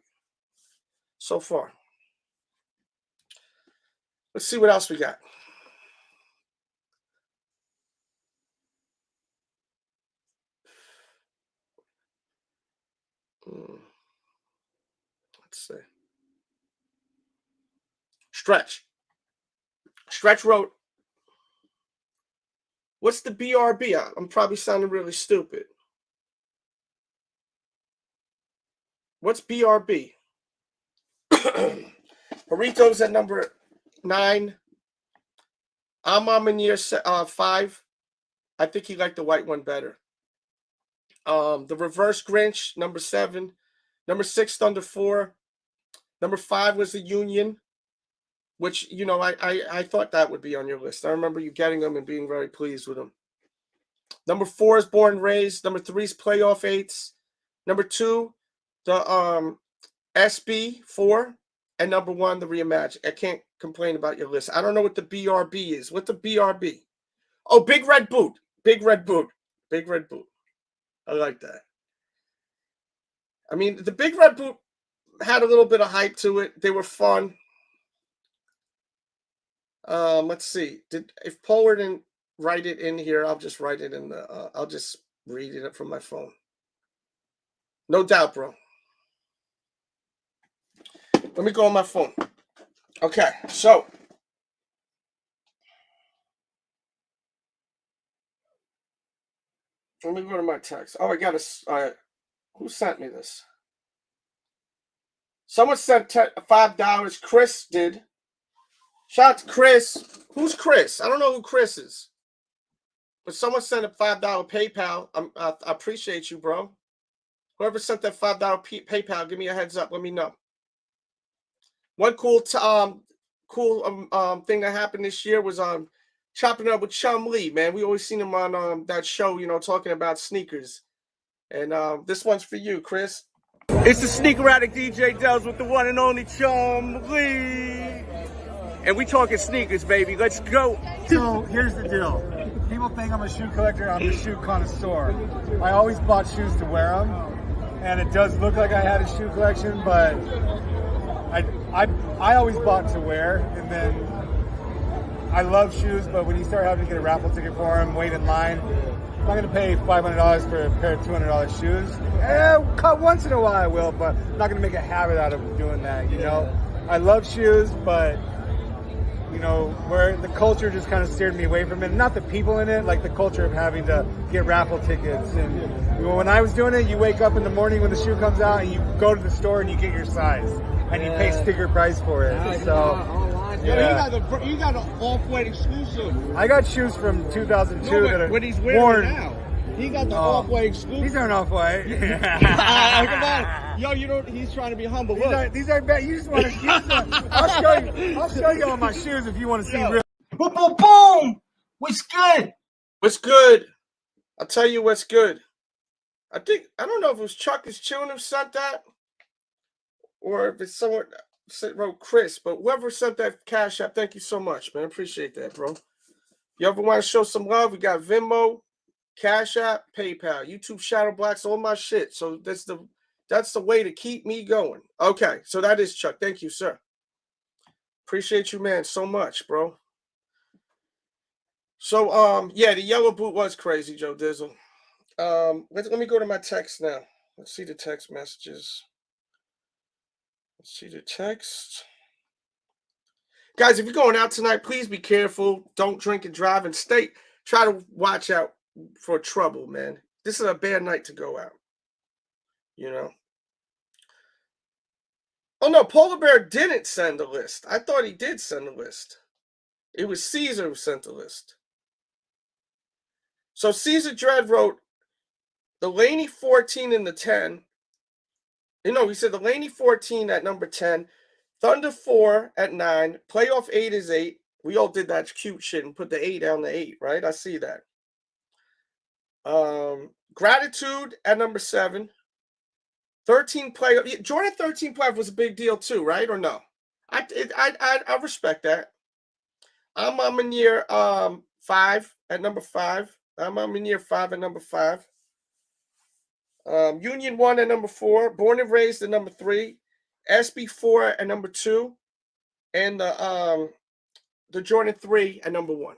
so far. Let's see what else we got. Let's see. Stretch wrote, what's the BRB? I'm probably sounding really stupid. What's BRB? Burritos at number 9. I'm in year 5. I think he liked the white one better. The Reverse Grinch, number 7. Number 6, Thunder 4. Number 5 was the Union, which, you know, I thought that would be on your list. I remember you getting them and being very pleased with them. Number 4 is Born and Raised. Number 3 is Playoff 8s. Number 2, the SB 4. And number 1, the Reimagine. I can't complain about your list. I don't know what the BRB is. What's the BRB? Oh, Big Red Boot. Big Red Boot. Big Red Boot. I like that. I mean, the Big Red Boot had a little bit of hype to it. They were fun. Let's see. If Polar didn't write it in here, I'll just write it in the. I'll just read it from my phone. No doubt, bro. Let me go on my phone. Okay, so let me go to my text. Oh, I got a. Who sent me this? Someone sent $5. Chris did. Shout out to Chris. Who's Chris? I don't know who Chris is. But someone sent a $5 PayPal. I appreciate you, bro. Whoever sent that $5 PayPal, give me a heads up. Let me know. One cool thing that happened this year was chopping up with Chum Lee, man. We always seen him on that show, you know, talking about sneakers. And this one's for you, Chris. It's the sneaker addict DJ Delz with the one and only Chum Lee. And we talking sneakers, baby. Let's go. So here's the deal. People think I'm a shoe collector. I'm a shoe connoisseur. I always bought shoes to wear them. And it does look like I had a shoe collection, but I always bought to wear. And then I love shoes, but when you start having to get a raffle ticket for them, wait in line, I'm not going to pay $500 for a pair of $200 shoes. Cut once in a while I will, but I'm not going to make a habit out of doing that, you know. I love shoes, but, you know, where the culture just kind of steered me away from it. Not the people in it, like the culture of having to get raffle tickets. And when I was doing it, you wake up in the morning when the shoe comes out and you go to the store and you get your size. And you pay sticker price for it. Yeah. You got an off-white exclusive. I got shoes from 2002 that are what he's wearing worn now. He got the off-white exclusive. These aren't off-white. Come on. Yo, you don't. He's trying to be humble. These are bad. You just want to. I'll show you all my shoes if you want to see real. Boom, boom, boom. What's good? What's good? I'll tell you what's good. I don't know if it was Chuck is Chewing who sent that, or if it's someone wrote Chris, but whoever sent that Cashapp, thank you so much, man. Appreciate that, bro. You ever want to show some love? We got Venmo, Cashapp, PayPal, YouTube Shadow Blacks, all my shit. So that's the way to keep me going. Okay, so that is Chuck. Thank you, sir. Appreciate you, man, so much, bro. So yeah, the yellow boot was crazy, Joe Dizzle. Let me go to my text now. Let's see the text messages. Let's see the text. Guys, if you're going out tonight, please be careful. Don't drink and drive, and try to watch out for trouble, man. This is a bad night to go out. You know. Oh no, Polar Bear didn't send a list. I thought he did send a list. It was Caesar who sent the list. So Caesar Dread wrote the Laney 14 and the 10. You know, he said the Laney 14 at number 10, Thunder 4 at 9, Playoff 8 is 8. We all did that cute shit and put the 8 down the 8, right? I see that. Gratitude at number 7. 13 playoff. Jordan 13 playoff was a big deal too, right? Or no? I respect that. I'm in year 5 at number 5. I'm in year 5 at number 5. Union 1 at number 4. Born and Raised at number 3. SB 4 at number 2. And the Jordan 3 at number 1.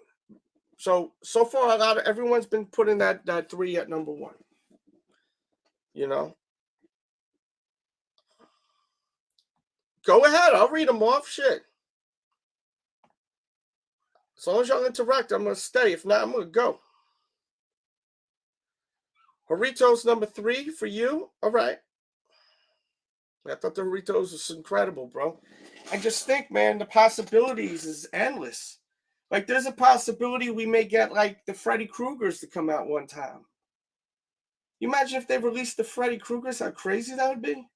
So far everyone's been putting that 3 at number 1. You know. Go ahead, I'll read them off. Shit. As long as y'all interact, I'm gonna stay. If not, I'm gonna go. Doritos number 3 for you. All right. I thought the Doritos was incredible, bro. I just think, man, the possibilities is endless. Like, there's a possibility we may get, like, the Freddy Kruegers to come out one time. You imagine if they released the Freddy Kruegers, how crazy that would be?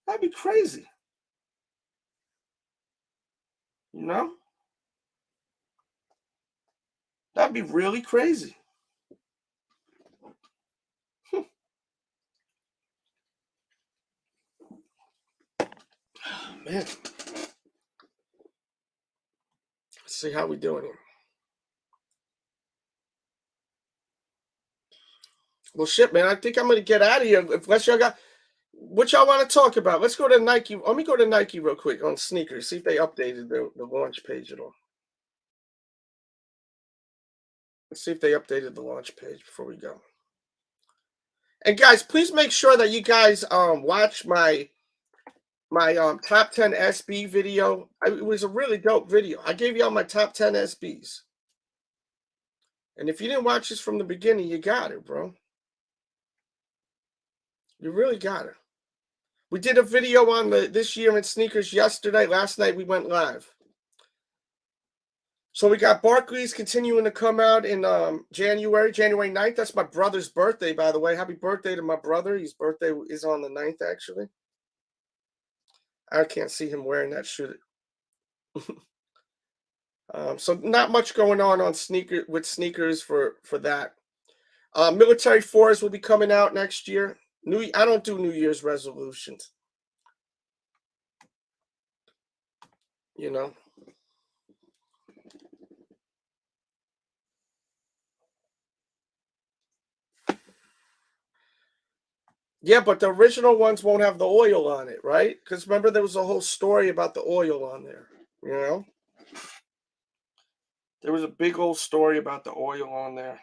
That'd be crazy. You know? That'd be really crazy. Man. Let's see how we doing here. Well, shit, man. I think I'm going to get out of here. Unless y'all got... What y'all want to talk about? Let's go to Nike. Let me go to Nike real quick on sneakers. See if they updated the launch page at all. Let's see if they updated the launch page before we go. And guys, please make sure that you guys watch my top 10 SB video. It was a really dope video. I gave y'all my top 10 SBs. And if you didn't watch this from the beginning, you got it, bro. You really got it. We did a video on this year in sneakers yesterday. Last night we went live. So we got Barclays continuing to come out in January 9th. That's my brother's birthday, by the way. Happy birthday to my brother. His birthday is on the 9th, actually. I can't see him wearing that shoe. So not much going on sneakers for that. Military 4s will be coming out next year. I don't do New Year's resolutions. You know. Yeah, but the original ones won't have the oil on it, right? Because remember, there was a whole story about the oil on there. You know? There was a big old story about the oil on there.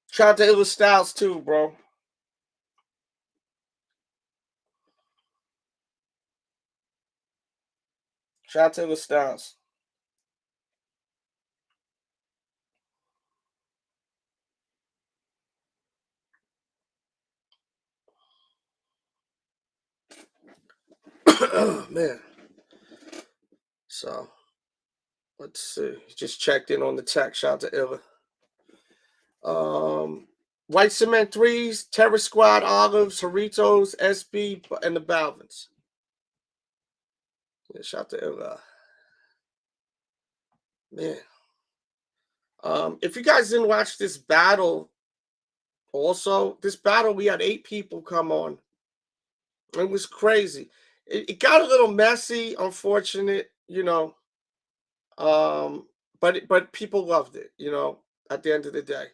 Shout out to Illa Styles too, bro. Shout out to Illa Styles. Oh, man. So, let's see. Just checked in on the text. Shout out to Illa. White Cement 3s, Terror Squad, Olives, Horitos, SB, and the Balvins. Yeah, shout out to Illa. Man. If you guys didn't watch this battle, also, this battle, we had 8 people come on. It was crazy. It got a little messy, unfortunate, you know. But people loved it, you know, at the end of the day.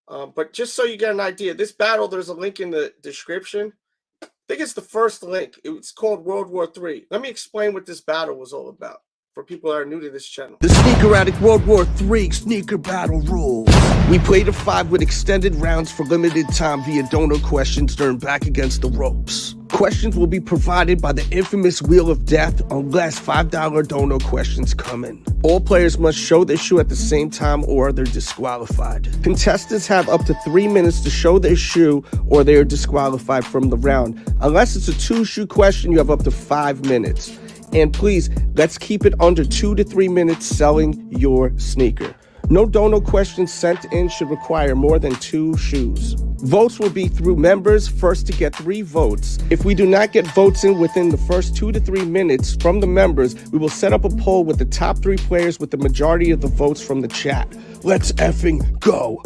But just so you get an idea, this battle, there's a link in the description. I think it's the first link. It's called World War III. Let me explain what this battle was all about for people that are new to this channel. The Sneaker Addict World War III Sneaker Battle Rules. We played a 5 with extended rounds for limited time via donor questions during Back Against the Ropes. Questions will be provided by the infamous Wheel of Death unless $5 donor questions come in. All players must show their shoe at the same time or they're disqualified. Contestants have up to 3 minutes to show their shoe or they are disqualified from the round. Unless it's a 2-shoe question, you have up to 5 minutes. And please, let's keep it under 2 to 3 minutes selling your sneaker. No donor questions sent in should require more than 2 shoes. Votes will be through members, first to get 3 votes. If we do not get votes in within the first 2 to 3 minutes from the members, we will set up a poll with the top 3 players with the majority of the votes from the chat. Let's effing go.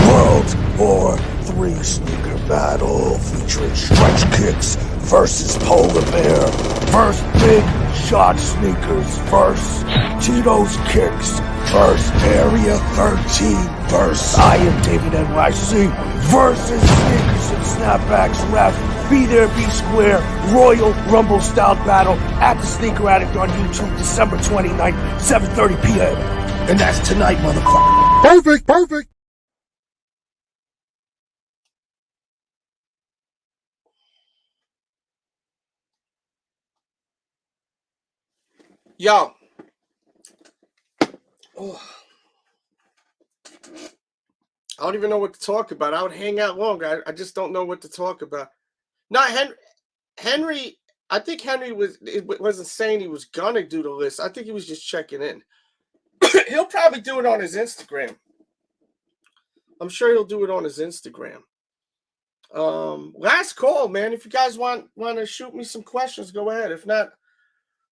World War III Sneaker Battle featuring STRETCHKICKS versus POLARBEAR. First Big Shot Sneakers versus TITOSKICKS versus Area 13 versus IADNYC versus Sneakers and Snapbacks Ref. Be there, be square. Royal Rumble style battle at the Sneaker Addict on YouTube, December 29th, 7:30 p.m. And that's tonight, motherfucker. Perfect, perfect. Yo. Oh. I don't even know what to talk about. I would hang out longer. I just don't know what to talk about. Not Henry. I think Henry wasn't saying he was gonna do the list. I think he was just checking in. He'll probably do it on his Instagram. I'm sure he'll do it on his Instagram. Last call, man. If you guys want to shoot me some questions, go ahead. If not,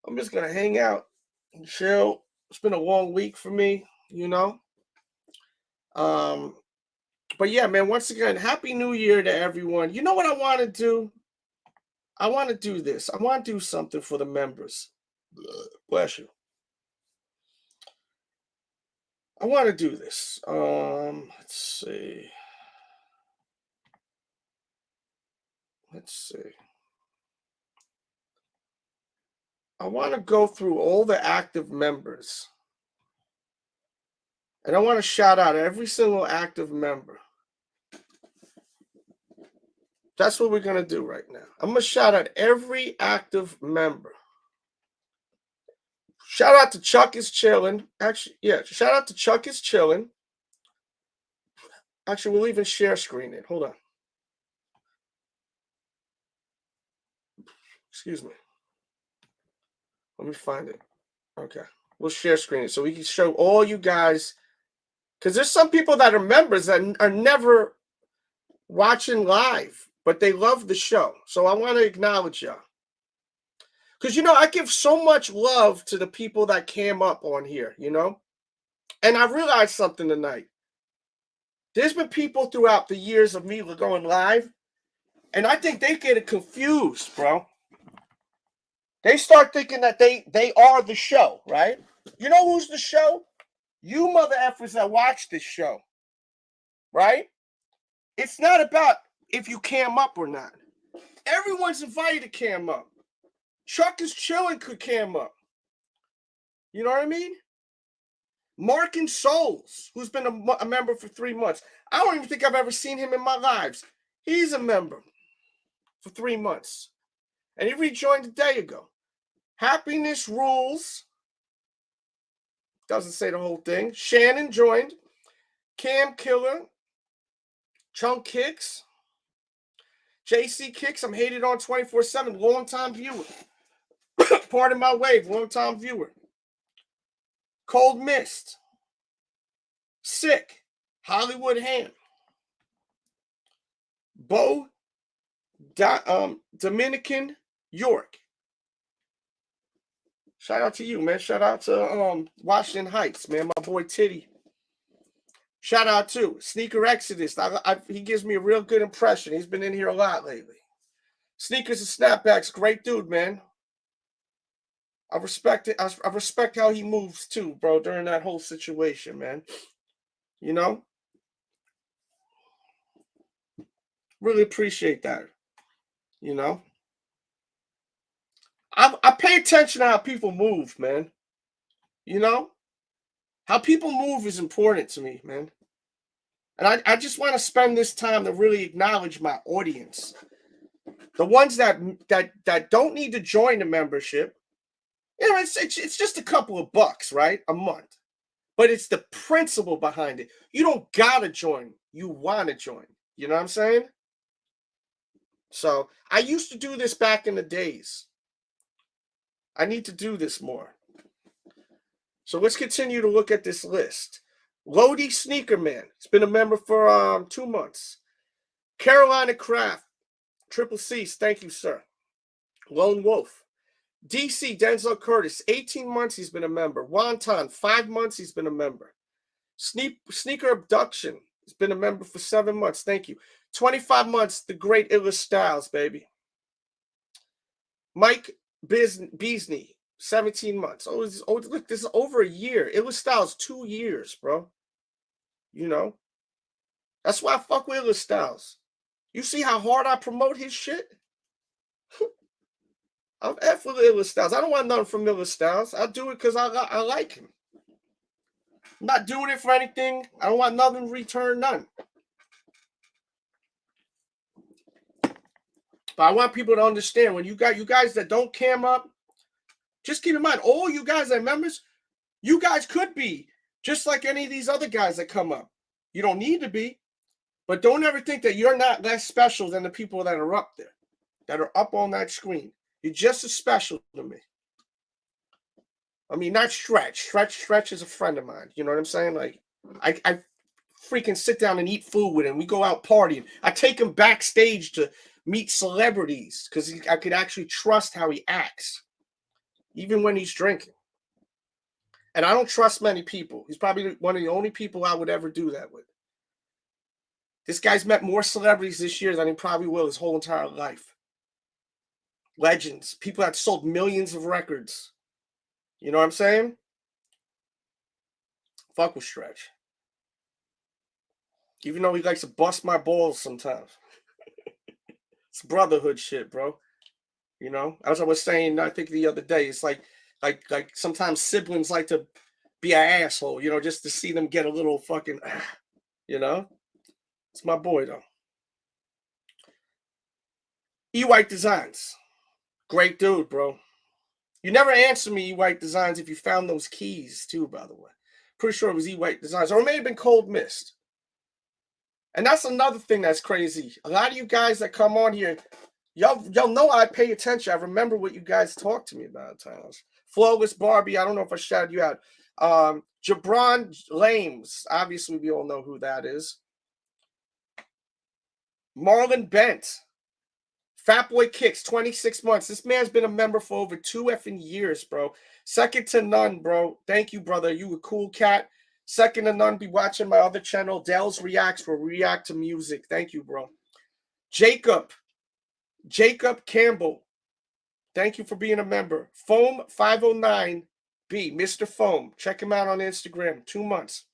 I'm just gonna hang out and chill. It's been a long week for me, you know. But yeah, man, once again, Happy New Year to everyone. You know what I want to do? I want to do this. I want to do something for the members. Bless you. I want to do this. Let's see. I want to go through all the active members. And I want to shout out every single active member. That's what we're going to do right now. I'm going to shout out every active member. Shout out to Chuck is chilling. Actually, yeah, shout out to Chuck is chilling. Actually, we'll even share screen it. Hold on. Excuse me. Let me find it. Okay. We'll share screen it so we can show all you guys. Because there's some people that are members that are never watching live, but they love the show. So I want to acknowledge y'all. Because, you know, I give so much love to the people that came up on here, you know. And I realized something tonight. There's been people throughout the years of me going live, and I think they get it confused, bro. They start thinking that they are the show, right? You know who's the show? You mother effers that watch this show, right? It's not about if you cam up or not. Everyone's invited to cam up. Chuck is chilling could cam up. You know what I mean? Markin Souls, who's been a member for 3 months. I don't even think I've ever seen him in my lives. He's a member for 3 months. And he rejoined a day ago. Happiness Rules. Doesn't say the whole thing. Shannon joined. Cam Killer. Chunk Kicks. JC Kicks. I'm hated on 24/7. Long time viewer. Pardon my wave, long-time viewer. Cold Mist. Sick. Hollywood Ham. Bo Dominican York. Shout out to you, man. Shout out to Washington Heights, man. My boy Titty. Shout out to Sneaker Exodus. He gives me a real good impression. He's been in here a lot lately. Sneakers and Snapbacks, great dude, man. I respect it. I respect how he moves too, bro, during that whole situation, man. You know? Really appreciate that. You know? I pay attention to how people move, man. You know? How people move is important to me, man. And I just want to spend this time to really acknowledge my audience. The ones that don't need to join the membership. You know, it's just a couple of bucks, right? A month. But it's the principle behind it. You don't gotta join. You want to join. You know what I'm saying? So I used to do this back in the days. I need to do this more. So let's continue to look at this list. Lodi Sneaker Man. He's been a member for 2 months. Carolina Craft. Triple C's. Thank you, sir. Lone Wolf. DC Denzel Curtis. 18 months he's been a member. Wonton. 5 months he's been a member. Sneaker Abduction. He's been a member for 7 months. Thank you. 25 months. The great Illa Styles, baby. Mike Beasley. 17 months. Oh, look, this is over a year. Illa Styles, 2 years, bro. You know? That's why I fuck with Illa Styles. You see how hard I promote his shit? I'm F with Illa Styles. I don't want nothing from Illa Styles. I do it because I like him. I'm not doing it for anything. I don't want nothing in return, none. But I want people to understand, when you guys that don't cam up, just keep in mind, all you guys that are members, you guys could be just like any of these other guys that come up. You don't need to be, but don't ever think that you're not less special than the people that are up there, that are up on that screen. You're just as special to me. I mean, not Stretch. Stretch is a friend of mine. You know what I'm saying? Like, I freaking sit down and eat food with him. We go out partying. I take him backstage to meet celebrities because I could actually trust how he acts, even when he's drinking. And I don't trust many people. He's probably one of the only people I would ever do that with. This guy's met more celebrities this year than he probably will his whole entire life. Legends. People that sold millions of records. You know what I'm saying? Fuck with Stretch. Even though he likes to bust my balls sometimes. It's brotherhood shit, bro. You know? As I was saying, I think the other day, it's like sometimes siblings like to be an asshole, you know, just to see them get a little fucking, you know? It's my boy, though. E-White Designs. Great dude, bro. You never answer me, E-White Designs, if you found those keys, too, by the way. Pretty sure it was E-White Designs. Or it may have been Cold Mist. And that's another thing that's crazy. A lot of you guys that come on here, y'all know I pay attention. I remember what you guys talk to me about at times. Flawless Barbie, I don't know if I shouted you out. Jabron Lames, obviously we all know who that is. Marlon Bent. Fatboy Kicks, 26 months. This man's been a member for over 2 effing years, bro. Second to none, bro. Thank you, brother. You a cool cat. Second to none. Be watching my other channel, Delz Reacts, where we react to music. Thank you, bro. Jacob Campbell. Thank you for being a member. Foam 509B, Mr. Foam. Check him out on Instagram. 2 months.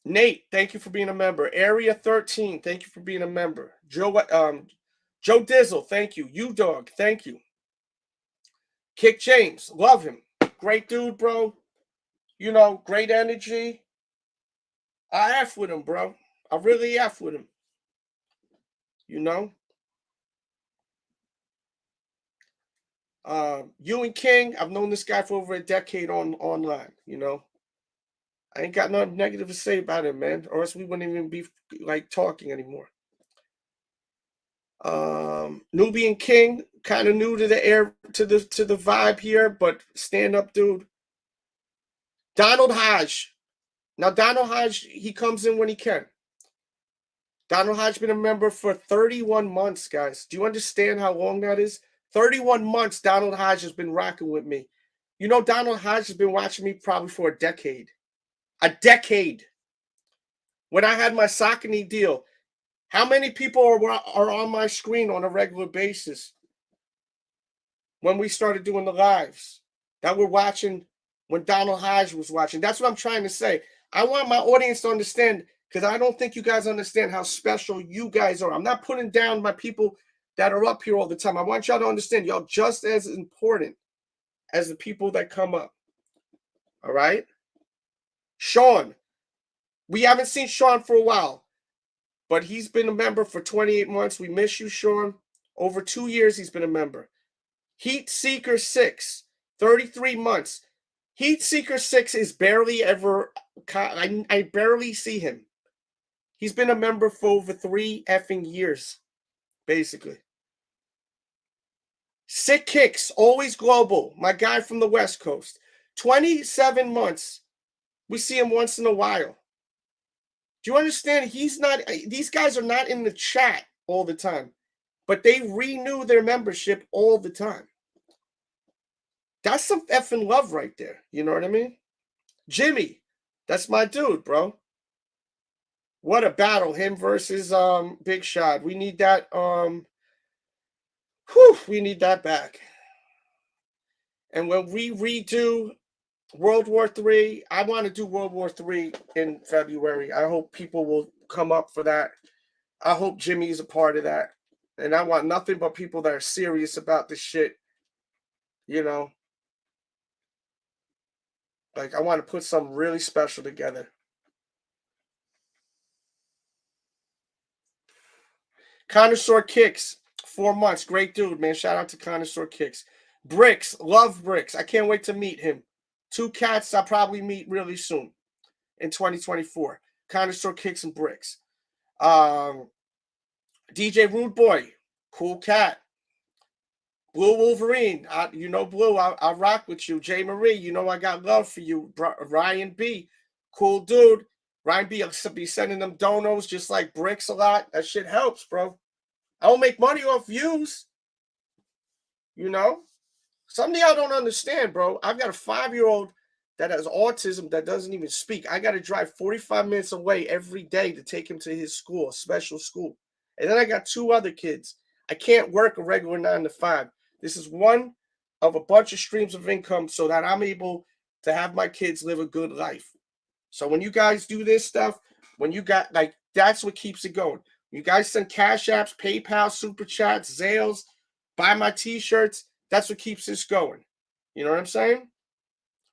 Nate, thank you for being a member. Area 13, thank you for being a member. Joe Dizzle, thank you. U-Dog, thank you. Kick James, love him. Great dude, bro. You know, great energy. I F with him, bro. I really F with him. You know? Ewan King, I've known this guy for over a decade online, you know? I ain't got nothing negative to say about him, man, or else we wouldn't even be, like, talking anymore. Nubian King, kind of new to the air, to the vibe here, but stand up, dude. Donald Hodge. Now, Donald Hodge, he comes in when he can. Donald Hodge been a member for 31 months, guys. Do you understand how long that is? 31 months Donald Hodge has been rocking with me. You know, Donald Hodge has been watching me probably for a decade. A decade. When I had my Saucony deal, how many people are on my screen on a regular basis when we started doing the lives that were watching when Donald Hodge was watching? That's what I'm trying to say. I want my audience to understand, because I don't think you guys understand how special you guys are. I'm not putting down my people that are up here all the time. I want y'all to understand y'all just as important as the people that come up. All right? Sean. We haven't seen Sean for a while, but he's been a member for 28 months. We miss you, Sean. Over 2 years, he's been a member. Heat Seeker 6, 33 months. Heat Seeker 6 is barely ever, I barely see him. He's been a member for over 3 effing years, basically. Sick Kicks, always global. My guy from the West Coast. 27 months. We see him once in a while. Do you understand? He's not, these guys are not in the chat all the time, but they renew their membership all the time. That's some effing love right there. You know what I mean? Jimmy, that's my dude, bro. What a battle, him versus Big Shot. We need that. We need that back. And when we redo World War III, I want to do World War III in February. I hope people will come up for that. I hope Jimmy's a part of that. And I want nothing but people that are serious about this shit. You know, like, I want to put something really special together. Connoisseur Kicks, 4 months. Great dude, man. Shout out to Connoisseur Kicks. Bricks, love Bricks. I can't wait to meet him. 2 cats I'll probably meet really soon in 2024. Connoisseur Kicks and Bricks. DJ Rude Boy, cool cat. Blue Wolverine, you know Blue, I rock with you. J Marie, you know I got love for you. Ryan B, cool dude. Ryan B, I'll be sending them donos just like Bricks a lot. That shit helps, bro. I don't make money off views. You know? Some of y'all don't understand, bro. I've got a 5-year-old that has autism that doesn't even speak. I got to drive 45 minutes away every day to take him to his school, a special school. And then I got 2 other kids. I can't work a regular 9 to 5. This is one of a bunch of streams of income so that I'm able to have my kids live a good life. So when you guys do this stuff, when you got, like, that's what keeps it going. You guys send Cash Apps, PayPal, Superchats, Zales, buy my T-shirts. That's what keeps this going. You know what I'm saying?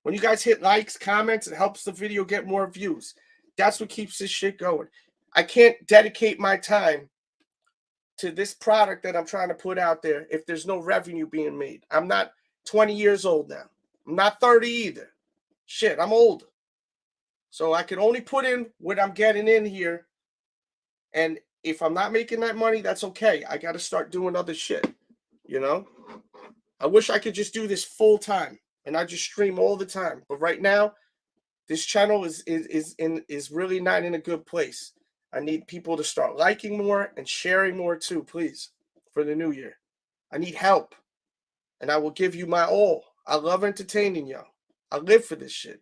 When you guys hit likes, comments, it helps the video get more views. That's what keeps this shit going. I can't dedicate my time to this product that I'm trying to put out there if there's no revenue being made. I'm not 20 years old now. I'm not 30 either. Shit, I'm old. So I can only put in what I'm getting in here. And if I'm not making that money, that's okay. I got to start doing other shit, you know? I wish I could just do this full time and I just stream all the time. But right now, this channel is really not in a good place. I need people to start liking more and sharing more too, please, for the new year. I need help. And I will give you my all. I love entertaining y'all. I live for this shit.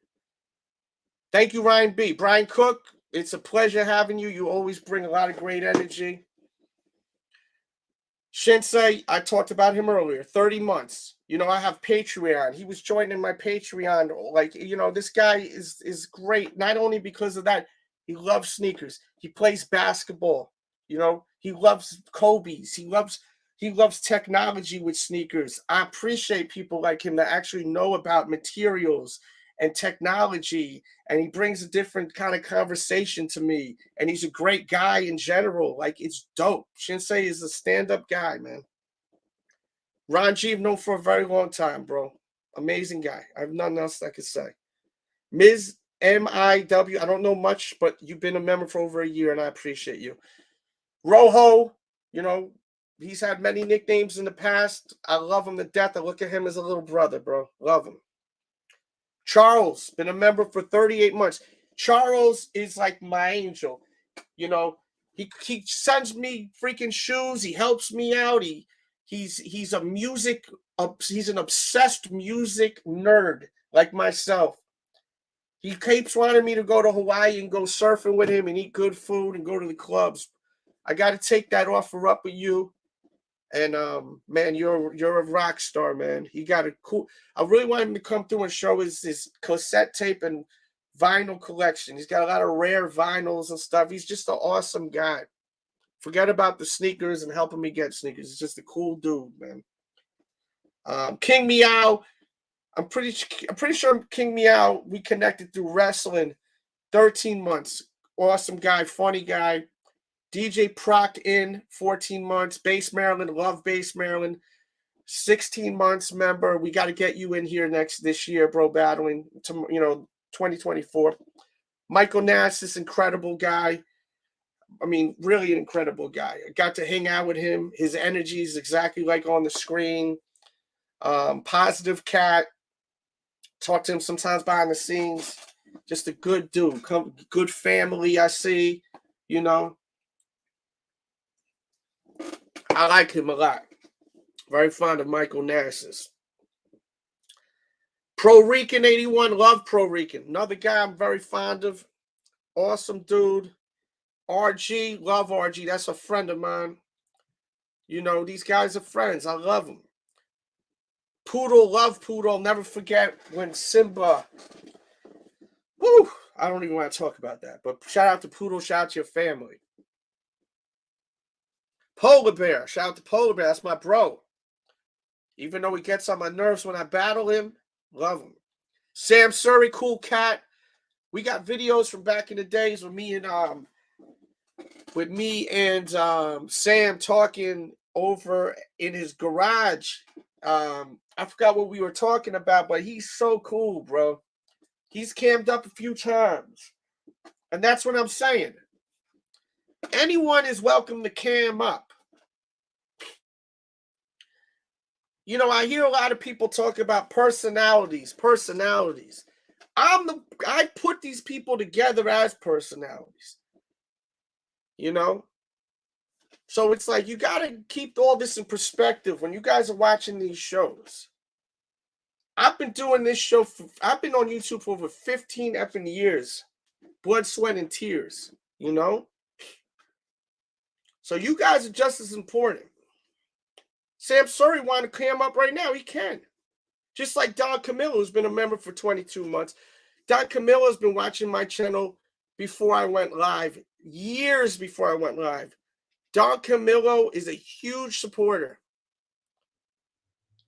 Thank you, Ryan B. Brian Cook, it's a pleasure having you. You always bring a lot of great energy. Shinsei, I talked about him earlier, 30 months. You know, I have Patreon. He was joining my Patreon. Like, you know, this guy is great. Not only because of that, he loves sneakers. He plays basketball. You know, he loves Kobe's. He loves technology with sneakers. I appreciate people like him that actually know about materials and technology, and he brings a different kind of conversation to me, and he's a great guy in general. Like, it's dope. Shinsei is a stand-up guy, man. Ron G, I've known for a very long time, bro. Amazing guy. I have nothing else I could say. Ms. MIW, I don't know much, but you've been a member for over a year, and I appreciate you. Rojo, you know, He's had many nicknames in the past. I love him to death. I look at him as a little brother, bro. Love him. Charles, been a member for 38 months. Charles is like my angel. You know, he sends me freaking shoes. He helps me out. He's an obsessed music nerd like myself. He keeps wanting me to go to Hawaii and go surfing with him and eat good food and go to the clubs. I got to take that offer up with you. And man, you're a rock star, man. He got a cool. I really want him to come through and show his cassette tape and vinyl collection. He's got a lot of rare vinyls and stuff. He's just an awesome guy. Forget about the sneakers and helping me get sneakers. He's just a cool dude, man. King Meow. I'm pretty sure King Meow, we connected through wrestling. 13 months. Awesome guy, funny guy. DJ Proc in 14 months. Base Maryland, love Base Maryland. 16 months member. We got to get you in here this year, bro, battling to 2024. Michael Nass, incredible guy. I mean, really an incredible guy. I got to hang out with him. His energy is exactly like on the screen. Positive cat. Talk to him sometimes behind the scenes. Just a good dude. Good family, I see. You know. I like him a lot. Very fond of Michael Nass's. Pro Rican 81. Love Pro Rican. Another guy I'm very fond of. Awesome dude. RG. Love RG. That's a friend of mine. You know, these guys are friends. I love them. Poodle. Love Poodle. Never forget when Simba. Woo! I don't even want to talk about that. But shout out to Poodle. Shout out to your family. Polar Bear. Shout out to Polar Bear. That's my bro. Even though he gets on my nerves when I battle him, love him. Sam Surrey, cool cat. We got videos from back in the days with me and Sam talking over in his garage. I forgot what we were talking about, but he's so cool, bro. He's cammed up a few times. And that's what I'm saying. Anyone is welcome to cam up. You know, I hear a lot of people talk about personalities. I put these people together as personalities. You know? So it's like you got to keep all this in perspective when you guys are watching these shows. I've been doing this show I've been on YouTube for over 15 effing years. Blood, sweat, and tears. You know? So you guys are just as important. Sam Surrey want to cam up right now. He can. Just like Don Camillo, who's been a member for 22 months. Don Camillo has been watching my channel before I went live. Years before I went live. Don Camillo is a huge supporter.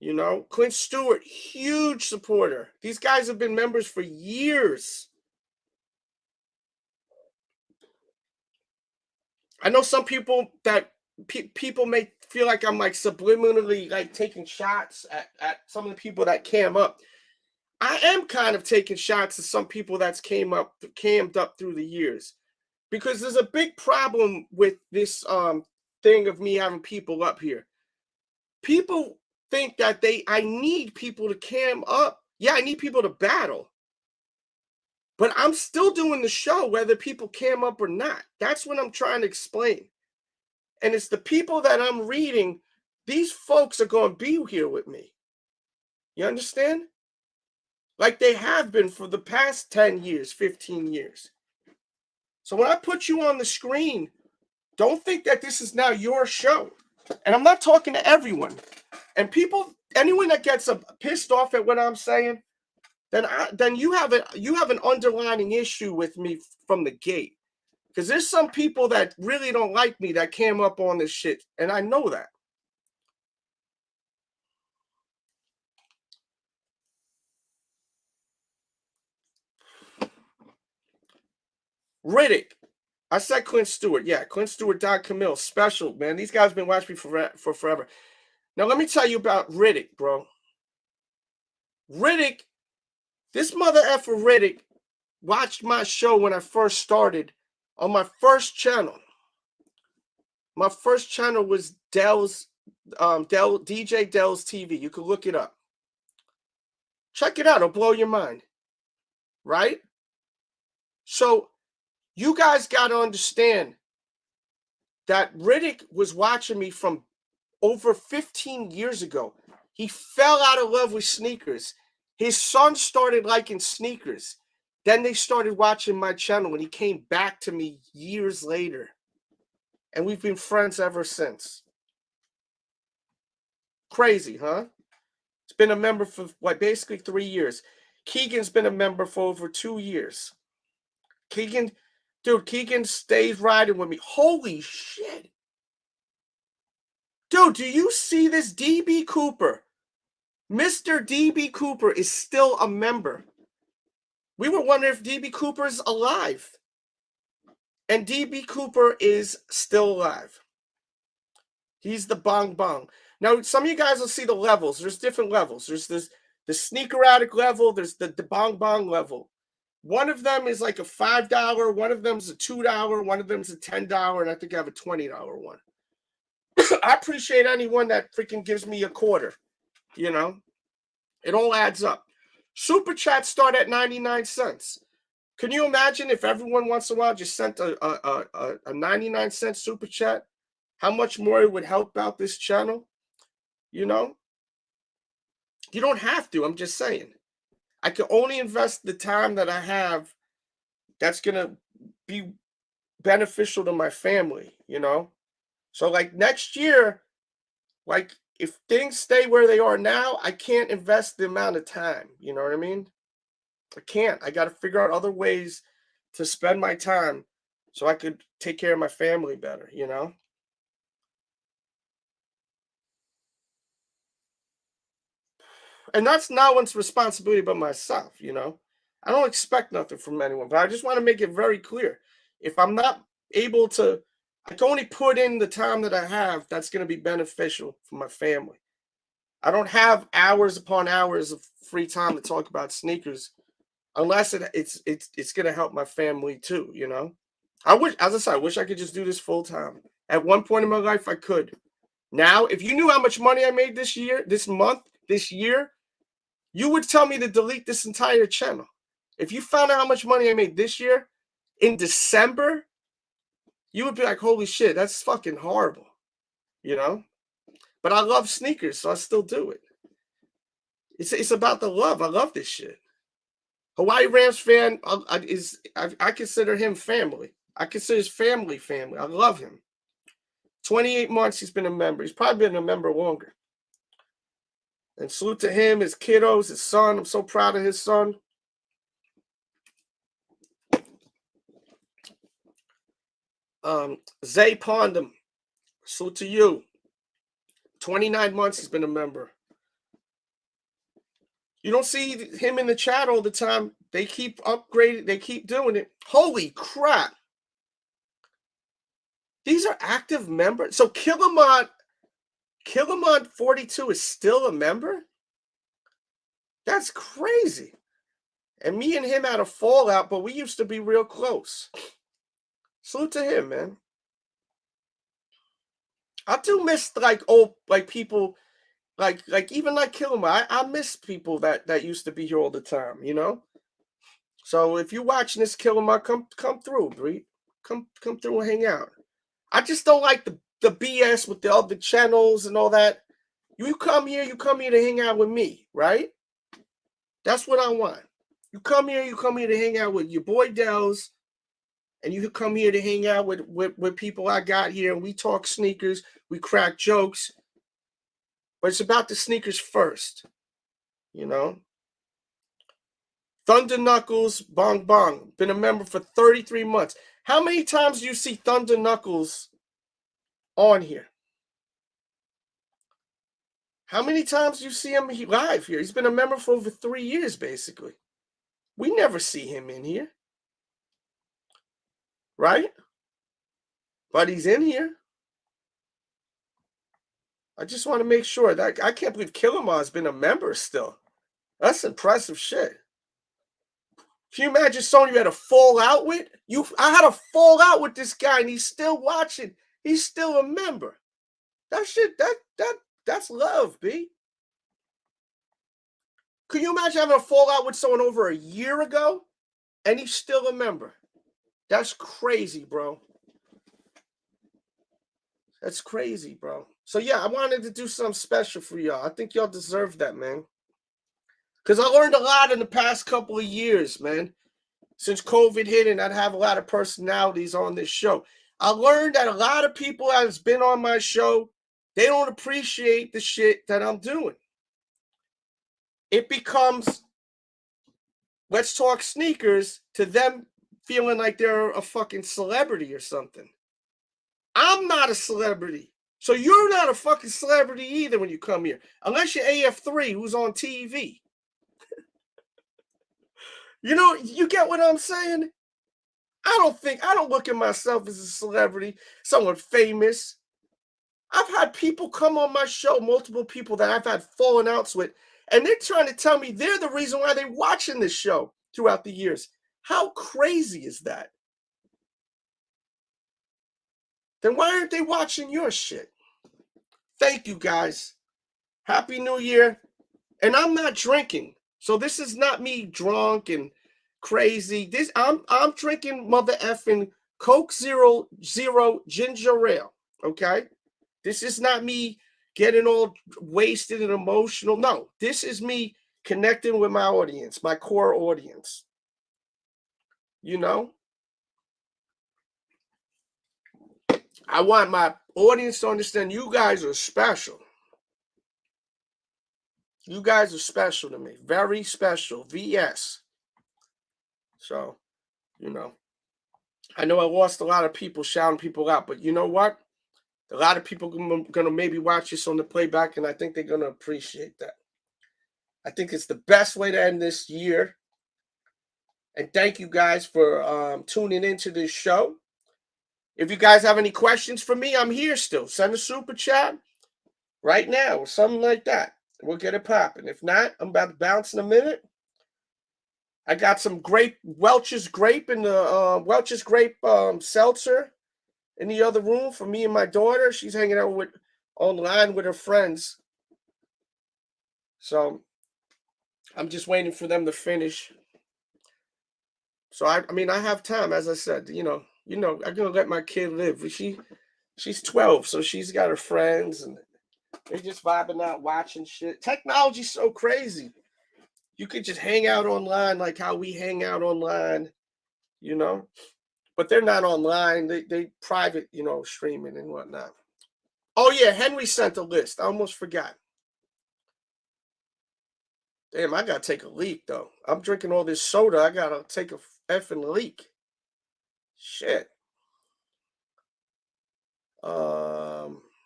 You know, Clint Stewart, huge supporter. These guys have been members for years. I know some people that people may feel like I'm like subliminally like taking shots at some of the people that cam up. I am kind of taking shots at some people that's cammed up through the years, because there's a big problem with this thing of me having people up here. People think that I need people to cam up. Yeah, I need people to battle. But I'm still doing the show whether people cam up or not. That's what I'm trying to explain. And it's the people that I'm reading, these folks are going to be here with me. You understand? Like they have been for the past 10 years, 15 years. So when I put you on the screen, don't think that this is now your show. And I'm not talking to everyone. And anyone that gets pissed off at what I'm saying, then you have an underlying issue with me from the gate. Because there's some people that really don't like me that came up on this shit. And I know that. Riddick. I said Clint Stewart. Yeah, Clint Stewart, Don Camille. Special, man. These guys have been watching me for forever. Now, let me tell you about Riddick, bro. Riddick, this mother effer Riddick watched my show when I first started on my first channel. My first channel was Delz, DJ Delz TV. You can look it up. Check it out. It'll blow your mind. Right? So you guys got to understand that Riddick was watching me from over 15 years ago. He fell out of love with sneakers. His son started liking sneakers. Then they started watching my channel, and he came back to me years later. And we've been friends ever since. Crazy, huh? He's been a member for, what, basically 3 years. Keegan's been a member for over 2 years. Keegan stays riding with me. Holy shit. Dude, do you see this? DB Cooper. Mr. DB Cooper is still a member. We were wondering if DB Cooper is alive. And DB Cooper is still alive. He's the bong bong. Now, some of you guys will see the levels. There's different levels. There's the sneaker addict level. There's the bong bong level. One of them is like a $5. One of them is a $2. One of them is a $10. And I think I have a $20 one. I appreciate anyone that freaking gives me a quarter. You know, it all adds up. Super chats start at 99 cents. Can you imagine if everyone once in a while just sent a 99-cent super chat? How much more it would help out this channel? You know? You don't have to. I'm just saying. I can only invest the time that I have that's going to be beneficial to my family, you know? So, like, next year, like, if things stay where they are now, I can't invest the amount of time. You know what I mean? I can't. I got to figure out other ways to spend my time so I could take care of my family better, you know? And that's not one's responsibility but myself, you know? I don't expect nothing from anyone, but I just want to make it very clear. If I'm not able to, I can only put in the time that I have that's going to be beneficial for my family. I don't have hours upon hours of free time to talk about sneakers unless it's going to help my family too, you know? I wish, as I said, I wish I could just do this full time. At one point in my life, I could. Now, if you knew how much money I made this year, this month, this year, you would tell me to delete this entire channel. If you found out how much money I made this year in December, you would be like, holy shit, that's fucking horrible, you know? But I love sneakers, so I still do it. It's about the love. I love this shit. Hawaii Rams fan I consider him family. I consider his family. I love him. 28 months he's been a member. He's probably been a member longer. And salute to him, his kiddos, his son. I'm so proud of his son. Zay Pondam, salute to you. 29 months he's been a member. You don't see him in the chat all the time. They keep upgrading. They keep doing it. Holy crap. These are active members. So Killamont 42 is still a member? That's crazy. And me and him had a fallout, but we used to be real close. Salute to him, man. I do miss people like even like Killamont. I miss people that used to be here all the time, you know? So if you're watching this, Killamont, come through, Bree. Come through and hang out. I just don't like the BS with the other channels and all that. You come here to hang out with me, right? That's what I want. You come here to hang out with your boy Delz, and you come here to hang out with people I got here, and we talk sneakers, we crack jokes, but it's about the sneakers first, you know? Thunder Knuckles, Bong Bong, been a member for 33 months. How many times do you see Thunder Knuckles on here? How many times do you see him live here? He's been a member for over 3 years, basically. We never see him in here. Right? But he's in here. I just want to make sure that I can't believe Killamar has been a member still. That's impressive shit. Can you imagine someone you had a fallout with? I had a fallout with this guy, and he's still watching. He's still a member. That shit, that's love, B. Could you imagine having a fallout with someone over a year ago and he's still a member? That's crazy, bro. That's crazy, bro. So, yeah, I wanted to do something special for y'all. I think y'all deserve that, man. Because I learned a lot in the past couple of years, man. Since COVID hit and I'd have a lot of personalities on this show. I learned that a lot of people that's been on my show, they don't appreciate the shit that I'm doing. It becomes, let's talk sneakers, to them feeling like they're a fucking celebrity or something. I'm not a celebrity. So you're not a fucking celebrity either when you come here. Unless you're AF3 who's on TV. You know, you get what I'm saying? I don't look at myself as a celebrity, someone famous. I've had people come on my show, multiple people that I've had falling outs with, and they're trying to tell me they're the reason why they're watching this show throughout the years. How crazy is that? Then why aren't they watching your shit? Thank you, guys. Happy New Year. And I'm not drinking. So this is not me drunk and crazy. I'm drinking mother effing Coke Zero ginger ale. Okay? This is not me getting all wasted and emotional. No, this is me connecting with my audience, my core audience. You know? I want my audience to understand you guys are special. You guys are special to me. Very special. VS. So, you know. I know I lost a lot of people shouting people out, but you know what? A lot of people are going to maybe watch this on the playback, and I think they're going to appreciate that. I think it's the best way to end this year. And thank you guys for tuning into this show. If you guys have any questions for me, I'm here still. Send a super chat right now or something like that. We'll get it popping. If not, I'm about to bounce in a minute. I got some Welch's grape in the Welch's grape seltzer in the other room for me and my daughter. She's hanging out online with her friends. So I'm just waiting for them to finish. So I mean, I have time, as I said, you know, I'm gonna let my kid live. She's 12, so she's got her friends and they're just vibing out, watching shit. Technology's so crazy. You could just hang out online like how we hang out online, you know. But they're not online. They private, you know, streaming and whatnot. Oh yeah, Henry sent a list. I almost forgot. Damn, I gotta take a leak though. I'm drinking all this soda. I gotta take a effing leak. Shit.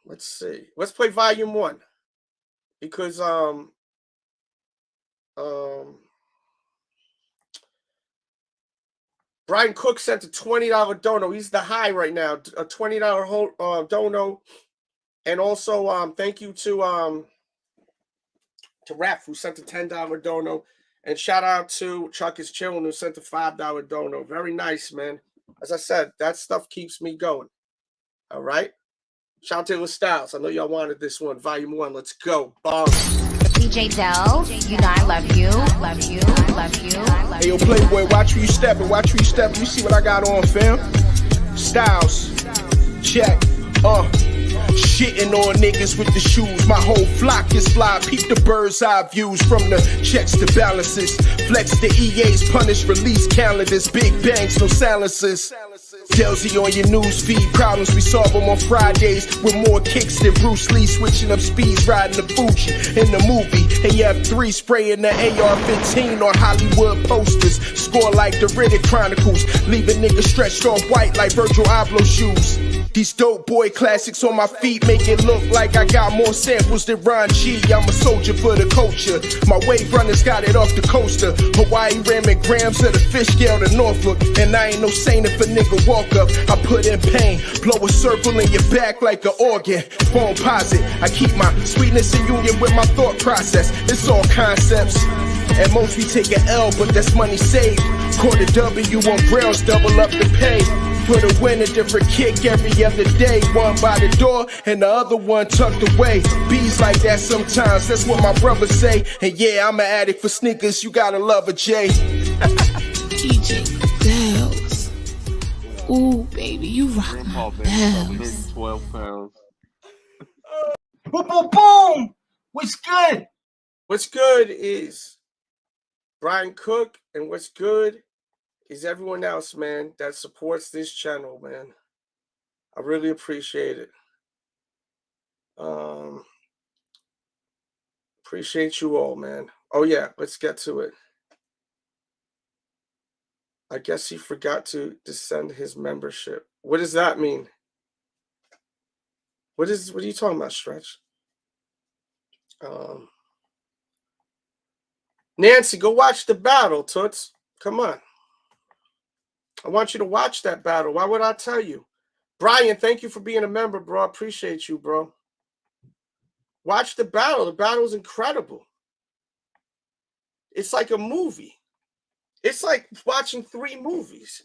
Let's see. Let's play volume 1. Because Brian Cook sent a $20 dono. He's the high right now. A $20 dono. And also thank you to Raf, who sent a $10 dono. And shout out to Chuck is Chillin', who sent a $5 dono. Very nice, man. As I said, that stuff keeps me going. All right? Shout out to the Styles. I know y'all wanted this one. Volume 1. Let's go. Bomb. DJ Delz, you know I love you. Love you. Love you. Love Hey, yo, Playboy, watch where you stepping. Watch where you stepping. You see what I got on, fam? Styles. Check. Shitting on niggas with the shoes. My whole flock is fly. Peep the bird's eye views from the checks to balances. Flex the EA's punish release calendars. Big bangs, no silences. Delzy on your news feed. Problems we solve them on Fridays with more kicks than Bruce Lee. Switching up speeds, riding the Fuji in the movie. And you have 3 spraying the AR-15 on Hollywood posters. Score like the Riddick Chronicles. Leave a nigga stretched off white like Virgil Abloh shoes. These dope boy classics on my feet make it look like I got more samples than Ron G. I'm a soldier for the culture. My wave runners got it off the coaster. Hawaii ramming grams of the fish scale to Norfolk. And I ain't no saint if a nigga walk up. I put in pain. Blow a circle in your back like an organ. Phone posit. I keep my sweetness in union with my thought process. It's all concepts. At most we take an L, but that's money saved. Quarter W on grails, double up the pay. put a win, a different kick every other day. One by the door and the other one tucked away. Bees like that sometimes, that's what my brothers say. And yeah, I'm an addict for sneakers, you gotta love a J. DJ Delz. Ooh, baby, you rock my bells. 12 pounds. Boom, boom, boom. What's good? What's good is Brian Cook, and what's good is everyone else, man, that supports this channel, man. I really appreciate it. Appreciate you all, man. Oh yeah, let's get to it. I guess he forgot to send his membership. What does that mean? What are you talking about, Stretch? Nancy, go watch the battle, Toots. Come on. I want you to watch that battle. Why would I tell you? Brian, thank you for being a member, bro. I appreciate you, bro. Watch the battle. The battle is incredible. It's like a movie. It's like watching 3 movies.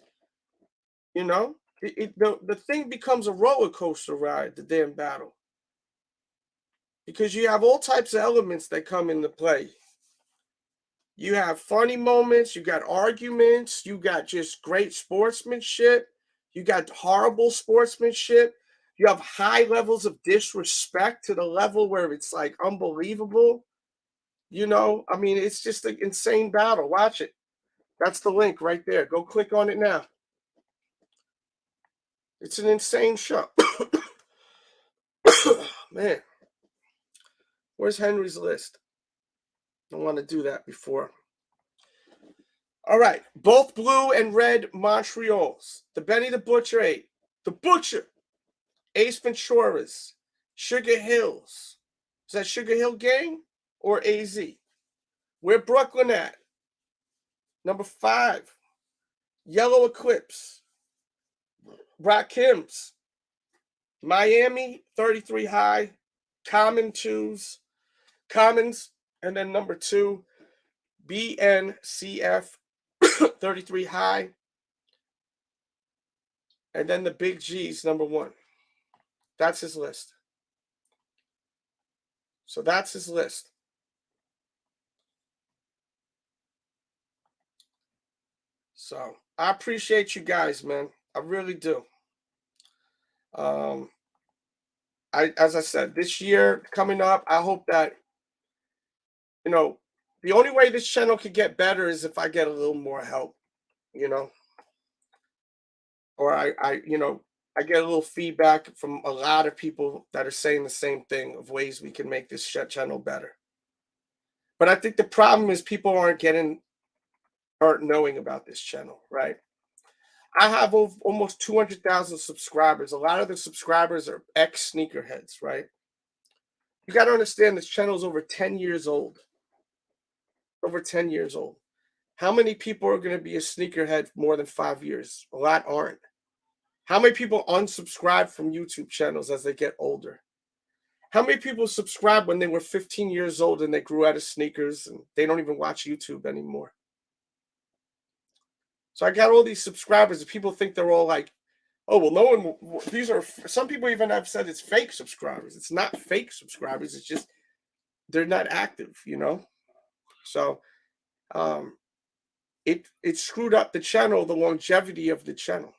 You know? The thing becomes a roller coaster ride, the damn battle. Because you have all types of elements that come into play. You have funny moments, you got arguments, you got just great sportsmanship, you got horrible sportsmanship, you have high levels of disrespect to the level where it's like unbelievable. You know, I mean, it's just an insane battle. Watch it. That's the link right there. Go click on it now. It's an insane show. Man, where's Henry's list? I want to do that before. All right. Both blue and red Montreals. The Benny the Butcher 8. The Butcher. Ace Ventura's. Sugar Hills. Is that Sugar Hill Gang or AZ? Where Brooklyn at? Number 5. Yellow Eclipse. Rakim's. Miami 33 high. Common 2s. Commons. And then number 2, BNCF 33 high. And then the Big G's, number 1. That's his list. So that's his list. So I appreciate you guys, man. I really do. As I said, this year coming up, I hope that, you know, the only way this channel could get better is if I get a little more help, you know, or I get a little feedback from a lot of people that are saying the same thing of ways we can make this channel better. But I think the problem is people aren't knowing about this channel, right? I have almost 200,000 subscribers. A lot of the subscribers are ex-sneakerheads, right? You got to understand this channel is over 10 years old. Over 10 years old. How many people are going to be a sneakerhead for more than 5 years? A lot aren't. How many people unsubscribe from YouTube channels as they get older? How many people subscribed when they were 15 years old and they grew out of sneakers and they don't even watch YouTube anymore? So I got all these subscribers and people think they're all like, oh, well, no one, these are, some people even have said it's fake subscribers. It's not fake subscribers. It's just, they're not active, you know? So it screwed up the channel, the longevity of the channel.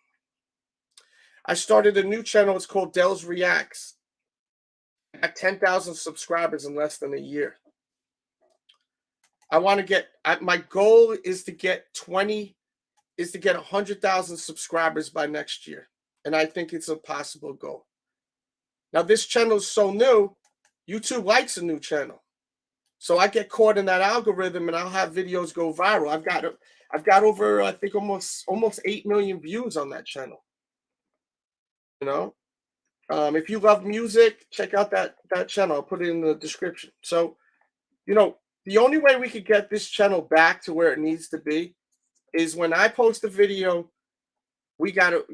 I started a new channel. It's called Delz Reacts. I got 10,000 subscribers in less than a year. I want to get, my goal is to get 100,000 subscribers by next year. And I think it's a possible goal. Now, this channel is so new, YouTube likes a new channel. So I get caught in that algorithm and I'll have videos go viral. I've got over, I think, almost 8 million views on that channel. You know, if you love music, check out that channel. I'll put it in the description. So, you know, the only way we could get this channel back to where it needs to be is when I post a video, we gotta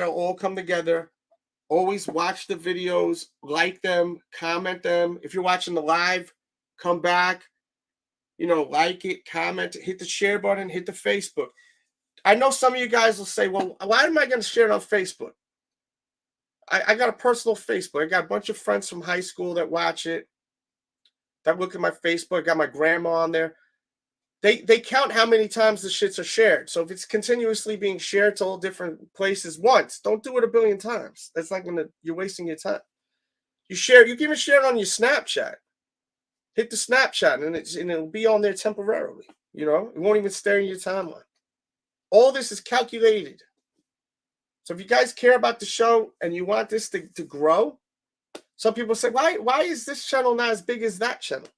all come together. Always watch the videos, like them, comment them. If you're watching the live, come back, you know, like it, comment, hit the share button, hit the Facebook. I know some of you guys will say, well, why am I going to share it on Facebook? I got a personal Facebook. I got a bunch of friends from high school that watch it, that look at my Facebook. I got my grandma on there. They count how many times the shits are shared. So if it's continuously being shared to all different places once, don't do it a billion times. That's not going to, you're wasting your time. You can even share it on your Snapchat. Hit the Snapchat and it'll be on there temporarily. You know, it won't even stay in your timeline. All this is calculated. So if you guys care about the show and you want this to grow, some people say, why is this channel not as big as that channel?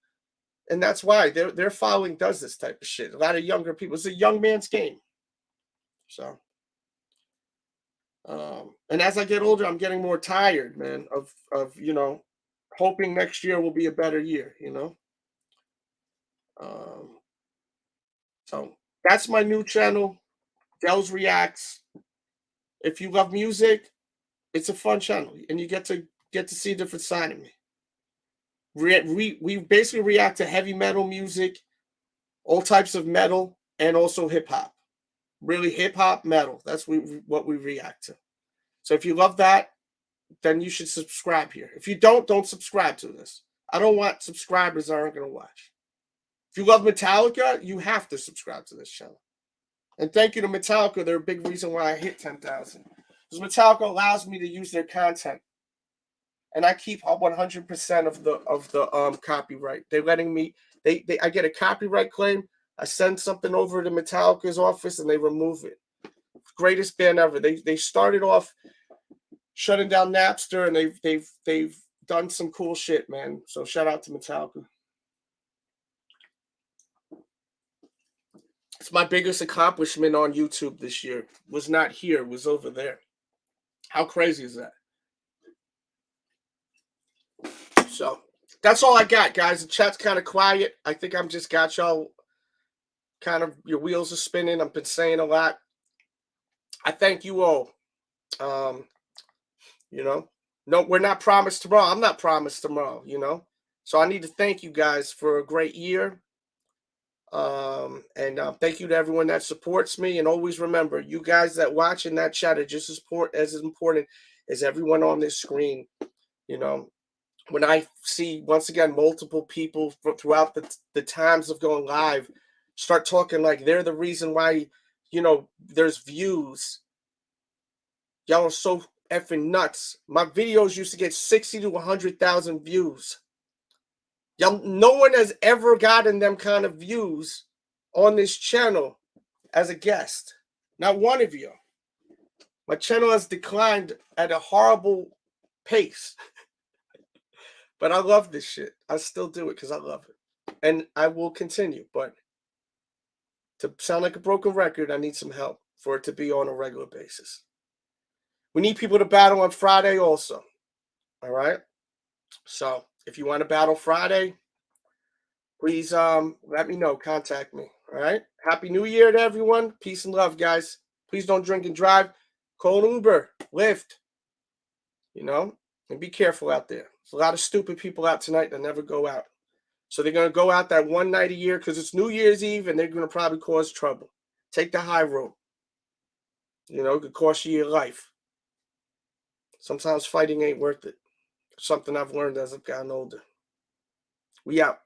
And that's why their following does this type of shit. A lot of younger people. It's a young man's game. So, and as I get older, I'm getting more tired, man, of you know, hoping next year will be a better year, you know. So that's my new channel, Delz Reacts. If you love music, it's a fun channel, and you get to see a different side of me. We basically react to heavy metal music, all types of metal, and also hip hop. Really hip hop, metal. That's what we react to. So if you love that, then you should subscribe here. If you don't subscribe to this. I don't want subscribers that aren't going to watch. If you love Metallica, you have to subscribe to this channel. And thank you to Metallica. They're a big reason why I hit 10,000. Because Metallica allows me to use their content. And I keep 100% of the copyright. They're letting me, I get a copyright claim. I send something over to Metallica's office and they remove it. Greatest band ever. They started off shutting down Napster, and they've done some cool shit, man. So shout out to Metallica. It's my biggest accomplishment on YouTube this year. Was not here, was over there. How crazy is that? So that's all I got, guys. The chat's kind of quiet. I think I'm just got y'all kind of, your wheels are spinning. I've been saying a lot. I thank you all. You know, no, we're not promised tomorrow. I'm not promised tomorrow, you know. So I need to thank you guys for a great year. Thank you to everyone that supports me. And always remember, you guys that watch in that chat are just as important as everyone on this screen. You know, when I see, once again, multiple people throughout the times of going live start talking like they're the reason why, you know, there's views. Y'all are so effing nuts. My videos used to get 60 to 100,000 views. Y'all, no one has ever gotten them kind of views on this channel as a guest. Not one of you. My channel has declined at a horrible pace. But I love this shit. I still do it because I love it. And I will continue. But to sound like a broken record, I need some help for it to be on a regular basis. We need people to battle on Friday also. All right? So if you want to battle Friday, please let me know. Contact me. All right? Happy New Year to everyone. Peace and love, guys. Please don't drink and drive. Call an Uber, Lyft. You know? And be careful out there. There's a lot of stupid people out tonight that never go out. So they're going to go out that one night a year because it's New Year's Eve and they're going to probably cause trouble. Take the high road. You know, it could cost you your life. Sometimes fighting ain't worth it. Something I've learned as I've gotten older. We out.